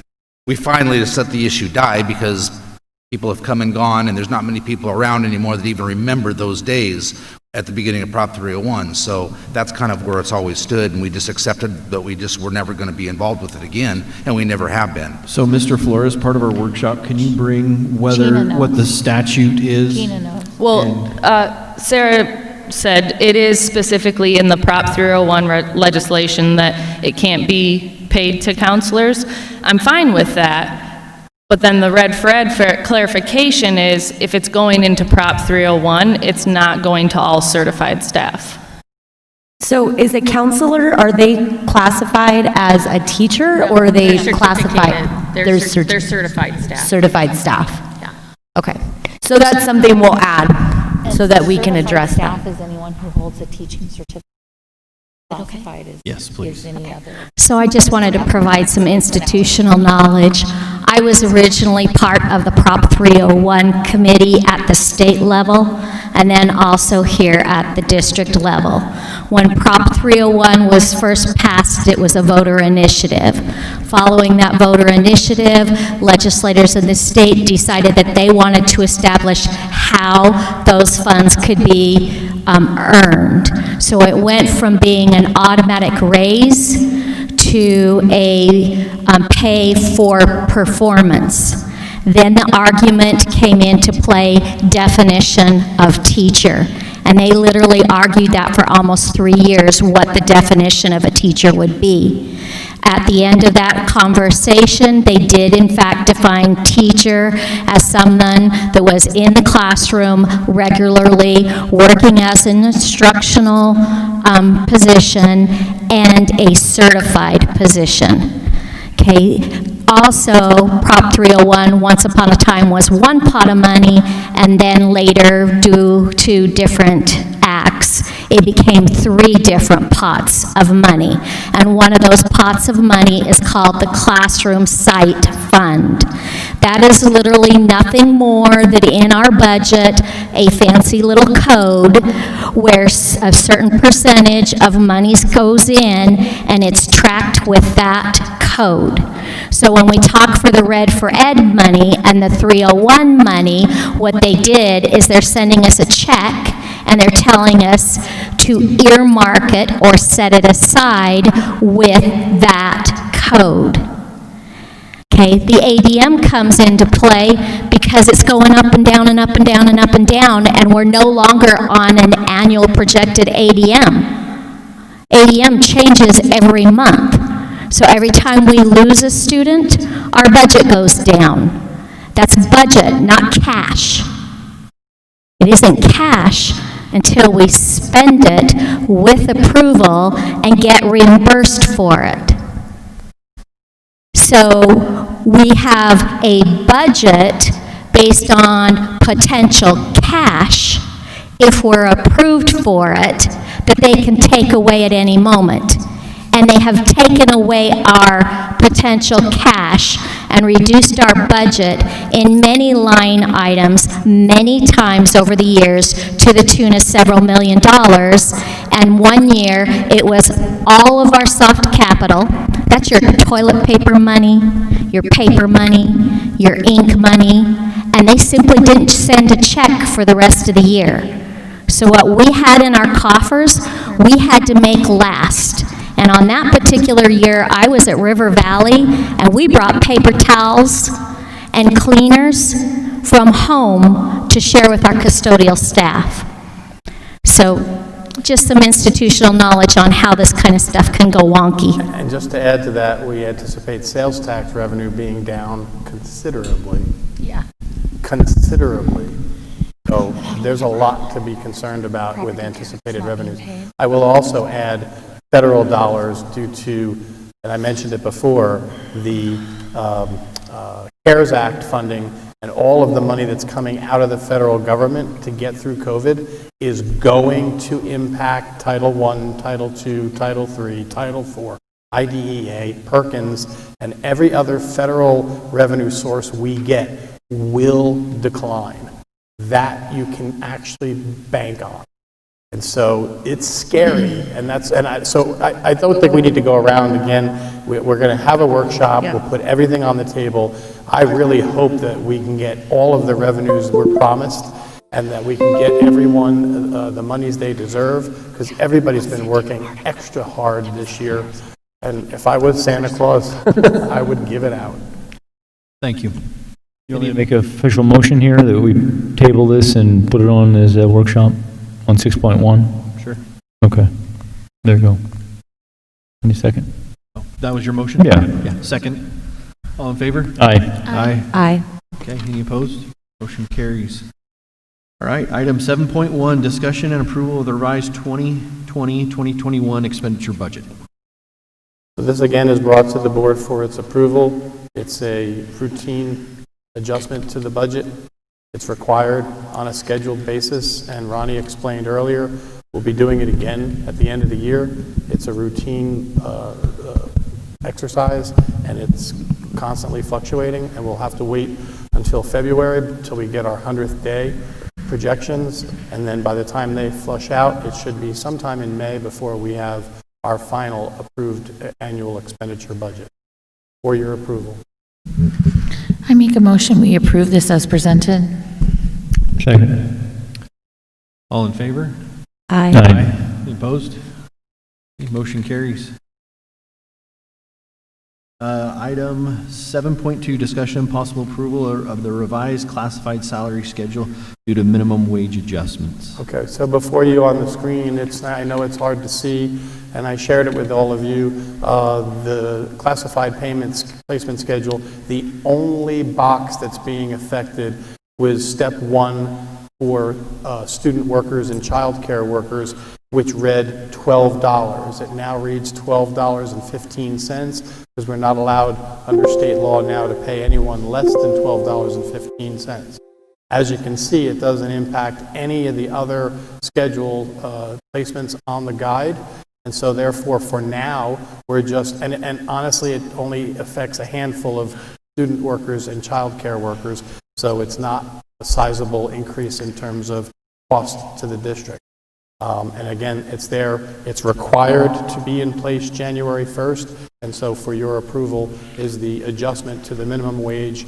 We finally just let the issue die because people have come and gone, and there's not many people around anymore that even remember those days at the beginning of Prop 301. So that's kind of where it's always stood, and we just accepted that we just were never going to be involved with it again, and we never have been. So, Mr. Flores, part of our workshop, can you bring what the statute is? Gina knows. Well, Sarah said it is specifically in the Prop 301 legislation that it can't be paid to counselors. I'm fine with that, but then the red thread clarification is if it's going into Prop 301, it's not going to all certified staff. So is a counselor, are they classified as a teacher, or are they classified? They're certified staff. Certified staff. Yeah. Okay. So that's something we'll add so that we can address that. Staff is anyone who holds a teaching certificate. Classified as Yes, please. any other. So I just wanted to provide some institutional knowledge. I was originally part of the Prop 301 committee at the state level, and then also here at the district level. When Prop 301 was first passed, it was a voter initiative. Following that voter initiative, legislators in the state decided that they wanted to establish how those funds could be earned. So it went from being an automatic raise to a pay for performance. Then the argument came into play, definition of teacher. And they literally argued that for almost 3 years, what the definition of a teacher would be. At the end of that conversation, they did in fact define teacher as someone that was in the classroom regularly, working as an instructional position and a certified position. Okay. Also, Prop 301, once upon a time, was one pot of money, and then later, due to different acts, it became 3 different pots of money. And one of those pots of money is called the Classroom Site Fund. That is literally nothing more than in our budget, a fancy little code where a certain percentage of monies goes in and it's tracked with that code. So when we talk for the Red for Ed money and the 301 money, what they did is they're sending us a check and they're telling us to earmark it or set it aside with that code. Okay, the ADM comes into play because it's going up and down and up and down and up and down, and we're no longer on an annual projected ADM. ADM changes every month. So every time we lose a student, our budget goes down. That's budget, not cash. It isn't cash until we spend it with approval and get reimbursed for it. So we have a budget based on potential cash, if we're approved for it, that they can take away at any moment. And they have taken away our potential cash and reduced our budget in many line items many times over the years to the tune of several $1 million. And one year, it was all of our soft capital. That's your toilet paper money, your paper money, your ink money, and they simply didn't send a check for the rest of the year. So what we had in our coffers, we had to make last. And on that particular year, I was at River Valley, and we brought paper towels and cleaners from home to share with our custodial staff. So just some institutional knowledge on how this kind of stuff can go wonky. And just to add to that, we anticipate sales tax revenue being down considerably. Yeah. Considerably. So there's a lot to be concerned about with anticipated revenues. I will also add federal dollars due to, and I mentioned it before, the CARES Act funding and all of the money that's coming out of the federal government to get through COVID is going to impact Title I, Title II, Title III, Title IV, IDEA, Perkins, and every other federal revenue source we get will decline. That you can actually bank on. And so it's scary, and I don't think we need to go around again. We're going to have a workshop. We'll put everything on the table. I really hope that we can get all of the revenues we're promised, and that we can get everyone the monies they deserve, because everybody's been working extra hard this year. And if I was Santa Claus, I would give it out. Thank you. You need to make an official motion here that we table this and put it on as a workshop on 6.1? Sure. Okay. There you go. Any second? That was your motion? Yeah. Yeah. Second. All in favor? Aye. Aye. Aye. Okay, any opposed? Motion carries. All right, item 7.1, discussion and approval of the revised 2020-2021 expenditure budget. So this again is brought to the board for its approval. It's a routine adjustment to the budget. It's required on a scheduled basis, and Ronnie explained earlier, we'll be doing it again at the end of the year. It's a routine exercise, and it's constantly fluctuating, and we'll have to wait until February until we get our 100th day projections, and then by the time they flush out, it should be sometime in May before we have our final approved annual expenditure budget for your approval. I make a motion, we approve this as presented. Second. All in favor? Aye. Aye. Any opposed? Motion carries. Item 7.2, discussion and possible approval of the revised classified salary schedule due to minimum wage adjustments. Okay, so before you on the screen, I know it's hard to see, and I shared it with all of you, the classified payments placement schedule. The only box that's being affected was step 1 for student workers and child care workers, which read $12. It now reads $12.15 because we're not allowed under state law now to pay anyone less than $12.15. As you can see, it doesn't impact any of the other scheduled placements on the guide. And so therefore, for now, we're just, and honestly, it only affects a handful of student workers and childcare workers, so it's not a sizable increase in terms of cost to the district. And again, it's required to be in place January 1st, and so for your approval is the adjustment to the minimum wage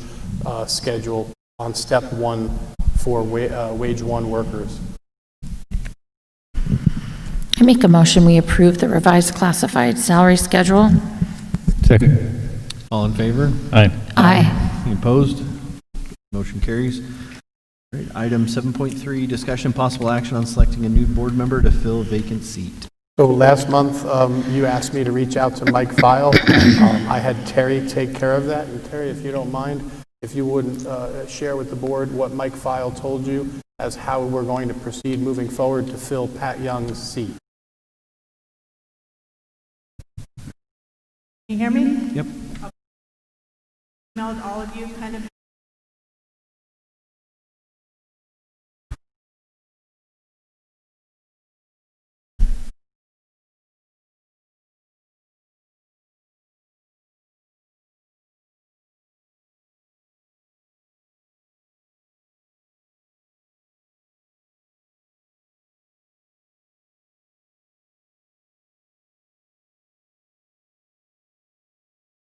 schedule on step 1 for wage 1 workers. I make a motion, we approve the revised classified salary schedule. Second. All in favor? Aye. Aye. Any opposed? Motion carries. All right, item 7.3, discussion possible action on selecting a new board member to fill a vacant seat. So last month, you asked me to reach out to Mike File. I had Terry take care of that, and Terry, if you don't mind, if you wouldn't share with the board what Mike File told you as how we're going to proceed moving forward to fill Pat Young's seat. Can you hear me? Yep. Emailed all of you kind of.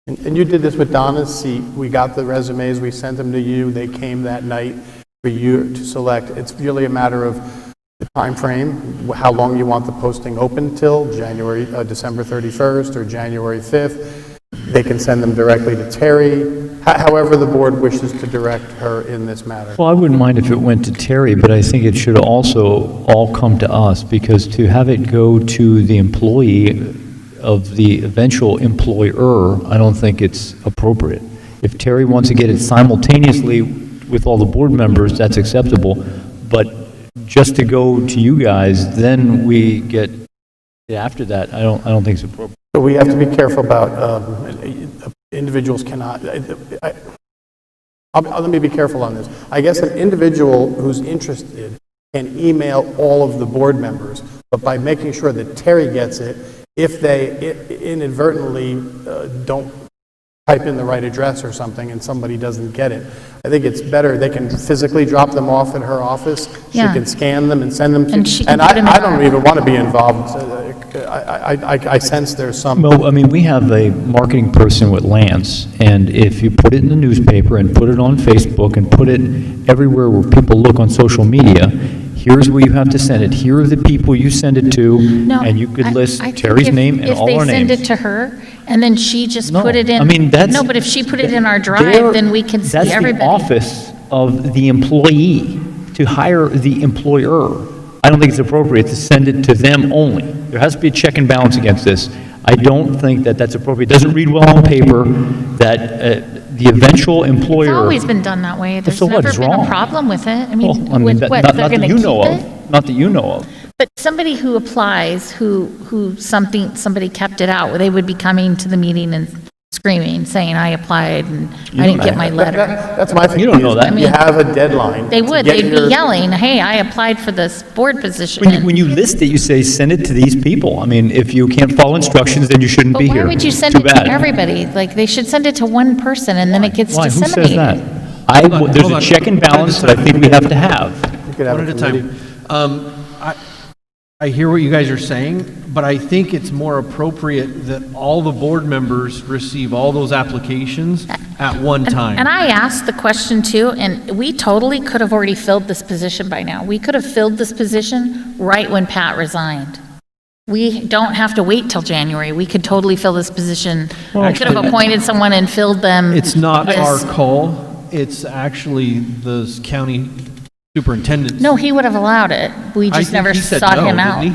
And you did this with Donna's seat. We got the resumes, we sent them to you, they came that night for you to select. It's really a matter of the time frame, how long you want the posting open till, December 31st or January 5th. They can send them directly to Terry, however the board wishes to direct her in this matter. Well, I wouldn't mind if it went to Terry, but I think it should also all come to us, because to have it go to the employee of the eventual employer, I don't think it's appropriate. If Terry wants to get it simultaneously with all the board members, that's acceptable, but just to go to you guys, then we get after that, I don't think it's appropriate. So we have to be careful about individuals cannot, let me be careful on this. I guess an individual who's interested can email all of the board members, but by making sure that Terry gets it, if they inadvertently don't type in the right address or something and somebody doesn't get it, I think it's better, they can physically drop them off at her office. Yeah. She can scan them and send them to, And she can and put them in I don't even want to be involved. I sense there's some. Well, I mean, we have a marketing person with Lance, and if you put it in the newspaper and put it on Facebook and put it everywhere where people look on social media, here's where you have to send it. Here are the people you send it to, No, and you could list I think Terry's name and all our If they send names. it to her, and then she just No, put it in. I mean, that's. No, but if she put it in our They're- drive, then we can see everybody. That's the office of the employee to hire the employer. I don't think it's appropriate to send it to them only. There has to be a check and balance against this. I don't think that that's appropriate. It doesn't read well on paper that the eventual employer. It's always been done that way. There's So what, never it's been a wrong? problem with it. I Well, mean, I mean, with that- what, not they're that going you to know keep of. it? Not that you know of. But somebody who applies, who somebody kept it out, they would be coming to the meeting and screaming, saying, I applied and I didn't get my letter. That's my thing. You don't know that. You have a deadline. They to would, get they'd your- be yelling, hey, I applied for this board position. When you list it, you say, send it to these people. I mean, if you can't follow instructions, then you shouldn't But be why here. would you send Too it to bad. everybody? Like, they should send it to one person and then it gets Why? Who says disseminated. that? There's a check and balance that I think we have to have. You could have One a at a time. committee. I hear what you guys are saying, but I think it's more appropriate that all the board members receive all those applications at one time. And I asked the question too, and we totally could have already filled this position by now. We could have filled this position right when Pat resigned. We don't have to wait till January. We could totally fill this position. I could have appointed someone and filled them. It's not our as- call, it's actually the county superintendent's. No, he would have allowed it. We I just think never he said sought no, him didn't out. he?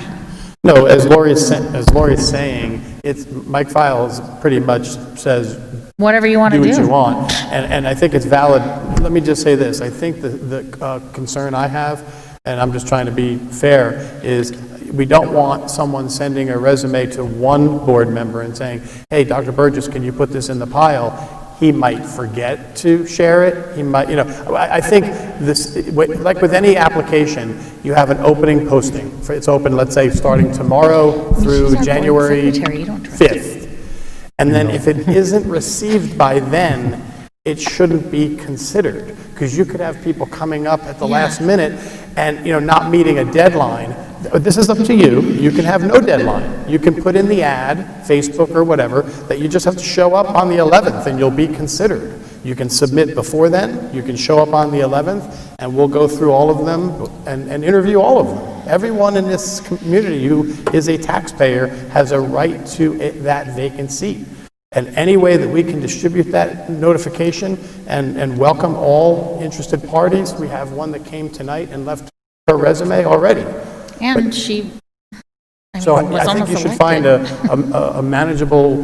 No, as Lori's saying, it's, Mike Files pretty much says, Whatever you want do to what you do. want. And I think it's valid. Let me just say this. I think the concern I have, and I'm just trying to be fair, is we don't want someone sending a resume to one board member and saying, hey, Dr. Burgess, can you put this in the pile? He might forget to share it. He might, I think this, like with any application, you have an opening posting. It's open, let's say, starting tomorrow through She's our board January secretary. You don't trust her. 5th. And then if it isn't received by then, it shouldn't be considered, because you could have people coming up at the last minute and, not meeting a deadline. This is up to you. You can have no deadline. You can put in the ad, Facebook or whatever, that you just have to show up on the 11th and you'll be considered. You can submit before then, you can show up on the 11th, and we'll go through all of them and interview all of them. Everyone in this community who is a taxpayer has a right to that vacant seat. And any way that we can distribute that notification and welcome all interested parties, we have one that came tonight and left her resume already. And she, So was I think almost you should elected. find a manageable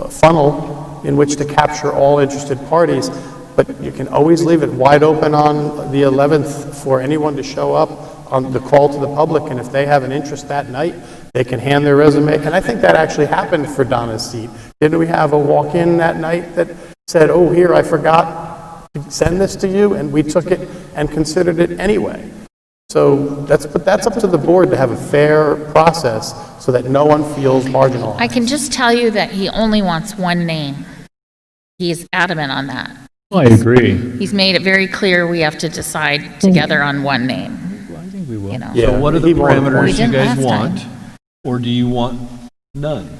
funnel in which to capture all interested parties, but you can always leave it wide open on the 11th for anyone to show up on the call to the public, and if they have an interest that night, they can hand their resume. And I think that actually happened for Donna's seat. Didn't we have a walk-in that night that said, oh, here, I forgot to send this to you, and we took it and considered it anyway? So that's up to the board to have a fair process so that no one feels marginalized. I can just tell you that he only wants one name. He is adamant on that. I agree. He's made it very clear we have to decide together on one name. I think we will. You know. Yeah, So what are the he wanted- parameters We you didn't guys last want? time. Or do you want none?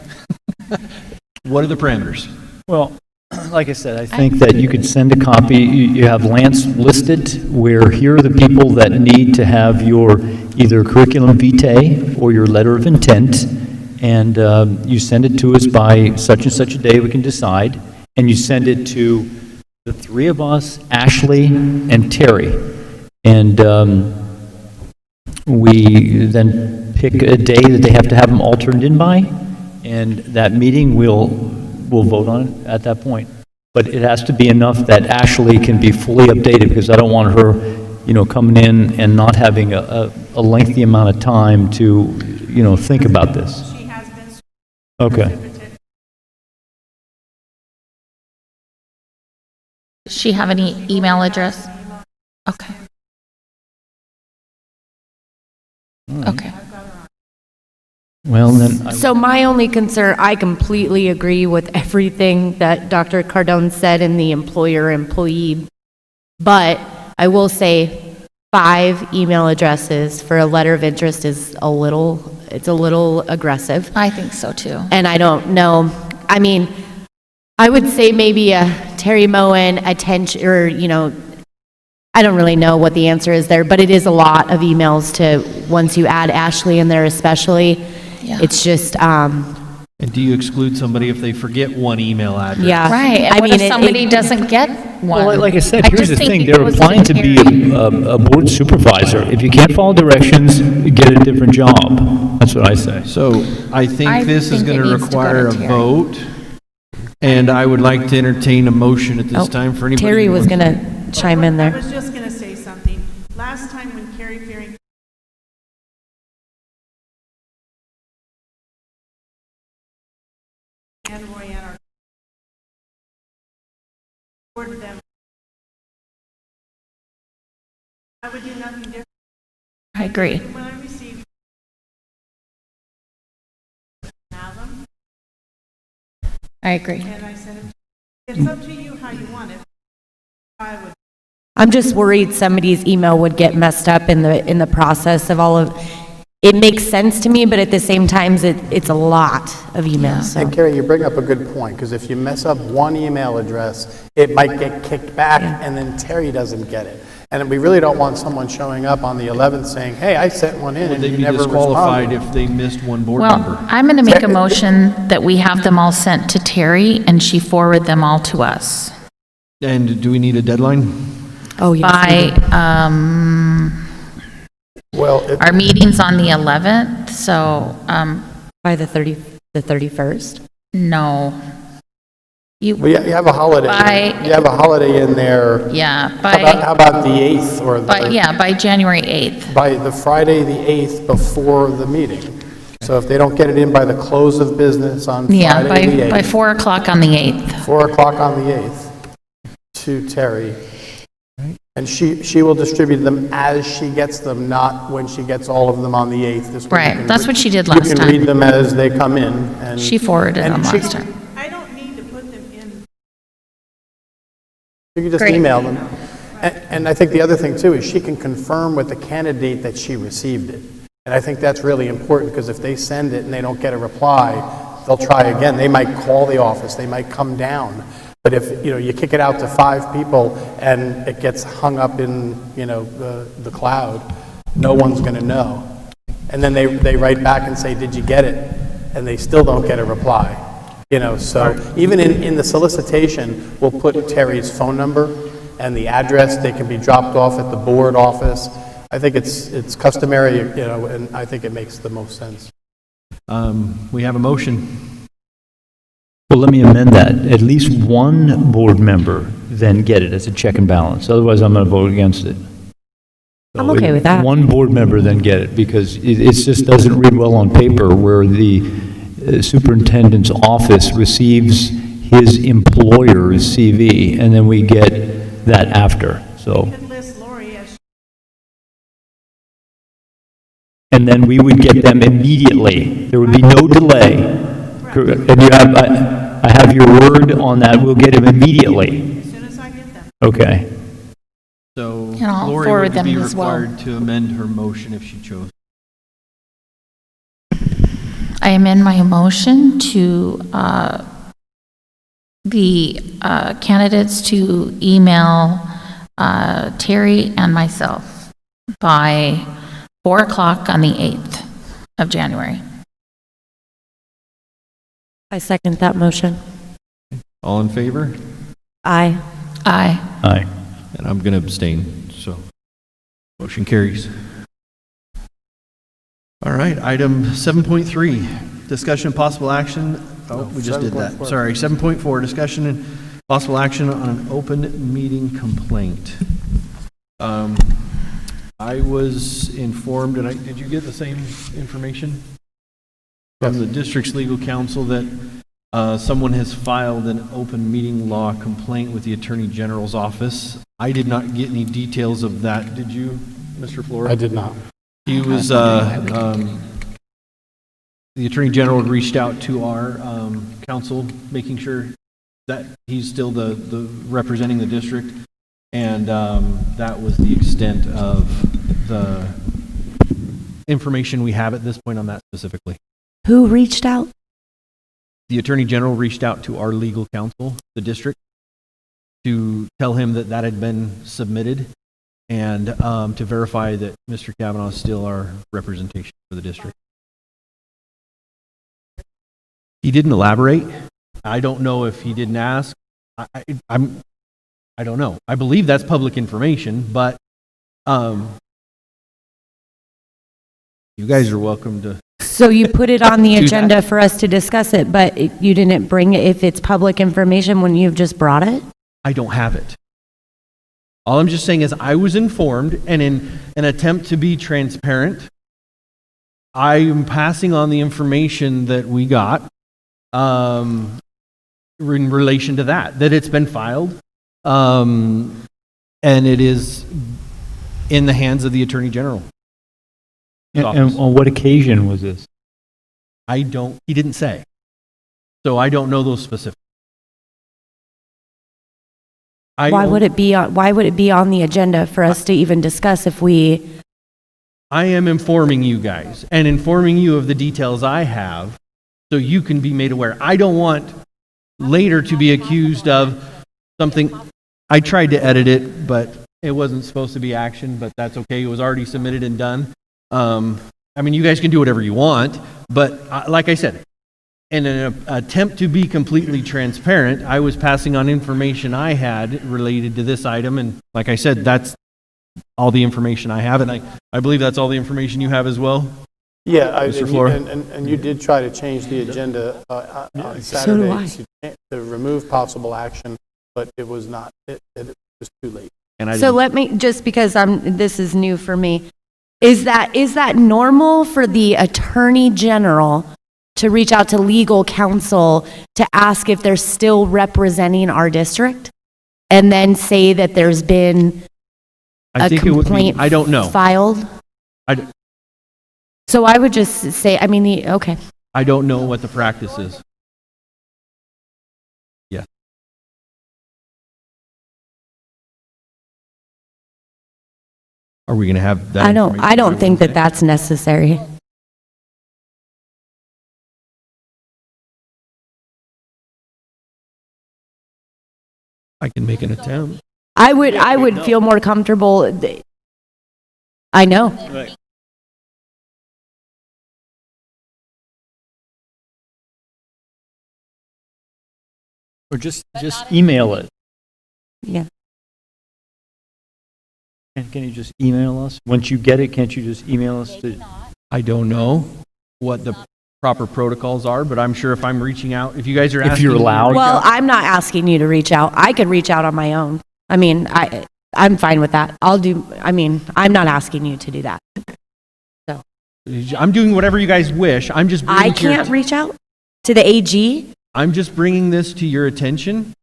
What are the parameters? Well, like I said, I think that you could send a copy, you have Lance listed, where here are the people that need to have your either curriculum vitae or your letter of intent, and you send it to us by such and such a day, we can decide, and you send it to the three of us, Ashley and Terry, and we then pick a day that they have to have them all turned in by, and that meeting we'll vote on it at that point. But it has to be enough that Ashley can be fully updated, because I don't want her, coming in and not having a lengthy amount of time to, think about this. She has been. Okay. Does she have any email address? Okay. Okay. Well, then, So my only concern, I completely agree with everything that Dr. Cardone said in the employer-employee, but I will say 5 email addresses for a letter of interest is it's a little aggressive. I think so too. And I don't know, I mean, I would say maybe a Terry Moen attention, or, I don't really know what the answer is there, but it is a lot of emails to, once you add Ashley in there especially, Yeah. it's just, And do you exclude somebody if they forget one email address? yeah. Right, and what if somebody doesn't get one? well, like I said, I here's just the think thing, it they're goes to applying to be Terry. a board supervisor. If you can't follow directions, get a different job. That's what I say. So I think I this is think going it to needs to go require a to Terry. vote, and I would like to entertain a motion at this time for anybody. Terry who was wants going to chime in I there. was just going to say something. Last time when Carrie Fearing and Roy Ann are ordered them, I would do nothing different. I agree. When I received them, I agree. and I said, it's up to you how you want it. I would. I'm just worried somebody's email would get messed up in the process of all of, it makes sense to me, but at the same time, it's a lot of emails, so. And Carrie, you bring up a good point, because if you mess up one email address, it might get kicked back, and then Terry doesn't get it. And we really don't want someone showing up on the 11th saying, hey, I sent one in Would and they you be never disqualified responded. if they missed one board Well, member? I'm going to make a motion that we have them all sent to Terry, and she forward them all to us And do we need a deadline? Oh, yes. by, Well, our meeting's on the 11th, so, By the 31st? no. you have a holiday. By- You have a holiday in there. Yeah, How about the 8th or by January 8th. by the Friday, the 8th, before the meeting? So if they don't get it in by the close of business on Yeah, Friday, the by 8th, 4 o'clock on the 8th. 4 o'clock on the 8th, to Terry. And she will distribute them as she gets them, not when she gets all of them on the 8th. This way you Right, can that's re- what she did last You can time. read them as they come in. And She forwarded and them she- last time. I don't need to put them in You can just Great. email them. And I think the other thing too is she can confirm with the candidate that she received it. And I think that's really important because if they send it and they don't get a reply, they'll try again. They might call the office, they might come down. But if, you kick it out to 5 people and it gets hung up in, the cloud, no one's going to know. And then they write back and say, did you get it? And they still don't get a reply. So even in the solicitation, we'll put Terry's phone number and the address. They can be dropped off at the board office. I think it's customary, and I think it makes the most sense. We have a motion. Well, let me amend that. At least one board member then get it as a check and balance. Otherwise, I'm going to vote against it. I'm okay with that. One board member then get it, because it just doesn't read well on paper where the superintendent's office receives his employer's CV, and then we get that after, so. And then we would get them immediately. There would be no delay. And I have your word on that. We'll get them immediately. As soon as I get them. Okay. So And I'll Lori forward would them be as well. required to amend her motion if she chose. I amend my motion to the candidates to email Terry and myself by 4 o'clock on the 8th of January. I second that motion. All in favor? Aye. Aye. Aye. And I'm going to abstain, so motion carries. All right, item 7.3, discussion and possible action. Oh, we just did that. 7.4. Sorry, 7.4, discussion and possible action on an open meeting complaint. I was informed, and did you get the same information from the district's legal counsel that someone has filed an open meeting law complaint with the Attorney General's office? I did not get any details of that. Did you, Mr. Flora? I did not. He was, the Attorney General had reached out to our council, making sure that he's still the representing the district, and that was the extent of the information we have at this point on that specifically. Who reached out? The Attorney General reached out to our legal counsel, the district, to tell him that that had been submitted and to verify that Mr. Kavanaugh is still our representation for the district. He didn't elaborate. I don't know if he didn't ask. I don't know. I believe that's public information, but you guys are welcome to. So you put it on the Do that. agenda for us to discuss it, but you didn't bring it. If it's public information, when you've just brought it? I don't have it. All I'm just saying is I was informed, and in an attempt to be transparent, I am passing on the information that we got in relation to that it's been filed, and it is in the hands of the Attorney General. And on what occasion was this? He didn't say. So I don't know those specifics. Why would it be on the agenda for us to even discuss if we? I am informing you guys and informing you of the details I have so you can be made aware. I don't want later to be accused of something. I tried to edit it, but it wasn't supposed to be action, but that's okay. It was already submitted and done. I mean, you guys can do whatever you want, but like I said, in an attempt to be completely transparent, I was passing on information I had related to this item, and like I said, that's all the information I have, and I believe that's all the information you have as well. Yeah, Mr. Flora? And you did try to change the agenda on Saturday to remove possible action, but it was not. It was too late. And So let me, just because this is new for me, is that normal for the Attorney General to reach out to legal counsel to ask if they're still representing our district, and then say that there's been I a think it would be, complaint I don't know. filed? So I would just say, okay. I don't know what the practice is. Yeah. Are we going to have that? I don't information think by that that's necessary. I can make an attempt. I would feel more comfortable. I know. Right. Or just email it. Yeah. And can you just email us? Once you get it, can't you just email us to? I don't know what the proper protocols are, but I'm sure if I'm reaching out, if you guys are asking. If you're me to allowed. reach Well, out- I'm not asking you to reach out. I could reach out on my own. I mean, I'm fine with that. I'm not asking you to do that. I'm doing whatever you guys wish. I'm just bringing I to your can't reach out to the AG? I'm just bringing this to your attention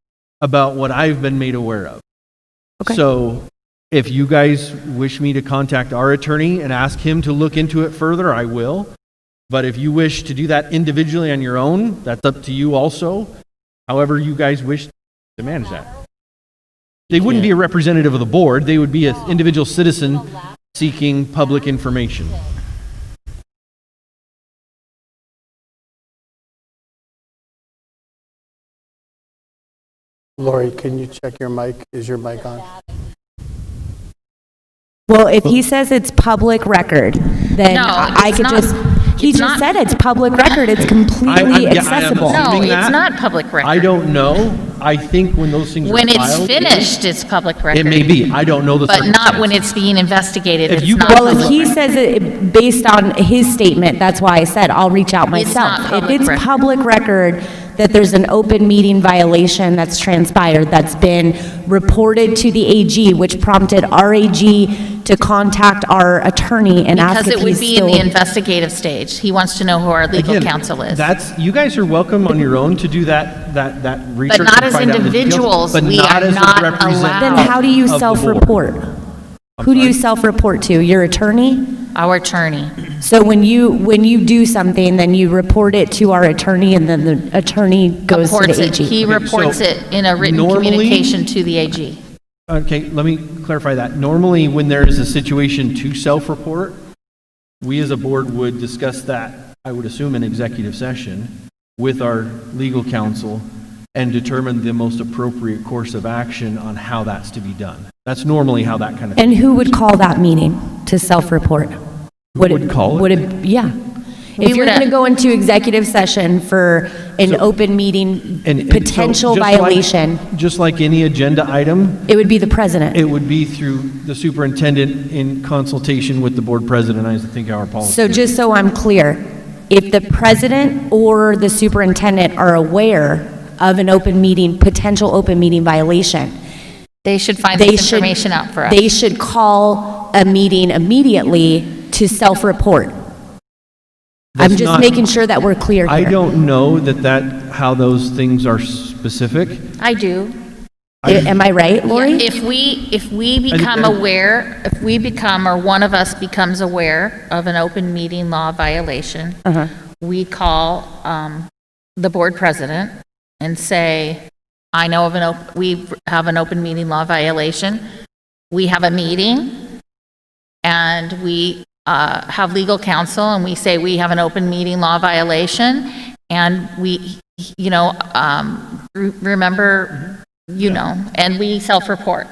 about what I've been made aware of. Okay. So if you guys wish me to contact our attorney and ask him to look into it further, I will. But if you wish to do that individually on your own, that's up to you also. However you guys wish to manage that. They wouldn't be a representative of the board. They would be an individual citizen seeking public information. Lori, can you check your mic? Is your mic on? Well, if he says it's public record, then No, I it's could not. just, he It's just not. said it's public record, it's completely accessible. No, Assuming it's that, not public record. I don't know. I think when those things are When it's filed, finished, it's public record. it may be. I don't know the But not when circumstances. it's being investigated. If It's you not go- Well, if public he record. says it based on his statement, that's why I said I'll reach out myself. not public If it's record. public record that there's an open meeting violation that's transpired, that's been reported to the AG, which prompted our AG to contact our attorney and ask Because if it would he's be in still. the investigative stage. He wants to know who our legal Again, counsel is. That's, you guys are welcome on your own to do that research. But not and as find out the details, individuals. but We not are as a not representative allowed. Then how do you of the board. self-report? Who do you self-report to? Your attorney? Our attorney. So when you do something, then you report it to our attorney, and then the attorney goes to Reports the it. AG. He Okay, reports so it in a written normally- communication to the AG. Okay, let me clarify that. Normally, when there is a situation to self-report, we as a board would discuss that, I would assume, in executive session with our legal counsel and determine the most appropriate course of action on how that's to be done. That's normally how that kind of. And who would call that meeting to self-report? would call it? Yeah. We If you're would, going to go into executive session for an open meeting And so potential just like- violation, Just like any agenda item, it would be the president. it would be through the superintendent in consultation with the board president, I think our policy. So just so I'm clear, if the president or the superintendent are aware of an open meeting, potential open meeting violation, They should find they this should, information out for us. they should call a meeting immediately to self-report. I'm That's just not- making sure that we're clear I here. don't know how those things are specific. I do. Am I right, Lori? If we become aware, if we become, or one of us becomes aware of an open meeting law violation, we call the board president and say, I know of we have an open meeting law violation. We have a meeting, and we have legal counsel, and we say we have an open meeting law violation, and we, remember, and we self-report.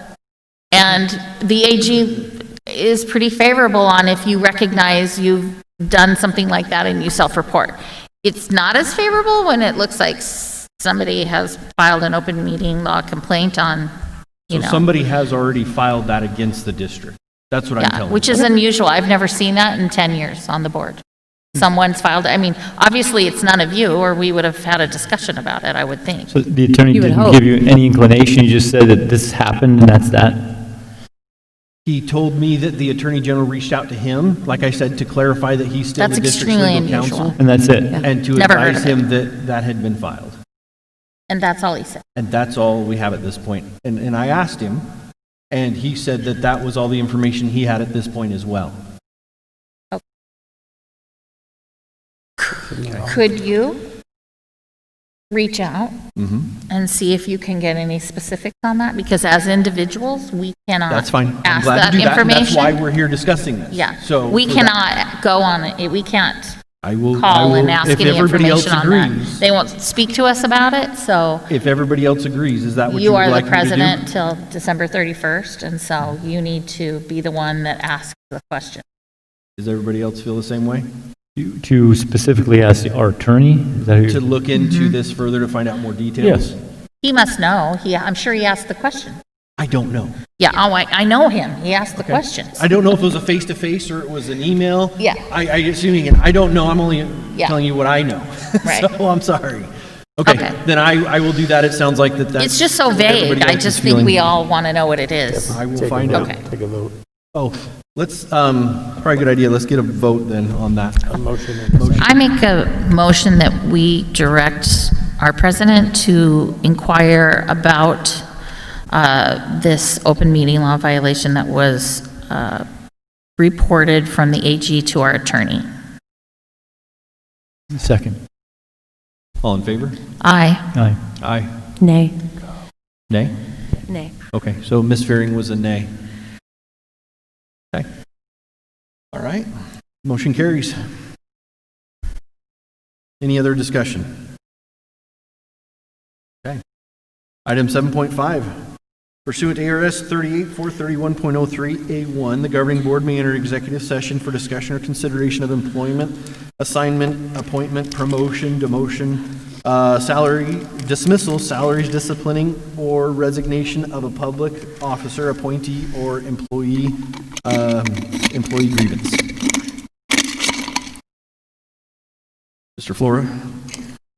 And the AG is pretty favorable on if you recognize you've done something like that and you self-report. It's not as favorable when it looks like somebody has filed an open meeting law complaint on, So somebody has already filed that against the district. That's what I'm telling you. which is unusual. I've never seen that in 10 years on the board. Someone's filed, obviously it's none of you, or we would have had a discussion about it, I would think. So the attorney You would didn't hope. give you any inclination, he just said that this happened and that's that? He told me that the Attorney General reached out to him, like I said, to clarify that he's still the That's district's extremely legal unusual. counsel, And that's it? and to Never heard advise of it. him that that had been filed. And that's all he said. And that's all we have at this point. And I asked him, and he said that that was all the information he had at this point as well. Could you reach out and see if you can get any specifics on that, because as individuals, we cannot That's fine. I'm ask glad that to do that, and information. that's why we're here discussing this. Yeah, So we for cannot go on it, we can't I will call and ask if any everybody else information on that. agrees. They won't speak to us about it, so If everybody else agrees, is that what you you would are like the me to do? president till December 31st, and so you need to be the one that asks the question. Does everybody else feel the same way? To specifically ask our attorney? Is that who To you're- look into this further to find out more details? Yes. He must know, I'm sure he asked the question. I don't know. Yeah, I know him, he asked the questions. I don't know if it was a face-to-face or it was an email. Yeah. I assuming, I don't know, I'm only Yeah. telling you what I know. Right. So I'm sorry. Okay, Okay. then I will do that. It sounds like that's. It's just so what vague, everybody I else just is think feeling. we all want to know what it is. I will find out. Okay. Take a vote. Oh, let's, probably a good idea. Let's get a vote then on that. A motion and a second. I make a motion that we direct our president to inquire about this open meeting law violation that was reported from the AG to our attorney. Second. All in favor? Aye. Aye. Aye. Nay. Nay? Nay. Okay, so Ms. Fearing was a nay. Okay. All right, motion carries. Any other discussion? Okay. Item 7.5. Pursuant to ARS 38-431.03A1, the governing board may enter executive session for discussion or consideration of employment, assignment, appointment, promotion, demotion, salary, dismissal, salaries, disciplining, or resignation of a public officer, appointee, or employee grievance. Mr. Flora?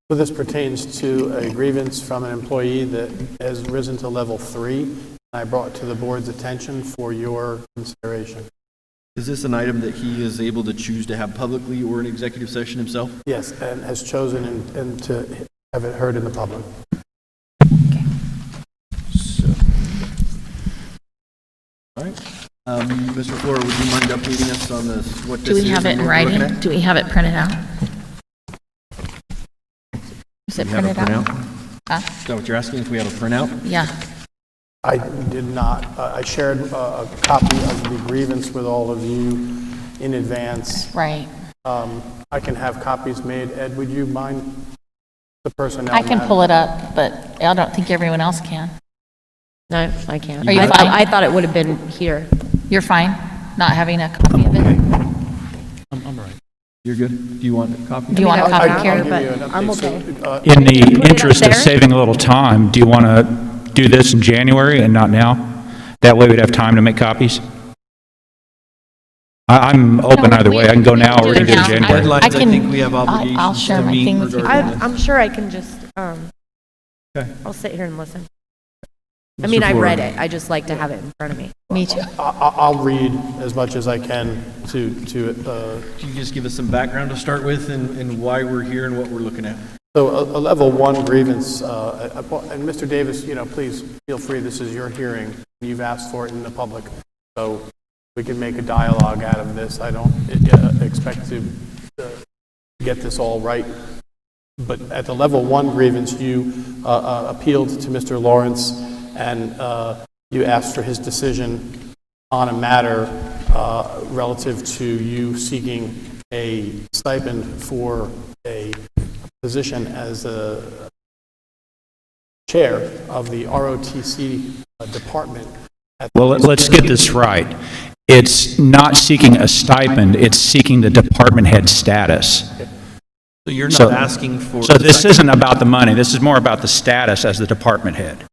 So this pertains to a grievance from an employee that has risen to level 3. I brought to the board's attention for your consideration. Is this an item that he is able to choose to have publicly or in executive session himself? Yes, and has chosen and to have it heard in the public. So, all right. Mr. Flora, would you mind updating us on this? What Do this we is have it and in what we're looking writing? at? Do we have it printed out? Is it Do you have a printed out? printout? Huh? Is that what you're asking, if we have a printout? Yeah. I did not. I shared a copy of the grievance with all of you in advance. Right. I can have copies made. Ed, would you mind the personnel? I can matter? pull it up, but I don't think everyone else can. No, I can't. Are you I fine? I thought it would have been here. You're fine, not having a copy of it? I'm all right. You're good? Do you want a copy? Do you want a I'll copy, give Carrie? you but an update. I'm So, okay. In the Put it up interest of there? saving a little time, do you want to do this in January and not now? That way we'd have time to make copies? I'm open No, either way. I can go now or we can do it in now. January. Deadlines, I can- think we have I'll obligations share to my meet thing with you. regarding I'm sure I can just, Okay. I'll sit here and listen. I Mr. mean, I Flora. read it. I just like to have it in front of me. Me too. I'll read as much as I can to Can you just give us some background to start with and why we're here and what we're looking at? So a level 1 grievance, and Mr. Davis, please feel free, this is your hearing. You've asked for it in the public, so we can make a dialogue out of this. I don't expect to get this all right. But at the level 1 grievance, you appealed to Mr. Lawrence and you asked for his decision on a matter relative to you seeking a stipend for a position as a chair of the ROTC department. Well, let's get this right. It's not seeking a stipend, it's seeking the department head status. So you're not So- asking for... So this isn't about the money, this is more about the status as the department head.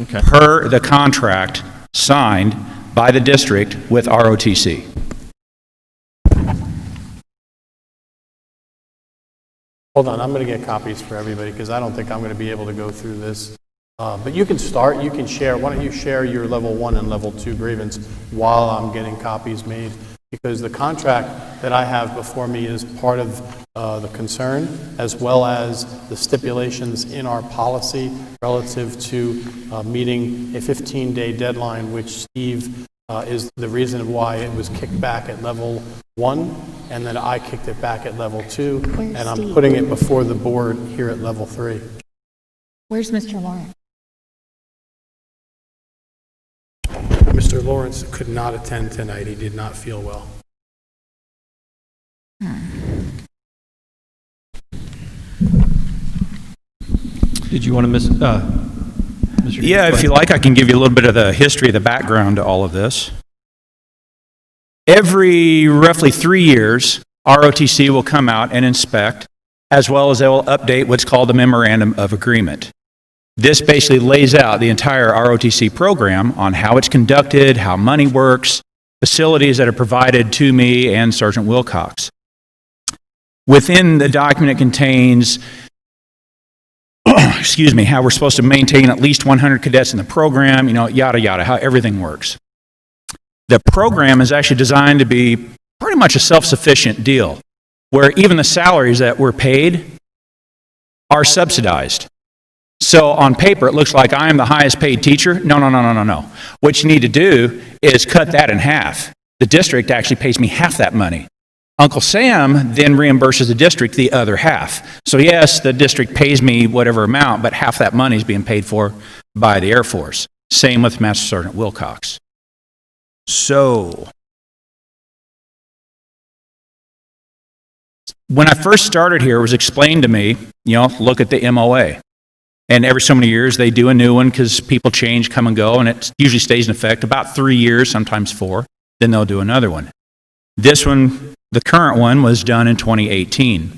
Okay. Per the contract signed by the district with ROTC. Hold on, I'm going to get copies for everybody because I don't think I'm going to be able to go through this. But you can start, you can share. Why don't you share your level 1 and level 2 grievance while I'm getting copies made? Because the contract that I have before me is part of the concern, as well as the stipulations in our policy relative to meeting a 15-day deadline, which Steve is the reason why it was kicked back at level 1, and then I kicked it back at level 2, and I'm putting it before the board here at level 3. Where's Mr. Lawrence? Mr. Lawrence could not attend tonight. He did not feel well. Did you want to Mr. Yeah, if you like, I can give you a little bit of the history, the background to all of this. Every roughly 3 years, ROTC will come out and inspect, as well as they will update what's called the Memorandum of Agreement. This basically lays out the entire ROTC program on how it's conducted, how money works, facilities that are provided to me and Sergeant Wilcox. Within the document, it contains excuse me, how we're supposed to maintain at least 100 cadets in the program, yada, yada, how everything works. The program is actually designed to be pretty much a self-sufficient deal, where even the salaries that we're paid are subsidized. So on paper, it looks like I am the highest paid teacher. No. What you need to do is cut that in half. The district actually pays me half that money. Uncle Sam then reimburses the district the other half. So yes, the district pays me whatever amount, but half that money is being paid for by the Air Force. Same with Master Sergeant Wilcox. So, when I first started here, it was explained to me, look at the MOA. And every so many years, they do a new one because people change, come and go, and it usually stays in effect about 3 years, sometimes 4. Then they'll do another one. This one, the current one, was done in 2018.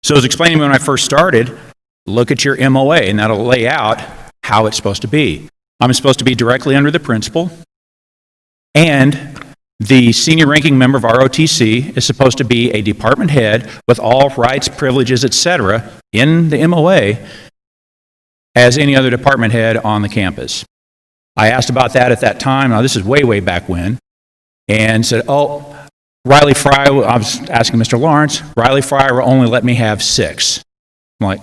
So it was explained to me when I first started, look at your MOA, and that'll lay out how it's supposed to be. I'm supposed to be directly under the principal, and the senior ranking member of ROTC is supposed to be a department head with all rights, privileges, etc. in the MOA as any other department head on the campus. I asked about that at that time. Now, this is way, way back when, and said, Riley Fry, I was asking Mr. Lawrence, Riley Fry will only let me have 6. I'm like,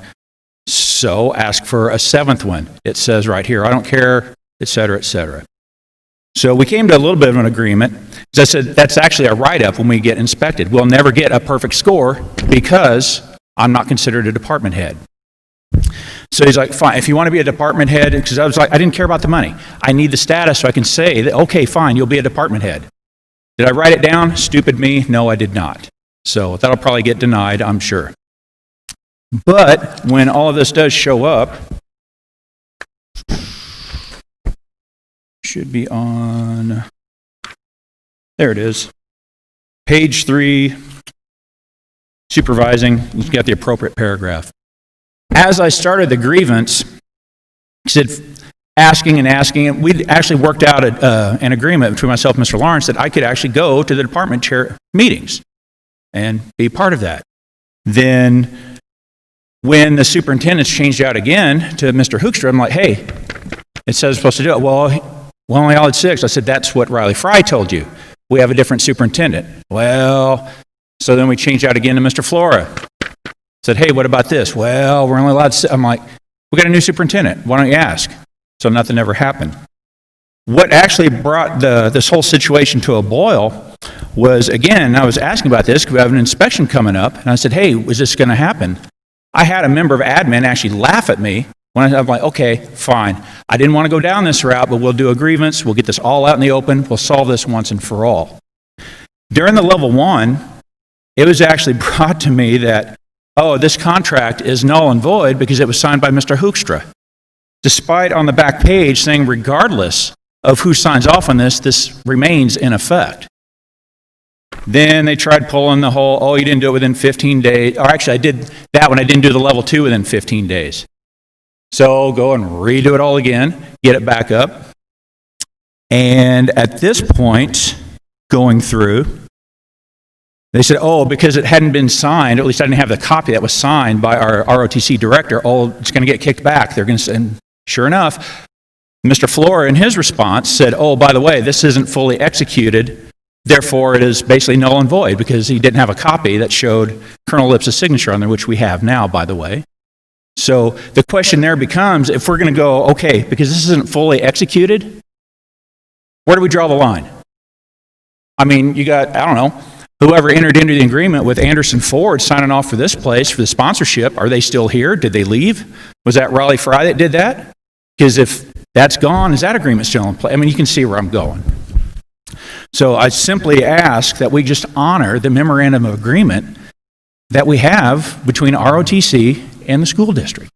so ask for a 7th one. It says right here, I don't care, etc., etc. So we came to a little bit of an agreement. As I said, that's actually a write-up when we get inspected. We'll never get a perfect score because I'm not considered a department head. So he's like, fine, if you want to be a department head, because I was like, I didn't care about the money. I need the status so I can say that, okay, fine, you'll be a department head. Did I write it down? Stupid me. No, I did not. So that'll probably get denied, I'm sure. But when all of this does show up, should be on, there it is, page 3, supervising, you've got the appropriate paragraph. As I started the grievance, he said, asking, and we'd actually worked out an agreement between myself and Mr. Lawrence that I could actually go to the department chair meetings and be part of that. Then when the superintendent's changed out again to Mr. Hoekstra, I'm like, hey, it says I'm supposed to do it. Well, we only all had 6. I said, that's what Riley Fry told you. We have a different superintendent. Well, so then we changed out again to Mr. Flora. Said, hey, what about this? Well, we're only allowed 6. I'm like, we got a new superintendent. Why don't you ask? So nothing ever happened. What actually brought this whole situation to a boil was, again, I was asking about this because we have an inspection coming up, and I said, hey, is this going to happen? I had a member of admin actually laugh at me when I'm like, okay, fine. I didn't want to go down this route, but we'll do a grievance. We'll get this all out in the open. We'll solve this once and for all. During the level 1, it was actually brought to me that, this contract is null and void because it was signed by Mr. Hoekstra. Despite on the back page saying regardless of who signs off on this, this remains in effect. Then they tried pulling the whole, you didn't do it within 15 days. Or actually, I did that when I didn't do the level 2 within 15 days. So go and redo it all again, get it back up. And at this point, going through, they said, because it hadn't been signed, or at least I didn't have the copy that was signed by our ROTC director, it's going to get kicked back. They're going to send, sure enough, Mr. Flora in his response said, by the way, this isn't fully executed, therefore it is basically null and void because he didn't have a copy that showed Colonel Lips' signature on there, which we have now, by the way. So the question there becomes, if we're going to go, because this isn't fully executed, where do we draw the line? I mean, you got, whoever entered into the agreement with Anderson Ford signing off for this place, for the sponsorship, are they still here? Did they leave? Was that Raleigh Fry that did that? Because if that's gone, is that agreement still in play? I mean, you can see where I'm going. So I simply ask that we just honor the memorandum of agreement that we have between ROTC and the school district.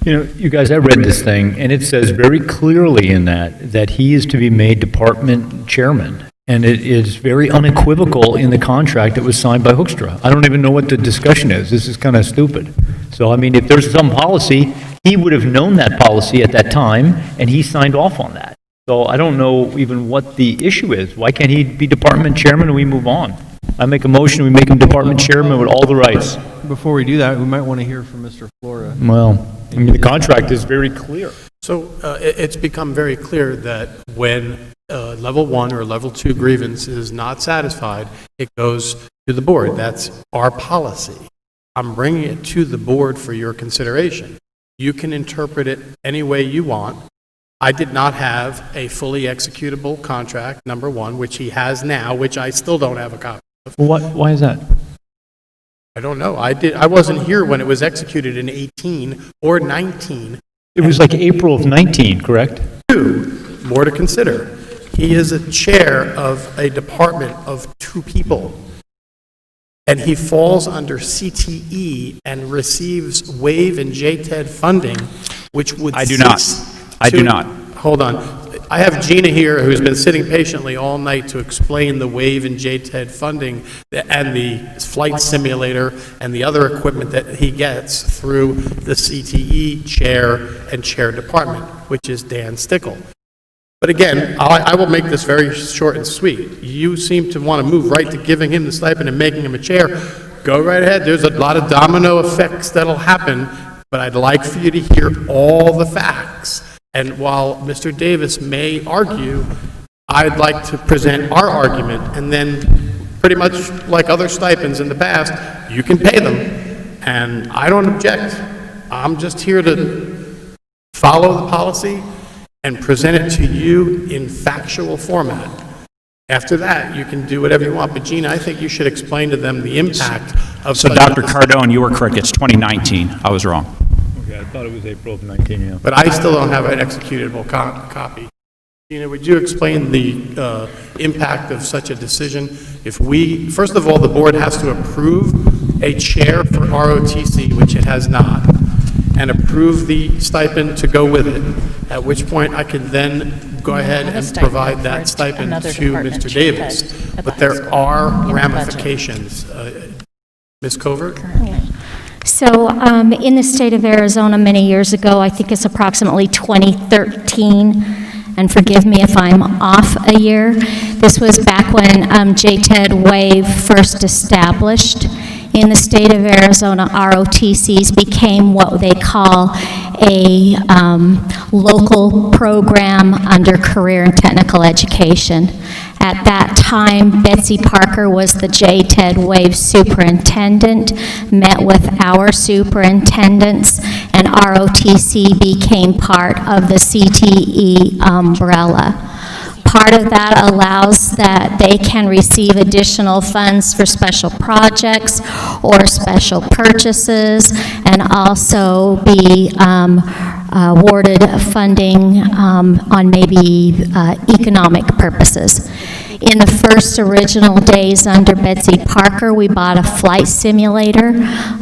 You know, you guys, I read this thing, and it says very clearly in that he is to be made department chairman. And it is very unequivocal in the contract that was signed by Hoekstra. I don't even know what the discussion is. This is kind of stupid. So, I mean, if there's some policy, he would have known that policy at that time, and he signed off on that. So I don't know even what the issue is. Why can't he be department chairman and we move on? I make a motion, we make him department chairman with all the rights. Before we do that, we might want to hear from Mr. Flora. Well, I mean, the contract is very clear. So it's become very clear that when level 1 or level 2 grievance is not satisfied, it goes to the board. That's our policy. I'm bringing it to the board for your consideration. You can interpret it any way you want. I did not have a fully executable contract, number 1, which he has now, which I still don't have a copy of. Why is that? I don't know. I wasn't here when it was executed in 18 or 19. It was like April of 19, correct? More to consider. He is a chair of a department of 2 people. And he falls under CTE and receives WAVE and JTED funding, which would I do not. I do not. Hold on. I have Gina here who's been sitting patiently all night to explain the WAVE and JTED funding and the flight simulator and the other equipment that he gets through the CTE chair and chair department, which is Dan Stickle. But again, I will make this very short and sweet. You seem to want to move right to giving him the stipend and making him a chair. Go right ahead. There's a lot of domino effects that'll happen, but I'd like for you to hear all the facts. And while Mr. Davis may argue, I'd like to present our argument, and then pretty much like other stipends in the past, you can pay them, and I don't object. I'm just here to follow the policy and present it to you in factual format. After that, you can do whatever you want. But Gina, I think you should explain to them the impact of... So Dr. Cardone, you were correct. It's 2019. I was wrong. Okay, I thought it was April of 19, yeah. But I still don't have an executable copy. Gina, would you explain the impact of such a decision? If we, first of all, the board has to approve a chair for ROTC, which it has not, and approve the stipend to go with it, at which point I could then go ahead and provide that stipend to Mr. Davis. But there are ramifications. Ms. Covert? So in the state of Arizona many years ago, I think it's approximately 2013, and forgive me if I'm off a year, this was back when JTED WAVE first established. In the state of Arizona, ROTCs became what they call a local program under career and technical education. At that time, Betsy Parker was the JTED WAVE superintendent, met with our superintendents, and ROTC became part of the CTE umbrella. Part of that allows that they can receive additional funds for special projects or special purchases, and also be awarded funding on maybe economic purposes. In the first original days under Betsy Parker, we bought a flight simulator,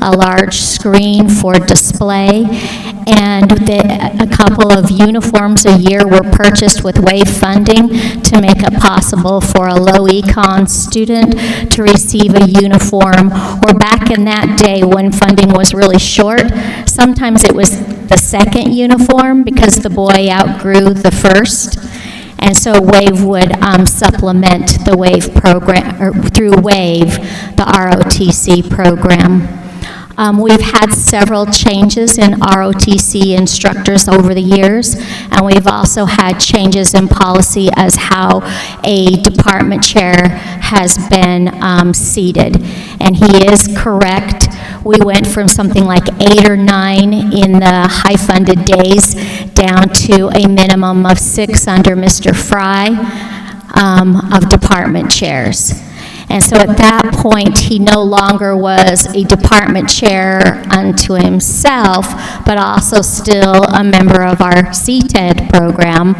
a large screen for display, and a couple of uniforms a year were purchased with WAVE funding to make it possible for a low econ student to receive a uniform. Or back in that day when funding was really short, sometimes it was the second uniform because the boy outgrew the first. And so WAVE would supplement the WAVE program, or through WAVE, the ROTC program. We've had several changes in ROTC instructors over the years, and we've also had changes in policy as how a department chair has been seated. And he is correct. We went from something like 8 or 9 in the high-funded days down to a minimum of 6 under Mr. Fry of department chairs. And so at that point, he no longer was a department chair unto himself, but also still a member of our CTED program,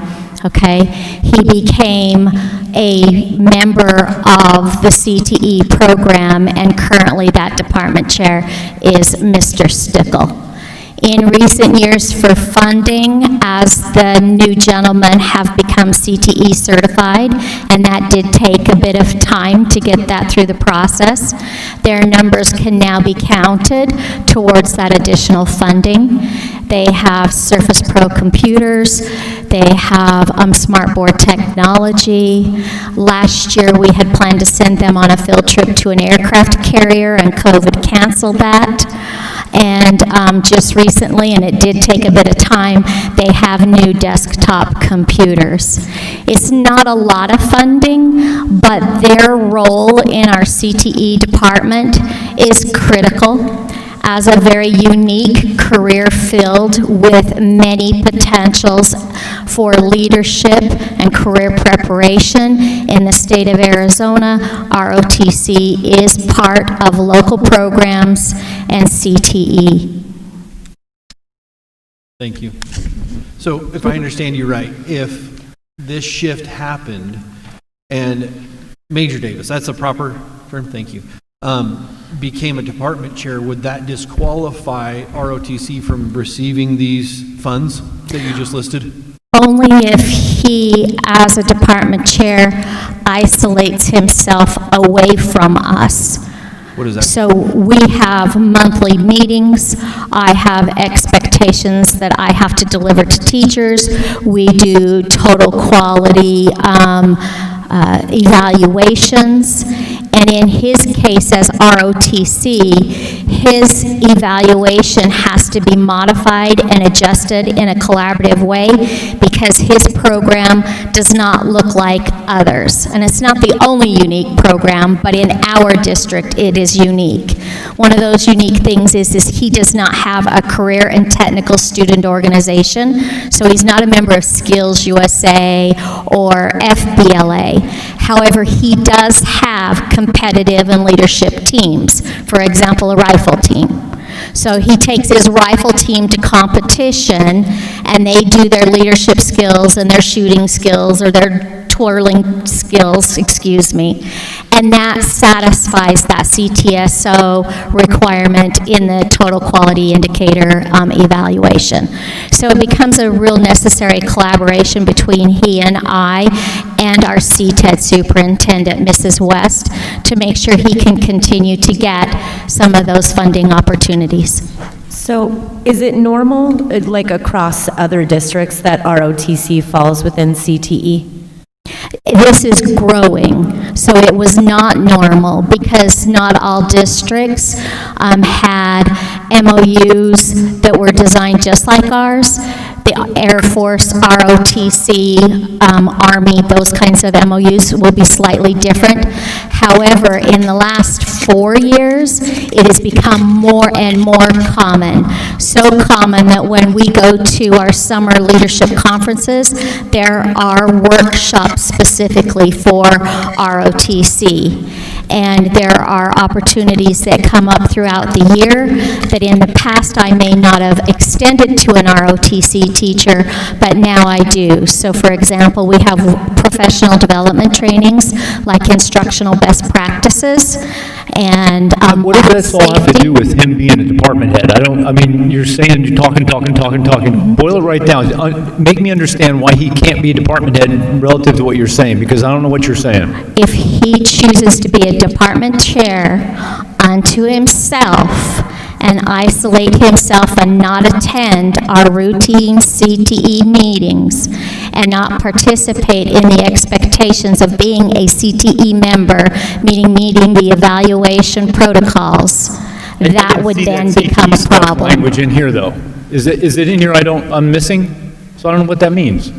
okay? He became a member of the CTE program, and currently that department chair is Mr. Stickle. In recent years for funding, as the new gentlemen have become CTE certified, and that did take a bit of time to get that through the process, their numbers can now be counted towards that additional funding. They have Surface Pro computers, they have smartboard technology. Last year, we had planned to send them on a field trip to an aircraft carrier, and COVID canceled that. And just recently, and it did take a bit of time, they have new desktop computers. It's not a lot of funding, but their role in our CTE department is critical as a very unique career filled with many potentials for leadership and career preparation in the state of Arizona. ROTC is part of local programs and CTE. Thank you. So if I understand you right, if this shift happened and Major Davis, that's a proper term, thank you, became a department chair, would that disqualify ROTC from receiving these funds that you just listed? Only if he, as a department chair, isolates himself away from us. What is that? So we have monthly meetings. I have expectations that I have to deliver to teachers. We do total quality evaluations. And in his case as ROTC, his evaluation has to be modified and adjusted in a collaborative way because his program does not look like others. And it's not the only unique program, but in our district, it is unique. One of those unique things is he does not have a career and technical student organization, so he's not a member of Skills USA or FBLA. However, he does have competitive and leadership teams, for example, a rifle team. So he takes his rifle team to competition, and they do their leadership skills and their shooting skills or their twirling skills, and that satisfies that CTSO requirement in the total quality indicator evaluation. So it becomes a real necessary collaboration between he and I and our CTED superintendent, Mrs. West, to make sure he can continue to get some of those funding opportunities. So is it normal, like across other districts, that ROTC falls within CTE? This is growing, so it was not normal because not all districts had MOUs that were designed just like ours. The Air Force, ROTC, Army, those kinds of MOUs will be slightly different. However, in the last 4 years, it has become more and more common. So common that when we go to our summer leadership conferences, there are workshops specifically for ROTC. And there are opportunities that come up throughout the year that in the past I may not have extended to an ROTC teacher, but now I do. So for example, we have professional development trainings like instructional best practices and what does that all have to do with him being a department head? I mean, you're saying you're talking. Boil it right down. Make me understand why he can't be a department head relative to what you're saying, because I don't know what you're saying. If he chooses to be a department chair unto himself and isolate himself and not attend our routine CTE meetings and not participate in the expectations of being a CTE member, meeting the evaluation protocols, that would then become a problem. Language in here, though. Is it in here I'm missing? So I don't know what that means.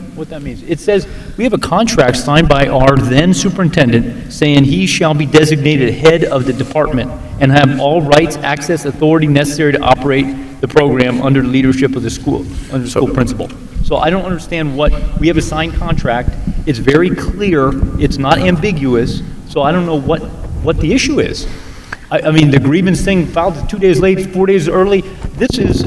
It says, we have a contract signed by our then superintendent saying he shall be designated head of the department and have all rights, access, authority necessary to operate the program under the leadership of the school, under the school principal. So I don't understand we have a signed contract. It's very clear. It's not ambiguous. So I don't know what the issue is. I mean, the grievance thing filed 2 days late, 4 days early, this is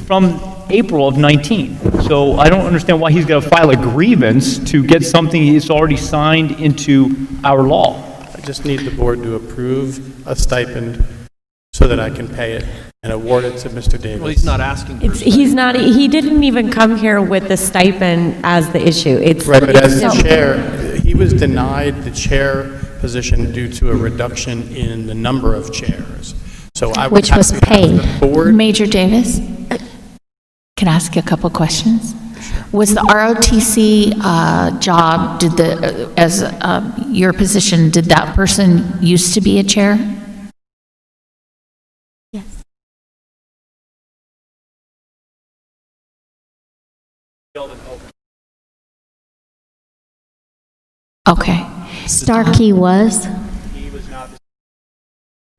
from April of 19. So I don't understand why he's got to file a grievance to get something he's already signed into our law. I just need the board to approve a stipend so that I can pay it and award it to Mr. Davis. Well, he's not asking for He's not, he didn't even come here with the stipend as the issue. It's Right, but as the chair, he was denied the chair position due to a reduction in the number of chairs. So I would Which have was to ask paid. the board. Major Davis, can I ask you a couple questions? Was the ROTC job, as your position, did that person used to be a chair? Yes. Okay. Starkey was.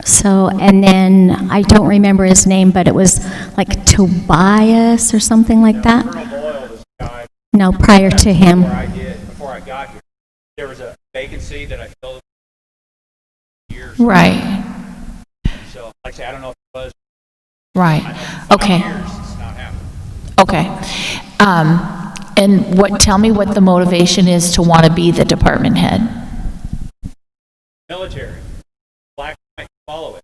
So, and then, I don't remember his name, but it was like Tobias or something like that? No, prior to him. Before I got here, there was a vacancy that I filled years. Right, So, like I say, I don't know if it was. right. Okay, It's not happening. okay. And tell me what the motivation is to want to be the department head? Military, black and white, follow it.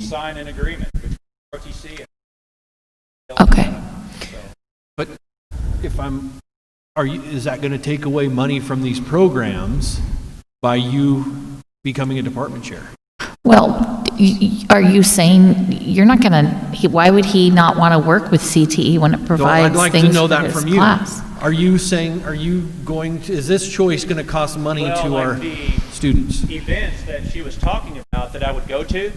Sign an agreement between ROTC and. Okay. But if is that going to take away money from these programs by you becoming a department chair? Well, are you saying you're not going to, why would he not want to work with CTE when it provides I'd like things to know for that his from you. class? Are you saying, is this choice going to cost money to our students? Events that she was talking about that I would go to,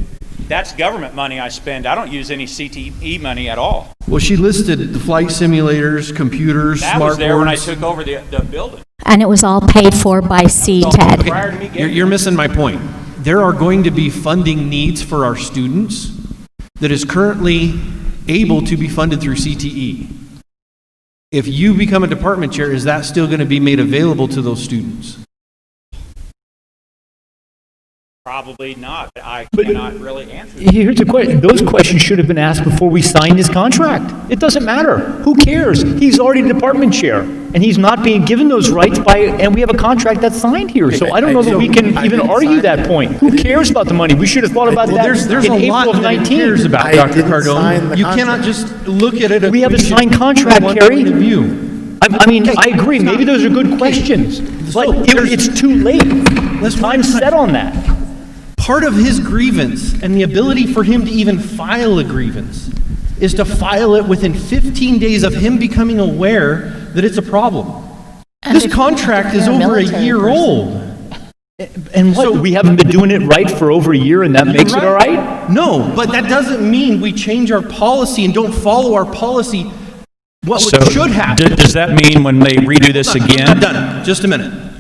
that's government money I spend. I don't use any CTE money at all. Well, she listed the flight simulators, computers, That was there when I smartboards. took over the building. And it was all paid for by CTED. Prior to me getting You're missing my point. There are going to be funding needs for our students that is currently able to be funded through CTE. If you become a department chair, is that still going to be made available to those students? Probably not. I cannot really answer that. Here's the question. Those questions should have been asked before we signed his contract. It doesn't matter. Who cares? He's already department chair, and he's not being given those rights and we have a contract that's signed here. So I don't know that we can even argue that point. Who cares about the money? We should have thought about that There's in a April lot of that it 19. cares about, I Dr. didn't sign Cardone. the You contract. cannot just look at it. We have a signed contract, from one Kerry. point of view. I mean, I agree, maybe those are good questions, but it's too late. Time's set on that. Part of his grievance and the ability for him to even file a grievance is to file it within 15 days of him becoming aware that it's a problem. And This if contract is you're a over a military year person. old. And what, we haven't been doing it right for over a year and that makes it all right? No, but that doesn't mean we change our policy and don't follow our policy. What should happen? Does that mean when they redo this I'm not done. Just a minute.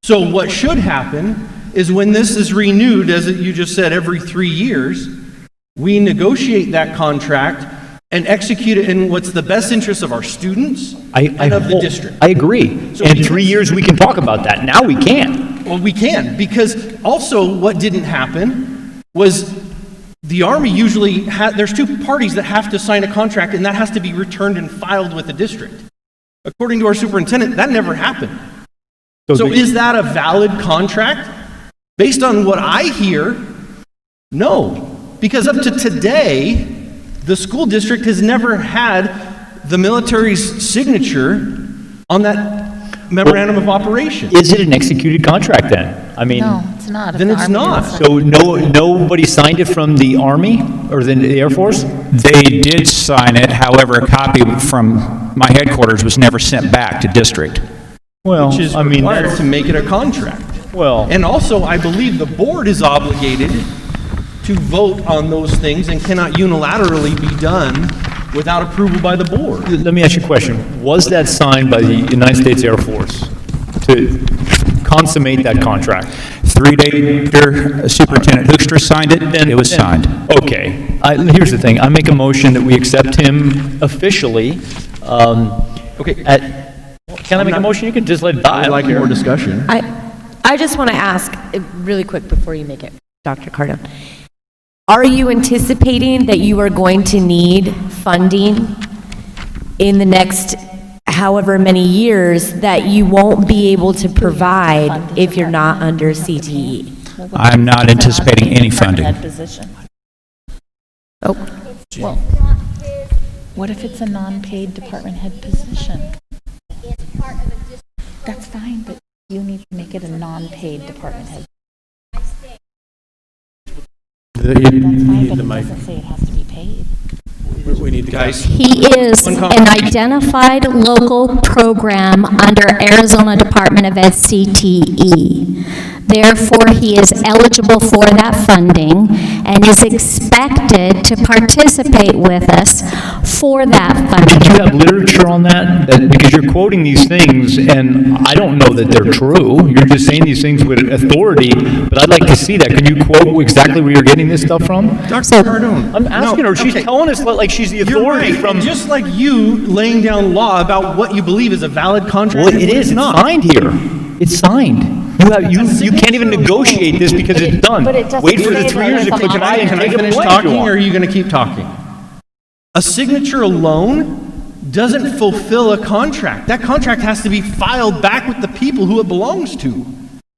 So what should happen is when this is renewed, as you just said, every 3 years, we negotiate that contract and execute it in what's the best interest of our students and of the district. I agree. So In 3 years, we can talk about that. Now we can't. Well, we can, because also what didn't happen was the Army usually, there's two parties that have to sign a contract, and that has to be returned and filed with the district. According to our superintendent, that never happened. So is that a valid contract? Based on what I hear, no. Because up to today, the school district has never had the military's signature on that memorandum of operation. Is it an executed contract then? I mean, No, it's not. If Then the it's Army not. doesn't- so nobody signed it from the Army or the Air Force? They did sign it, however, a copy from my headquarters was never sent back to district. Well, Which is I mean, required to make it a contract. well, And also, I believe the board is obligated to vote on those things and cannot unilaterally be done without approval by the board. let me ask you a question. Was that signed by the United States Air Force to consummate that contract? 3 days after Superintendent Hoekstra signed it, it was signed. Okay. Here's the thing. I make a motion that we accept him officially. Okay. Can I make a motion? You can just let it die. I'd like more discussion. I I just want to ask, really quick before you make it, Dr. Cardone. Are you anticipating that you are going to need funding in the next however many years that you won't be able to provide if you're not under CTE? I'm not anticipating any funding. Oh, well, what if it's a non-paid department head position? That's fine, but you need to make it a non-paid department head. That's fine, but it doesn't say it has to be paid. We need to Guys, He is an identified local program under Arizona Department of Ed CTE. Therefore, he is eligible for that funding and is expected to participate with us for that funding. Did you have literature on that? Because you're quoting these things, and I don't know that they're true. You're just saying these things with authority, but I'd like to see that. Can you quote exactly where you're getting this stuff from? Dr. Cardone. I'm asking her. She's telling us like she's the You're authority right. from... And just like you laying down law about what you believe is a valid contract. Well, it is. It's signed here. It's signed. You can't even negotiate this because it's done. but it doesn't Wait for the say 3 that years to it's a click by and Can I take it finish away if talking, you or are want. you going to keep talking? A signature alone doesn't fulfill a contract. That contract has to be filed back with the people who it belongs to.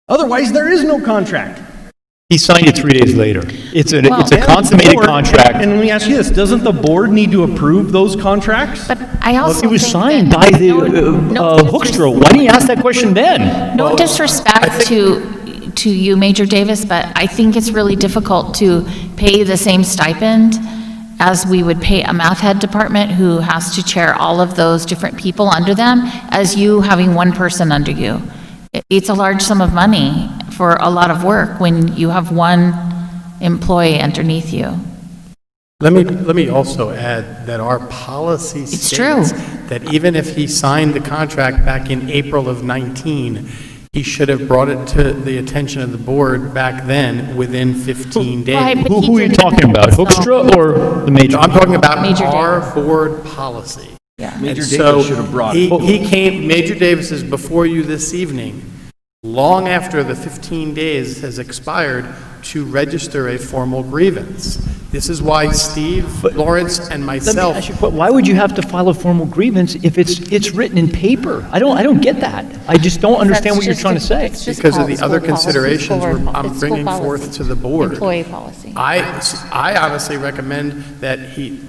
Otherwise, there is no contract. He signed it 3 days later. It's a And the consummated board- contract. And let me ask you this, doesn't the board need to approve those contracts? But I also It was think signed that by the no Hoekstra. Why didn't you ask that question then? No disrespect to you, Major Davis, but I think it's really difficult to pay the same stipend as we would pay a math head department who has to chair all of those different people under them, as you having one person under you. It's a large sum of money for a lot of work when you have one employee underneath you. Let me also add that our policy It's states true. that even if he signed the contract back in April of 19, he should have brought it to the attention of the board back then within 15 days. Right, but he Who are you didn't. talking about? Hoekstra or the major? I'm talking about Major our Davis. board policy. Yeah. Major And Davis so should have brought he- it. He came, Major Davis is before you this evening, long after the 15 days has expired, to register a formal grievance. This is why Steve, Lawrence, and Let me myself ask you, why would you have to file a formal grievance if it's written in paper? I don't get that. I just don't understand what you're trying to say. because of the other considerations I'm bringing forth to the board. Employee policy. I honestly recommend that he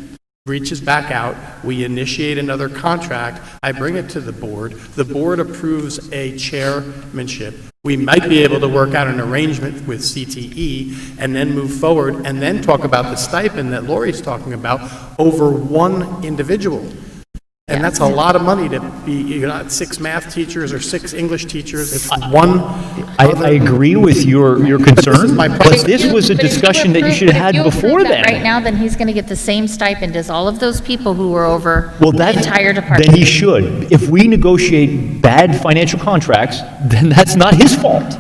reaches back out, we initiate another contract, I bring it to the board approves a chairmanship. We might be able to work out an arrangement with CTE and then move forward and then talk about the stipend that Lori's talking about over one individual. And that's a lot of money to be, you're not 6 math teachers or 6 English teachers, it's one. I agree with your concern, my but point. this was a But if you discussion that you approve- should have but if had you before approve that then. Right now, then he's going to get the same stipend as all of those people who were over Well, the that, entire department. then he should. If we negotiate bad financial contracts, then that's not his fault.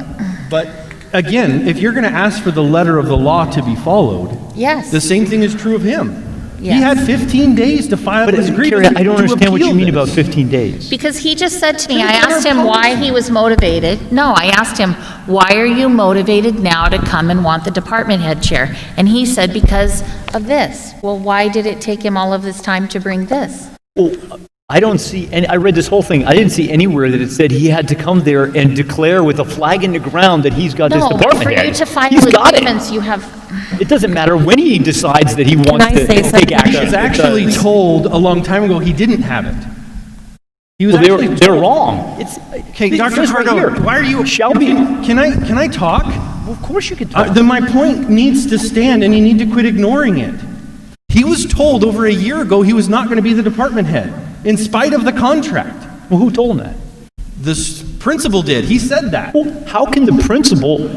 But again, if you're going to ask for the letter of the law to be followed, Yes. the same thing is true of him. He Yes. had 15 days to file But his Carrie, grievance. I don't to understand what you appeal mean this. about 15 days. Because he just said to me, I It's in our asked him why policy. he was motivated. No, I asked him, why are you motivated now to come and want the department head chair? And he said, because of this. Well, why did it take him all of this time to bring this? Well, I don't see, and I read this whole thing, I didn't see anywhere that it said he had to come there and declare with a flag in the ground that he's got this No, but department for head. you to file He's a got it. grievance, you have, It doesn't matter when he decides that he wants I to say take something? action. He was actually It does. told a long time ago he didn't have it. He was Well, actually they're told. wrong. Okay, It Dr. says right Cardone, here. why are you... Shelby. Can I talk? Well, of course you could talk. Then my point needs to stand, and you need to quit ignoring it. He was told over a year ago he was not going to be the department head, in spite of the contract. Well, who told him that? The principal did. He said that. Well, how can the principal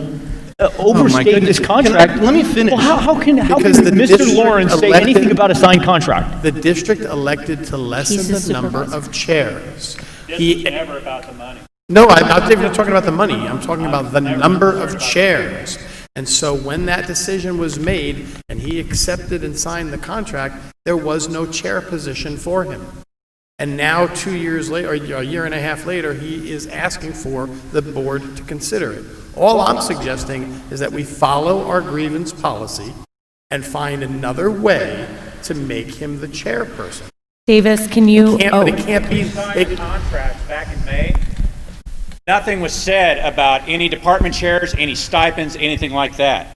overstate goodness. this contract? Let me finish. Well, how can Because the Mr. district Lawrence say elected- anything about a signed contract? The district elected to lessen He's the the number supervisor. of chairs. Never about the money. No, I'm not even talking about the money. I'm talking about the number of chairs. And so when that decision was made and he accepted and signed the contract, there was no chair position for him. And now 2 years later, or a year and a half later, he is asking for the board to consider it. All I'm suggesting is that we follow our grievance policy and find another way to make him the chairperson. Davis, can you? But it can't be. Contracts back in May. Nothing was said about any department chairs, any stipends, anything like that.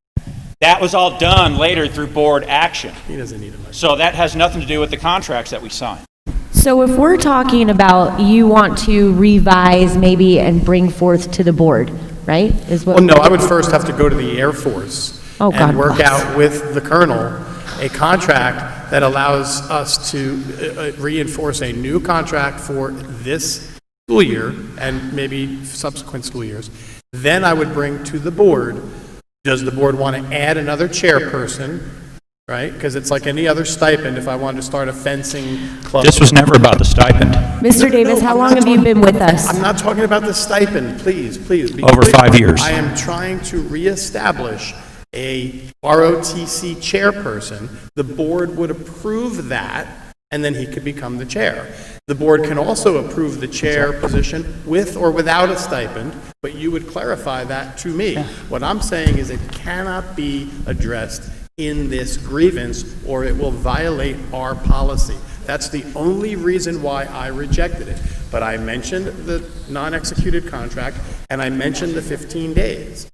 That was all done later through board action. He doesn't need a. So that has nothing to do with the contracts that we signed. So if we're talking about you want to revise maybe and bring forth to the board, right? Is what? Well, no, I would first have to go to the Air Force and work bless. out with the colonel a contract that allows us to reinforce a new contract for this school year and maybe subsequent school years. Then I would bring to the board, does the board want to add another chairperson, right? Because it's like any other stipend if I wanted to start a fencing club. This was never about the stipend. Mr. Davis, how long have you been with us? I'm not talking about the stipend, please, please. be Over clear. 5 years. I am trying to reestablish a ROTC chairperson. The board would approve that, and then he could become the chair. The board can also approve the chair position with or without a stipend, but you would clarify that to me. What I'm saying is it cannot be addressed in this grievance, or it will violate our policy. That's the only reason why I rejected it. But I mentioned the non-executed contract, and I mentioned the 15 days.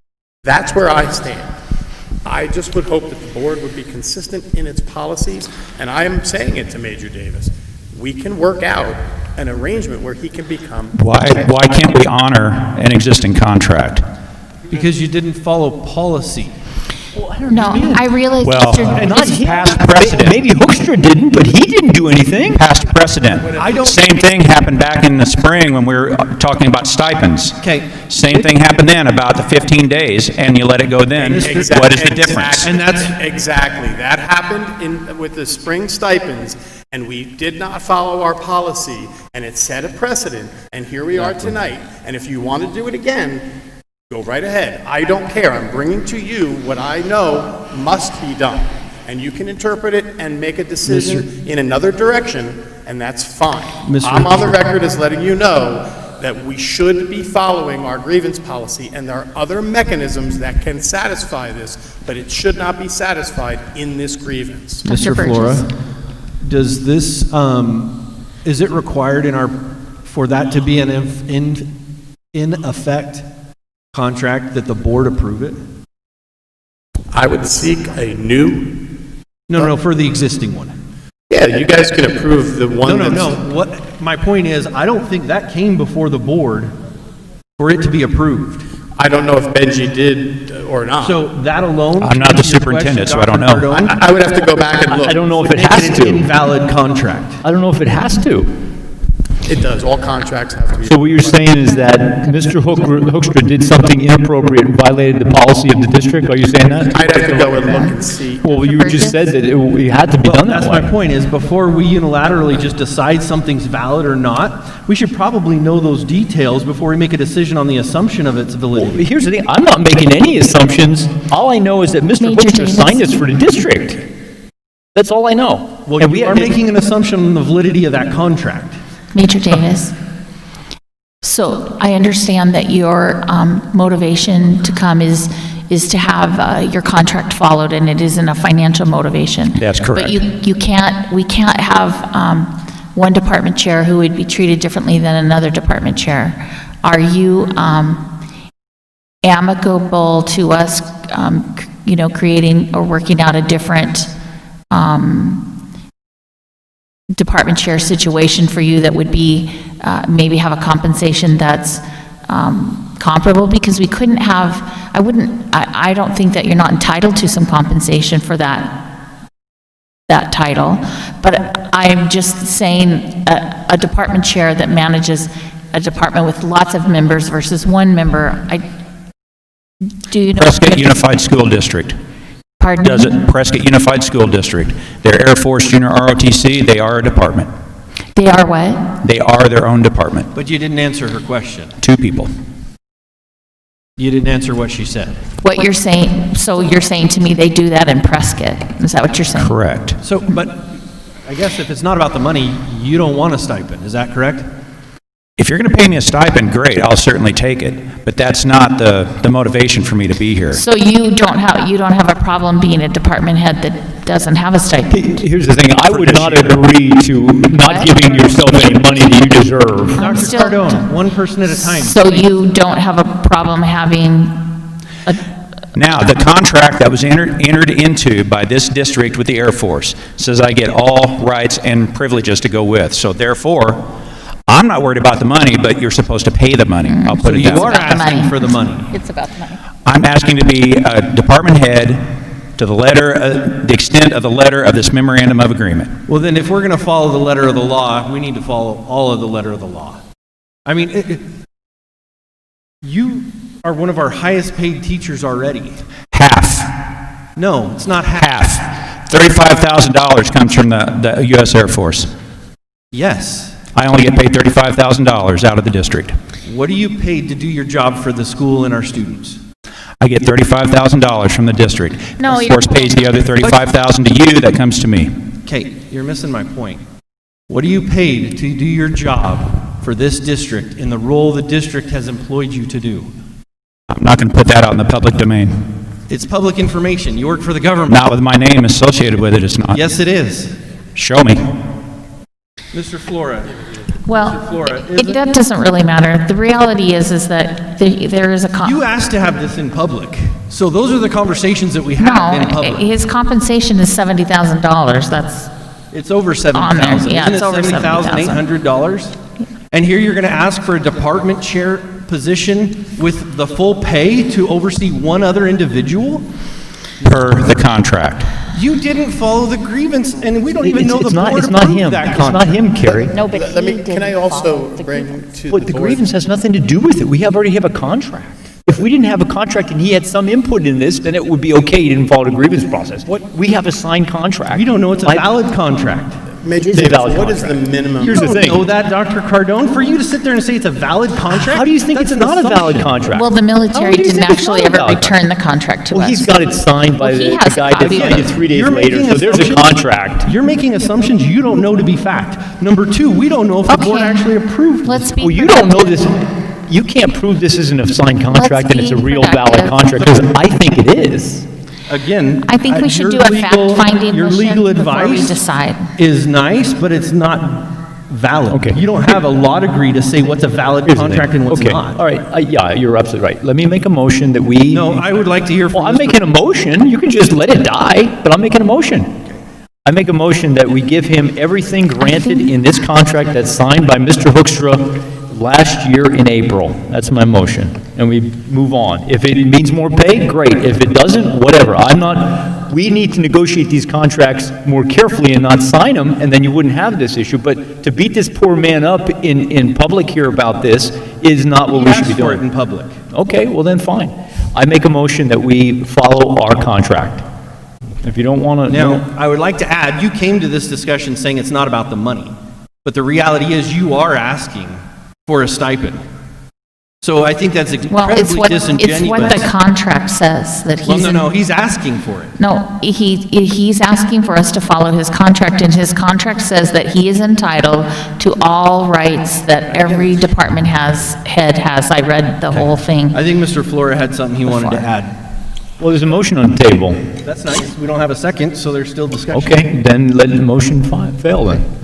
That's where I stand. I just would hope that the board would be consistent in its policies, and I am saying it to Major Davis. We can work out an arrangement where he can become. Why can't we honor an existing contract? Because you didn't follow policy. No, I realize, Well, Not him. past precedent. Maybe Hoekstra didn't, but he didn't do anything. Past precedent. Same thing happened back in the spring when we were talking about stipends. Okay. Same thing happened then about the 15 days, and you let it go then. What is the difference? And that's Exactly. That happened with the spring stipends, and we did not follow our policy, and it set a precedent, and here we are tonight. And if you want to do it again, go right ahead. I don't care. I'm bringing to you what I know must be done. And you can interpret it and make a decision in another direction, and that's fine. I'm on the record as letting you know that we should be following our grievance policy, and there are other mechanisms that can satisfy this, but it should not be satisfied in this grievance. Mr. Flora, does this, is it required for that to be an in effect contract that the board approve it? I would seek a new. No, for the existing one. Yeah, you guys can approve the one No. What my point is, I don't think that came before the board for it to be approved. I don't know if Benji did or not. So that alone. I'm not the superintendent, so I don't know. I would have to go back and look. I don't know if it Make has it to. an invalid contract. I don't know if it has to. It does. All contracts have to be. So what you're saying is that Mr. Hoekstra did something inappropriate and violated the policy of the district? Are you saying that? I'd have to go and look and see. Well, you just said that it had to be done that That's way. my point is, before we unilaterally just decide something's valid or not, we should probably know those details before we make a decision on the assumption of its validity. But here's the thing, I'm not making any assumptions. All I know is that Mr. Major Hoekstra Davis. signed this for the district. That's all I know. Well, And you are making an assumption on the validity of that contract. Major Davis. So I understand that your motivation to come is to have your contract followed, and it isn't a financial motivation. That's correct. But we can't have one department chair who would be treated differently than another department chair. Are you amicable to us, creating or working out a different department chair situation for you that would be, maybe have a compensation that's comparable? Because we couldn't have, I don't think that you're not entitled to some compensation for that title, but I'm just saying a department chair that manages a department with lots of members versus one member, do you know? Prescott Unified School District. Pardon? Does it, Prescott Unified School District. They're Air Force Junior ROTC, they are a department. They are what? They are their own department. But you didn't answer her question. 2 people. You didn't answer what she said. What you're saying, so you're saying to me they do that in Prescott? Is that what you're saying? Correct. So, but I guess if it's not about the money, you don't want a stipend, is that correct? If you're going to pay me a stipend, great, I'll certainly take it, but that's not the motivation for me to be here. So you don't have a problem being a department head that doesn't have a stipend? Here's the thing, I would not agree to not giving yourself any money that you deserve. I'm Dr. still- Cardone, one person at a time. So you don't have a problem having a, Now, the contract that was entered into by this district with the Air Force says I get all rights and privileges to go with. So therefore, I'm not worried about the money, but you're supposed to pay the money. I'll put it You that are way. asking for the money. it's about the money. I'm asking to be a department head to the letter, the extent of the letter of this memorandum of agreement. Well, then if we're going to follow the letter of the law, we need to follow all of the letter of the law. I mean, you are one of our highest paid teachers already. Half. No, it's not half. $35,000 comes from the U.S. Air Force. Yes. I only get paid $35,000 out of the district. What are you paid to do your job for the school and our students? I get $35,000 from the district. No, The Air Force pays the other $35,000 to you, that comes to me. Kate, you're missing my point. What are you paid to do your job for this district in the role the district has employed you to do? I'm not going to put that out in the public domain. It's public information. You work for the government. Not with my name associated with it, it's not. Yes, it is. Show me. Mr. Flora. Well, Mr. Flora, is it- that doesn't really matter. The reality is that there is a You asked to have this in public. So those are the conversations that we have in no, public. his compensation is $70,000. That's It's over on $70,000. there. Yeah, Isn't it's it over $70,800? And here you're going to ask for a department chair position with the full pay to oversee one other individual? Per the contract. You didn't follow the grievance, and we don't even know the It's not, board it's not approved him. that It's not contract. him, Carrie. no, but Let me, he can I didn't also follow the bring grievance. to But the the board? grievance has nothing to do with it. We already have a contract. If we didn't have a contract and he had some input in this, then it would be okay, he didn't follow the grievance process. We have a signed contract. We don't know it's a valid contract. Major It is a Davis, valid what is the contract. minimum? Here's the You thing. don't know that, Dr. Cardone? For you to sit there and say it's a valid contract? How do you think that's it's an not a valid assumption. contract? Well, the military How do you didn't think it's actually not a ever valid return the contract to Well, us. he's got it signed by Well, he the has guy that copies. signed it 3 days You're later, making so there's a assumptions. contract. You're making assumptions you don't know to be fact. Number two, we don't know if the board Okay. actually approved Let's this. be Well, you don't know productive. this, you can't prove this isn't a signed contract and it's a be real valid productive. contract, because I think it is. Again, I think we should your do a legal- fact-finding Your mission legal before we advice decide. is nice, but it's not valid. Okay. You don't have a law degree to say what's a valid Here's the thing. contract and what's Okay, not. all right, yeah, you're absolutely right. Let me make a motion that we... No, I would like to hear from Well, I'm Mr. making a motion, you can just let it die, but I'm making a motion. I make a motion that we give him everything granted in this contract that's signed by Mr. Hoekstra last year in April. That's my motion, and we move on. If it means more pay, great. If it doesn't, whatever. We need to negotiate these contracts more carefully and not sign them, and then you wouldn't have this issue. But to beat this poor man up in public here about this is not what we should be Ask for it doing. in public. Okay, well then, fine. I make a motion that we follow our contract. If you don't want to... Now, I would like to add, you came to this discussion saying it's not about the money, but the reality is you are asking for a stipend. So I think that's Well, it's incredibly what disingenuous. the contract says, that Well, he's... no, he's asking for it. No, he's asking for us to follow his contract, and his contract says that he is entitled to all rights that every department head has. I read the whole thing. I think Mr. Flora had something he wanted to add. Well, there's a motion on the table. That's nice. We don't have a second, so there's still discussion. Okay, then let the motion fail then.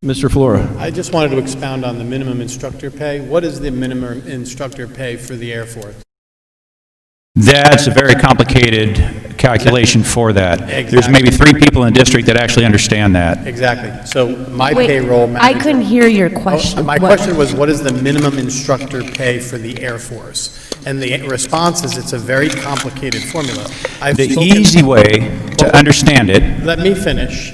Mr. Flora. I just wanted to expound on the minimum instructor pay. What is the minimum instructor pay for the Air Force? That's a very complicated calculation for that. There's maybe 3 people in the district that actually understand that. Exactly. So my Wait, payroll I manager... couldn't hear your question. My What- question was, what is the minimum instructor pay for the Air Force? And the response is, it's a very complicated formula. I've The spoken- easy way to understand it, Let me finish.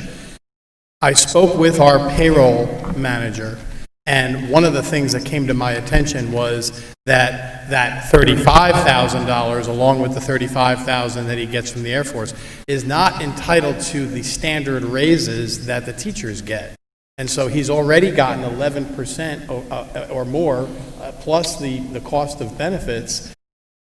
I spoke with our payroll manager, and one of the things that came to my attention was that $35,000, along with the $35,000 that he gets from the Air Force, is not entitled to the standard raises that the teachers get. And so he's already gotten 11% or more, plus the cost of benefits,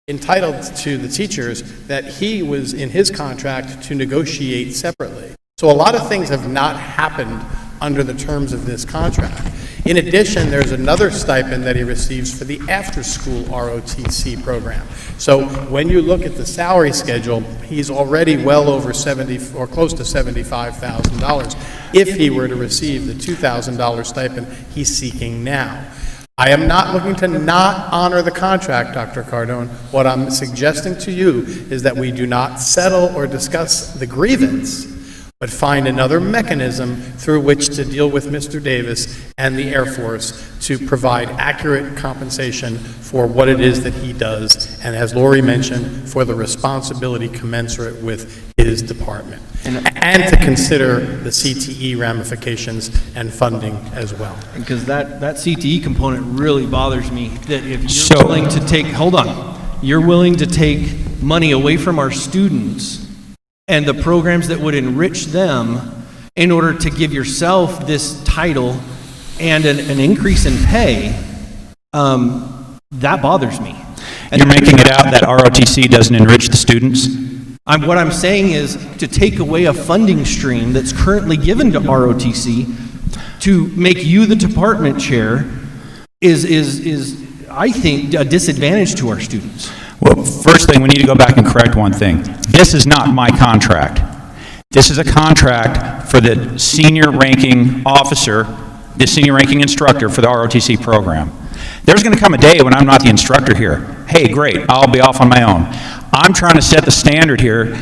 entitled to the teachers that he was in his contract to negotiate separately. So a lot of things have not happened under the terms of this contract. In addition, there's another stipend that he receives for the after-school ROTC program. So when you look at the salary schedule, he's already well over 70 or close to $75,000 if he were to receive the $2,000 stipend he's seeking now. I am not looking to not honor the contract, Dr. Cardone. What I'm suggesting to you is that we do not settle or discuss the grievance, but find another mechanism through which to deal with Mr. Davis and the Air Force to provide accurate compensation for what it is that he does, and as Lori mentioned, for the responsibility commensurate with his department, and to consider the CTE ramifications and funding as well. Because that CTE component really bothers me, that if you're willing to take, hold on, you're willing to take money away from our students and the programs that would enrich them in order to give yourself this title and an increase in pay, that bothers me. And you're making it out that ROTC doesn't enrich the students? What I'm saying is to take away a funding stream that's currently given to ROTC to make you the department chair is I think, a disadvantage to our students. Well, first thing, we need to go back and correct one thing. This is not my contract. This is a contract for the senior ranking officer, the senior ranking instructor for the ROTC program. There's going to come a day when I'm not the instructor here. Hey, great, I'll be off on my own. I'm trying to set the standard here,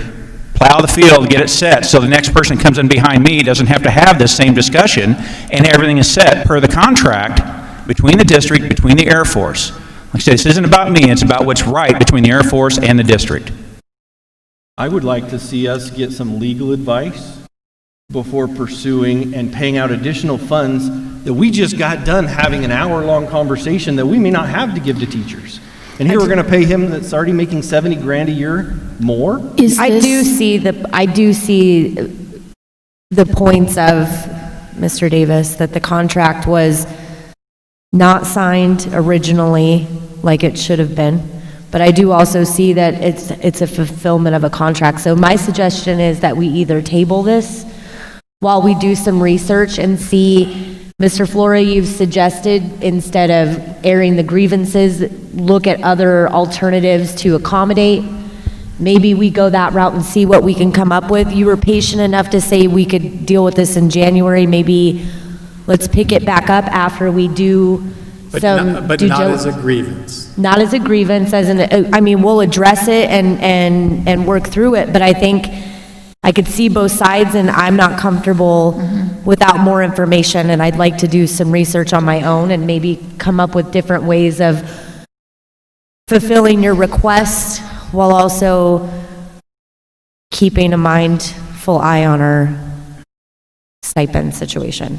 plow the field, get it set, so the next person comes in behind me doesn't have to have this same discussion, and everything is set per the contract between the district, between the Air Force. Like I said, this isn't about me, it's about what's right between the Air Force and the district. I would like to see us get some legal advice before pursuing and paying out additional funds that we just got done having an hour-long conversation that we may not have to give to teachers. And here we're going to pay him that's already making 70 grand a year more? I do see the points of Mr. Davis, that the contract was not signed originally like it should have been. But I do also see that it's a fulfillment of a contract. So my suggestion is that we either table this while we do some research and see, Mr. Flora, you've suggested instead of airing the grievances, look at other alternatives to accommodate. Maybe we go that route and see what we can come up with. You were patient enough to say we could deal with this in January. Maybe let's pick it back up after we do But some not as a grievance. Not as a grievance, we'll address it and work through it, but I think I could see both sides, and I'm not comfortable without more information, and I'd like to do some research on my own and maybe come up with different ways of fulfilling your request while also keeping a mindful eye on our stipend situation.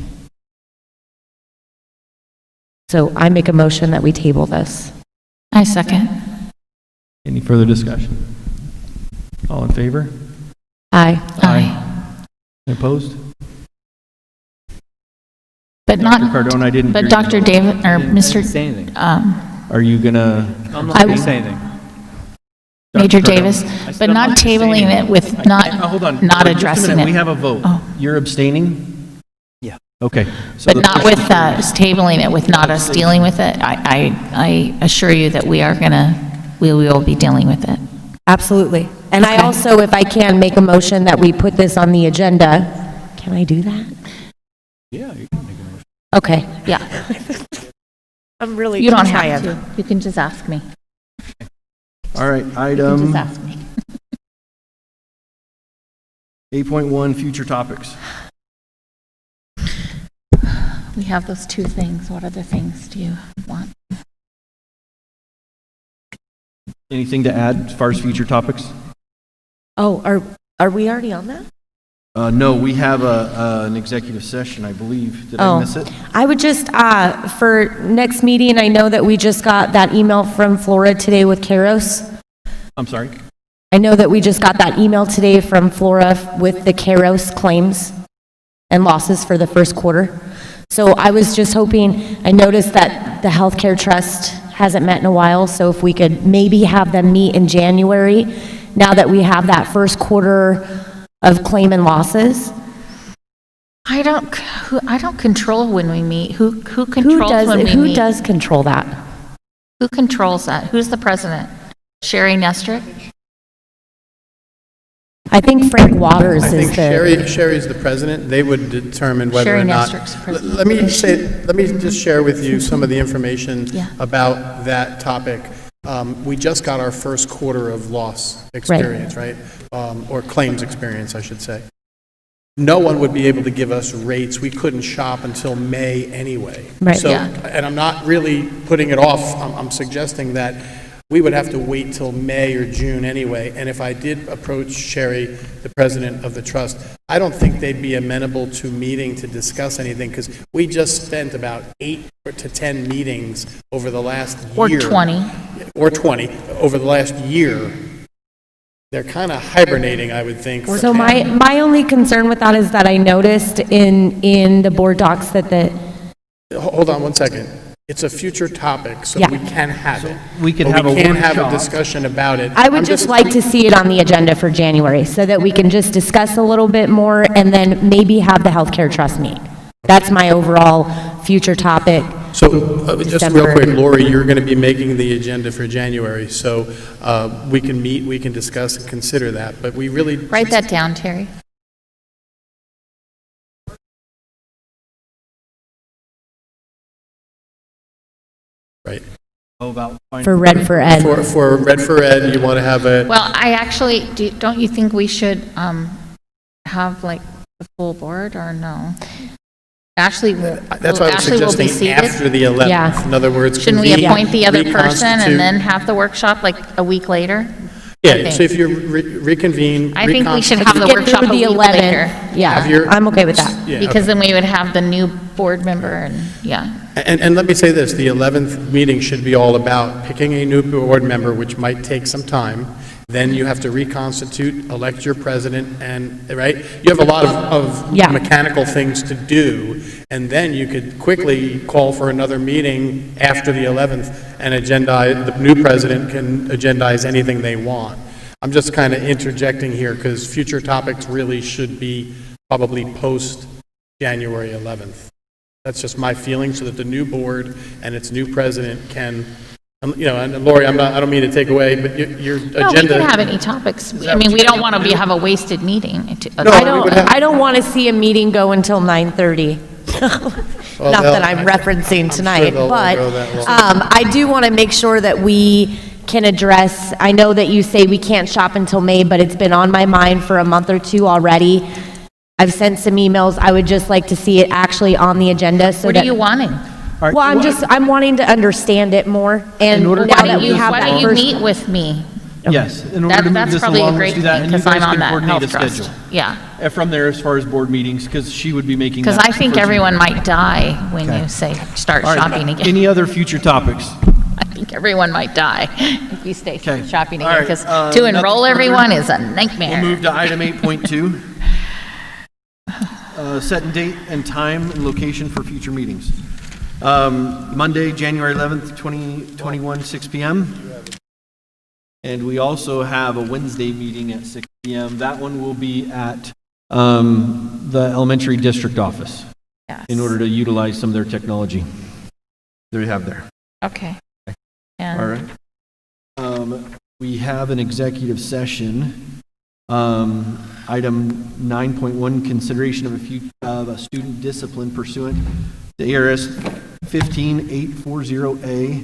So I make a motion that we table this. I second. Any further discussion? All in favor? Aye. Aye. Any opposed? But Dr. not, Cardone, I didn't but hear Dr. you. David, or Mr. Say anything. Are you gonna? I'm not going to say anything. Major Dr. Cardone? Davis, said but I'm not not gonna say tabling it anything. with, Hold on. not Just a addressing minute. We it. have a vote. Oh. You're abstaining? Yeah. Okay. So But the not with us tabling it, with not us dealing with it. I assure you that we will be dealing with it. Absolutely. And I also, if I can, make a motion that we put this on the agenda. Can I do that? Yeah, you can make a motion. Okay. Yeah. I'm really You don't trying. have to. You can just ask me. All right, You can item just ask me. 8.1, future topics. We have those two things. What other things do you want? Anything to add as far as future topics? Oh, are we already on that? No, we have an executive session, I believe. Did I miss it? I would just, for next meeting, I know that we just got that email from Flora today with Kairos. I'm sorry? I know that we just got that email today from Flora with the Kairos claims and losses for the first quarter. So I was just hoping, I noticed that the Healthcare Trust hasn't met in a while, so if we could maybe have them meet in January, now that we have that first quarter of claim and losses, I don't control when we meet. Who controls when we meet? Who does control that? Who controls that? Who's the president? Sherry Nestrick? I think Frank Waters I think is the... Sherry's the president. They would determine whether Sherry or not. Nestrick's the president. Let me just share with you some of the information Yeah. about that topic. We just got our first quarter of loss experience, right? Or claims experience, I should say. No one would be able to give us rates. We couldn't shop until May anyway. Right. So, Yeah. and I'm not really putting it off. I'm suggesting that we would have to wait till May or June anyway. And if I did approach Sherry, the president of the trust, I don't think they'd be amenable to meeting to discuss anything, because we just spent about 8 to 10 meetings over the last Or year. 20. Or 20, over the last year. They're kind of hibernating, I would think. So my only concern with that is that I noticed in the board docs that Hold on one second. It's a future topic, so Yeah. we can have it. we could But have a we can't have a workshop. discussion about it. I would I'm just like to see it on the agenda for January so that we can just discuss a little bit more and then maybe have the healthcare trust meet. That's my overall future topic. So, just real December. quick, Lori, you're going to be making the agenda for January, so we can meet, we can discuss and consider that, but we really... Write that down, Terry. Right. For Red for Ed. For Red for Ed, you want to have a... Well, I actually, don't you think we should have like the full board or no? Ashley will, That's why I was Ashley will be suggesting after seated? the 11th. Yeah. In other words, Shouldn't we convene, appoint the other person reconstitute. and then have the workshop like a week later? Yeah, so if you reconvene, I think we should reconstitute- have the Get workshop through a the week 11th. later. Have Yeah, your- I'm okay with that. Yeah, Because then we would have the new board member and, yeah. And let me say this, the 11th meeting should be all about picking a new board member, which might take some time. Then you have to reconstitute, elect your president, and, right? You have a lot of Yeah. mechanical things to do, and then you could quickly call for another meeting after the 11th, and the new president can agendize anything they want. I'm just kind of interjecting here, because future topics really should be probably post-January 11th. That's just my feeling, so that the new board and its new president can, and Lori, I don't mean to take away, but your agenda... No, we can have any topics. I mean, we don't want to have a wasted meeting. I don't want to see a meeting go until 9:30. Well, Not that they'll- I'm referencing tonight, they'll but go that long. I do want to make sure that we can address, I know that you say we can't shop until May, but it's been on my mind for a month or two already. I've sent some emails. I would just like to see it actually on the agenda so What that... are you wanting? All right, Well, I'm wanting to understand it more, and In order to now Why that don't we you, have why that don't you first... meet with me? Yes, in order to move That's this probably a along, great let's do that, thing, and you because I'm guys on can that coordinate a health trust. schedule. Yeah, And from there, as far as board meetings, because she would be making because that I think first- everyone might die when you say, start All right, shopping again. Any other future topics? I think everyone might die if you stay Okay. shopping All again, right, because nothing to enroll further. everyone is a We'll nightmare. move to item 8.2. Set and date and time and location for future meetings. Monday, January 11th, 2021, 6 p.m. And we also have a Wednesday meeting at 6 p.m. That one will be at the elementary district office Yes. in order to utilize some of their technology that we have there. Okay. And All right. We have an executive session. Item 9.1, consideration of a student discipline pursuant to ARS 15840A,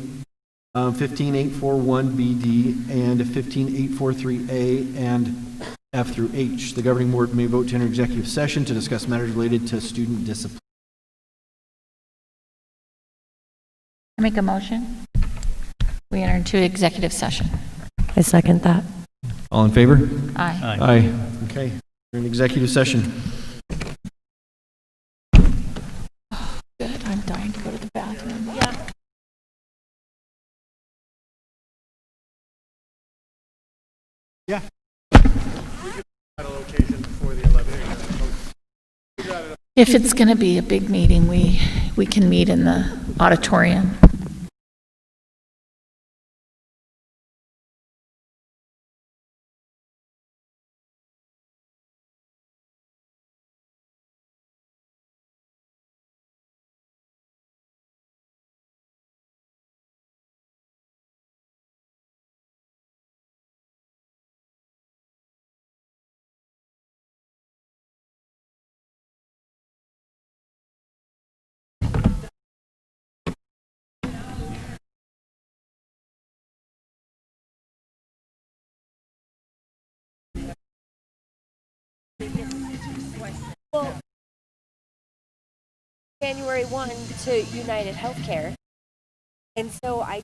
15841BD, and 15843A and F through H. The governing board may vote to enter executive session to discuss matters related to student discipline. I make a motion. We enter into executive session. I second that. All in favor? Aye. Aye. Okay, we're in executive session. Good, I'm dying to go to the bathroom. Yeah. If it's going to be a big meeting, we can meet in the auditorium. Well, January 1 to United Healthcare. And so I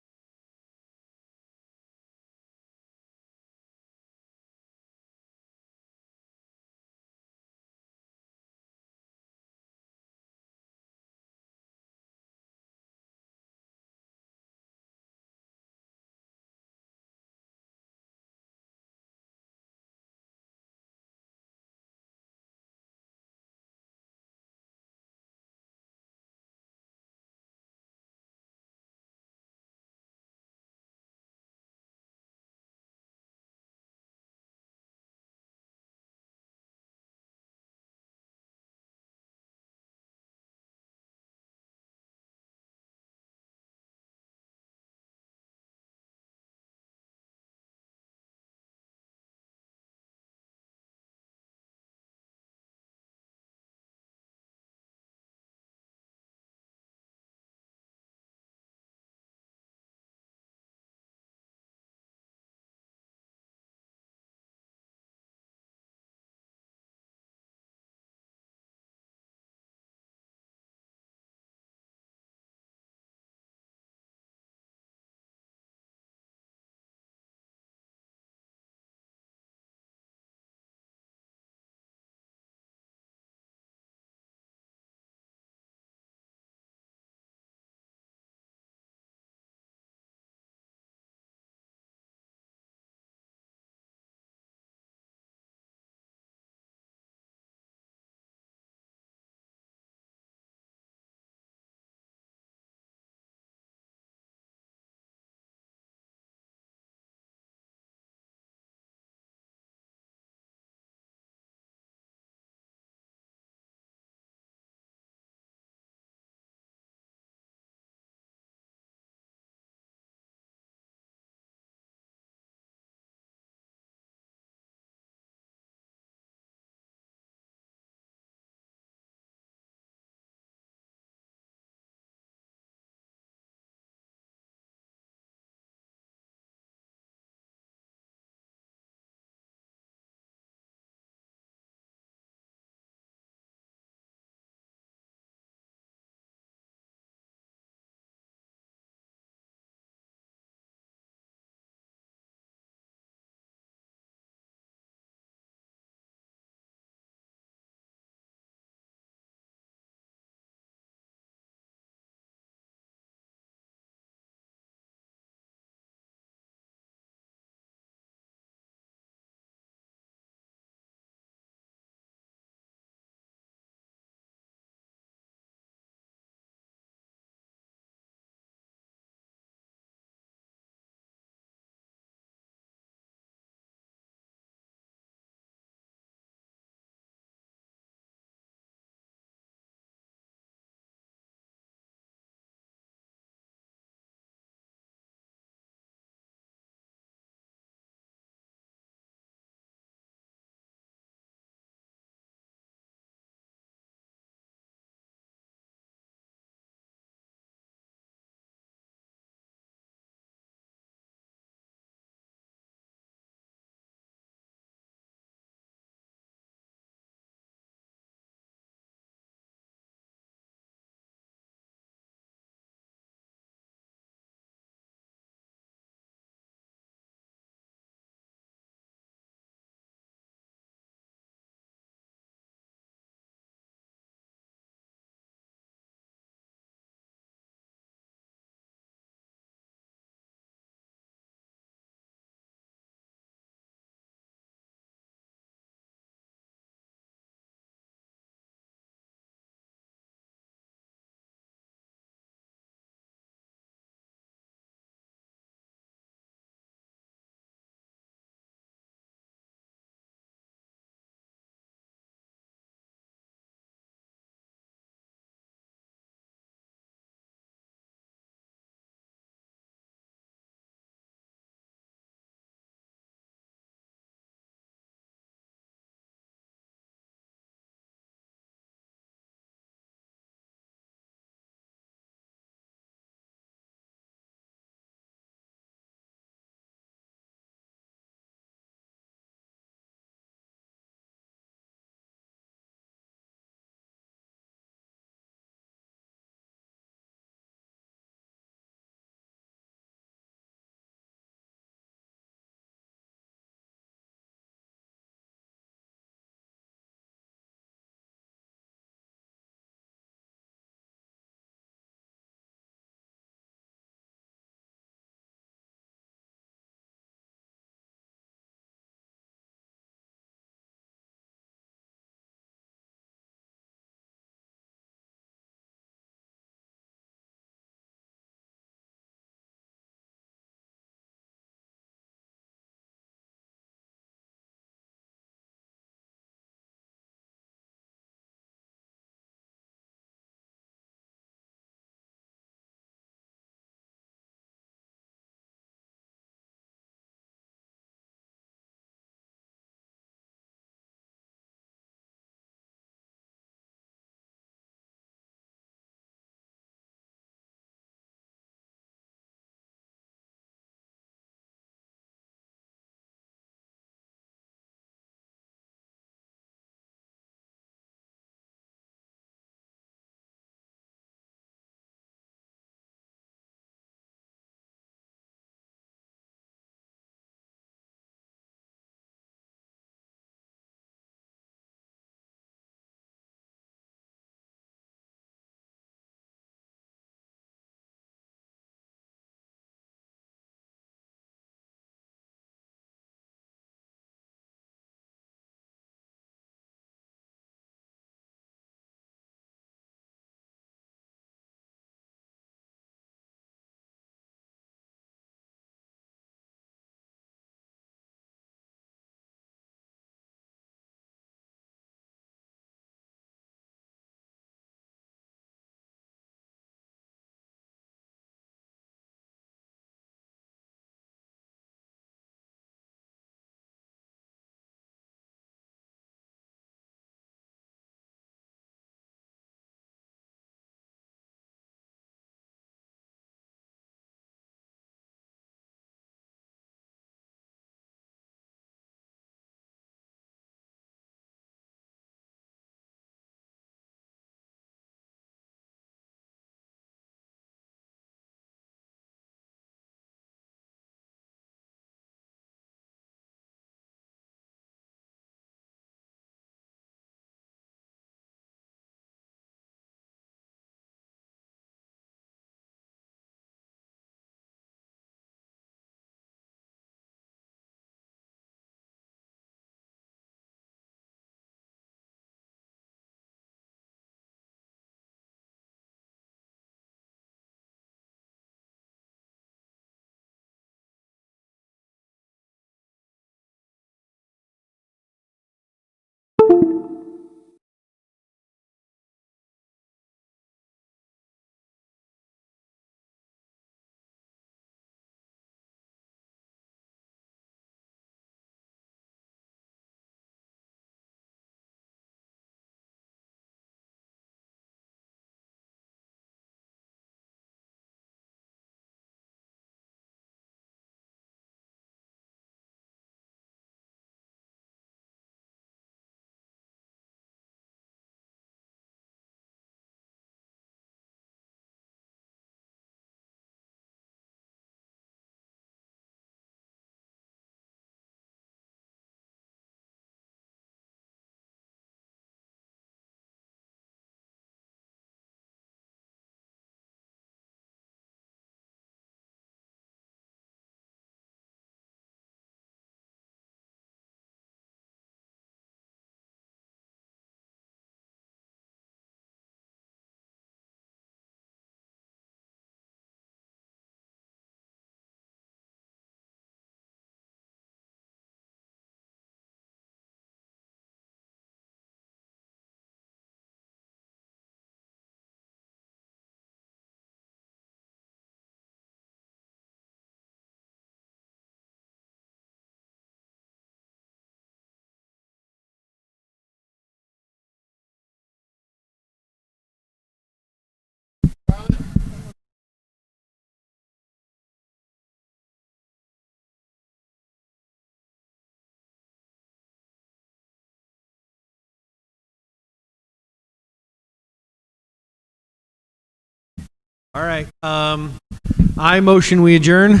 All right. I motion we adjourn.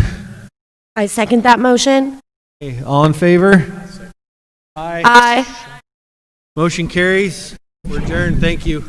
I second that motion. Okay, all in favor? Aye. Aye. Motion carries. We're adjourned. Thank you.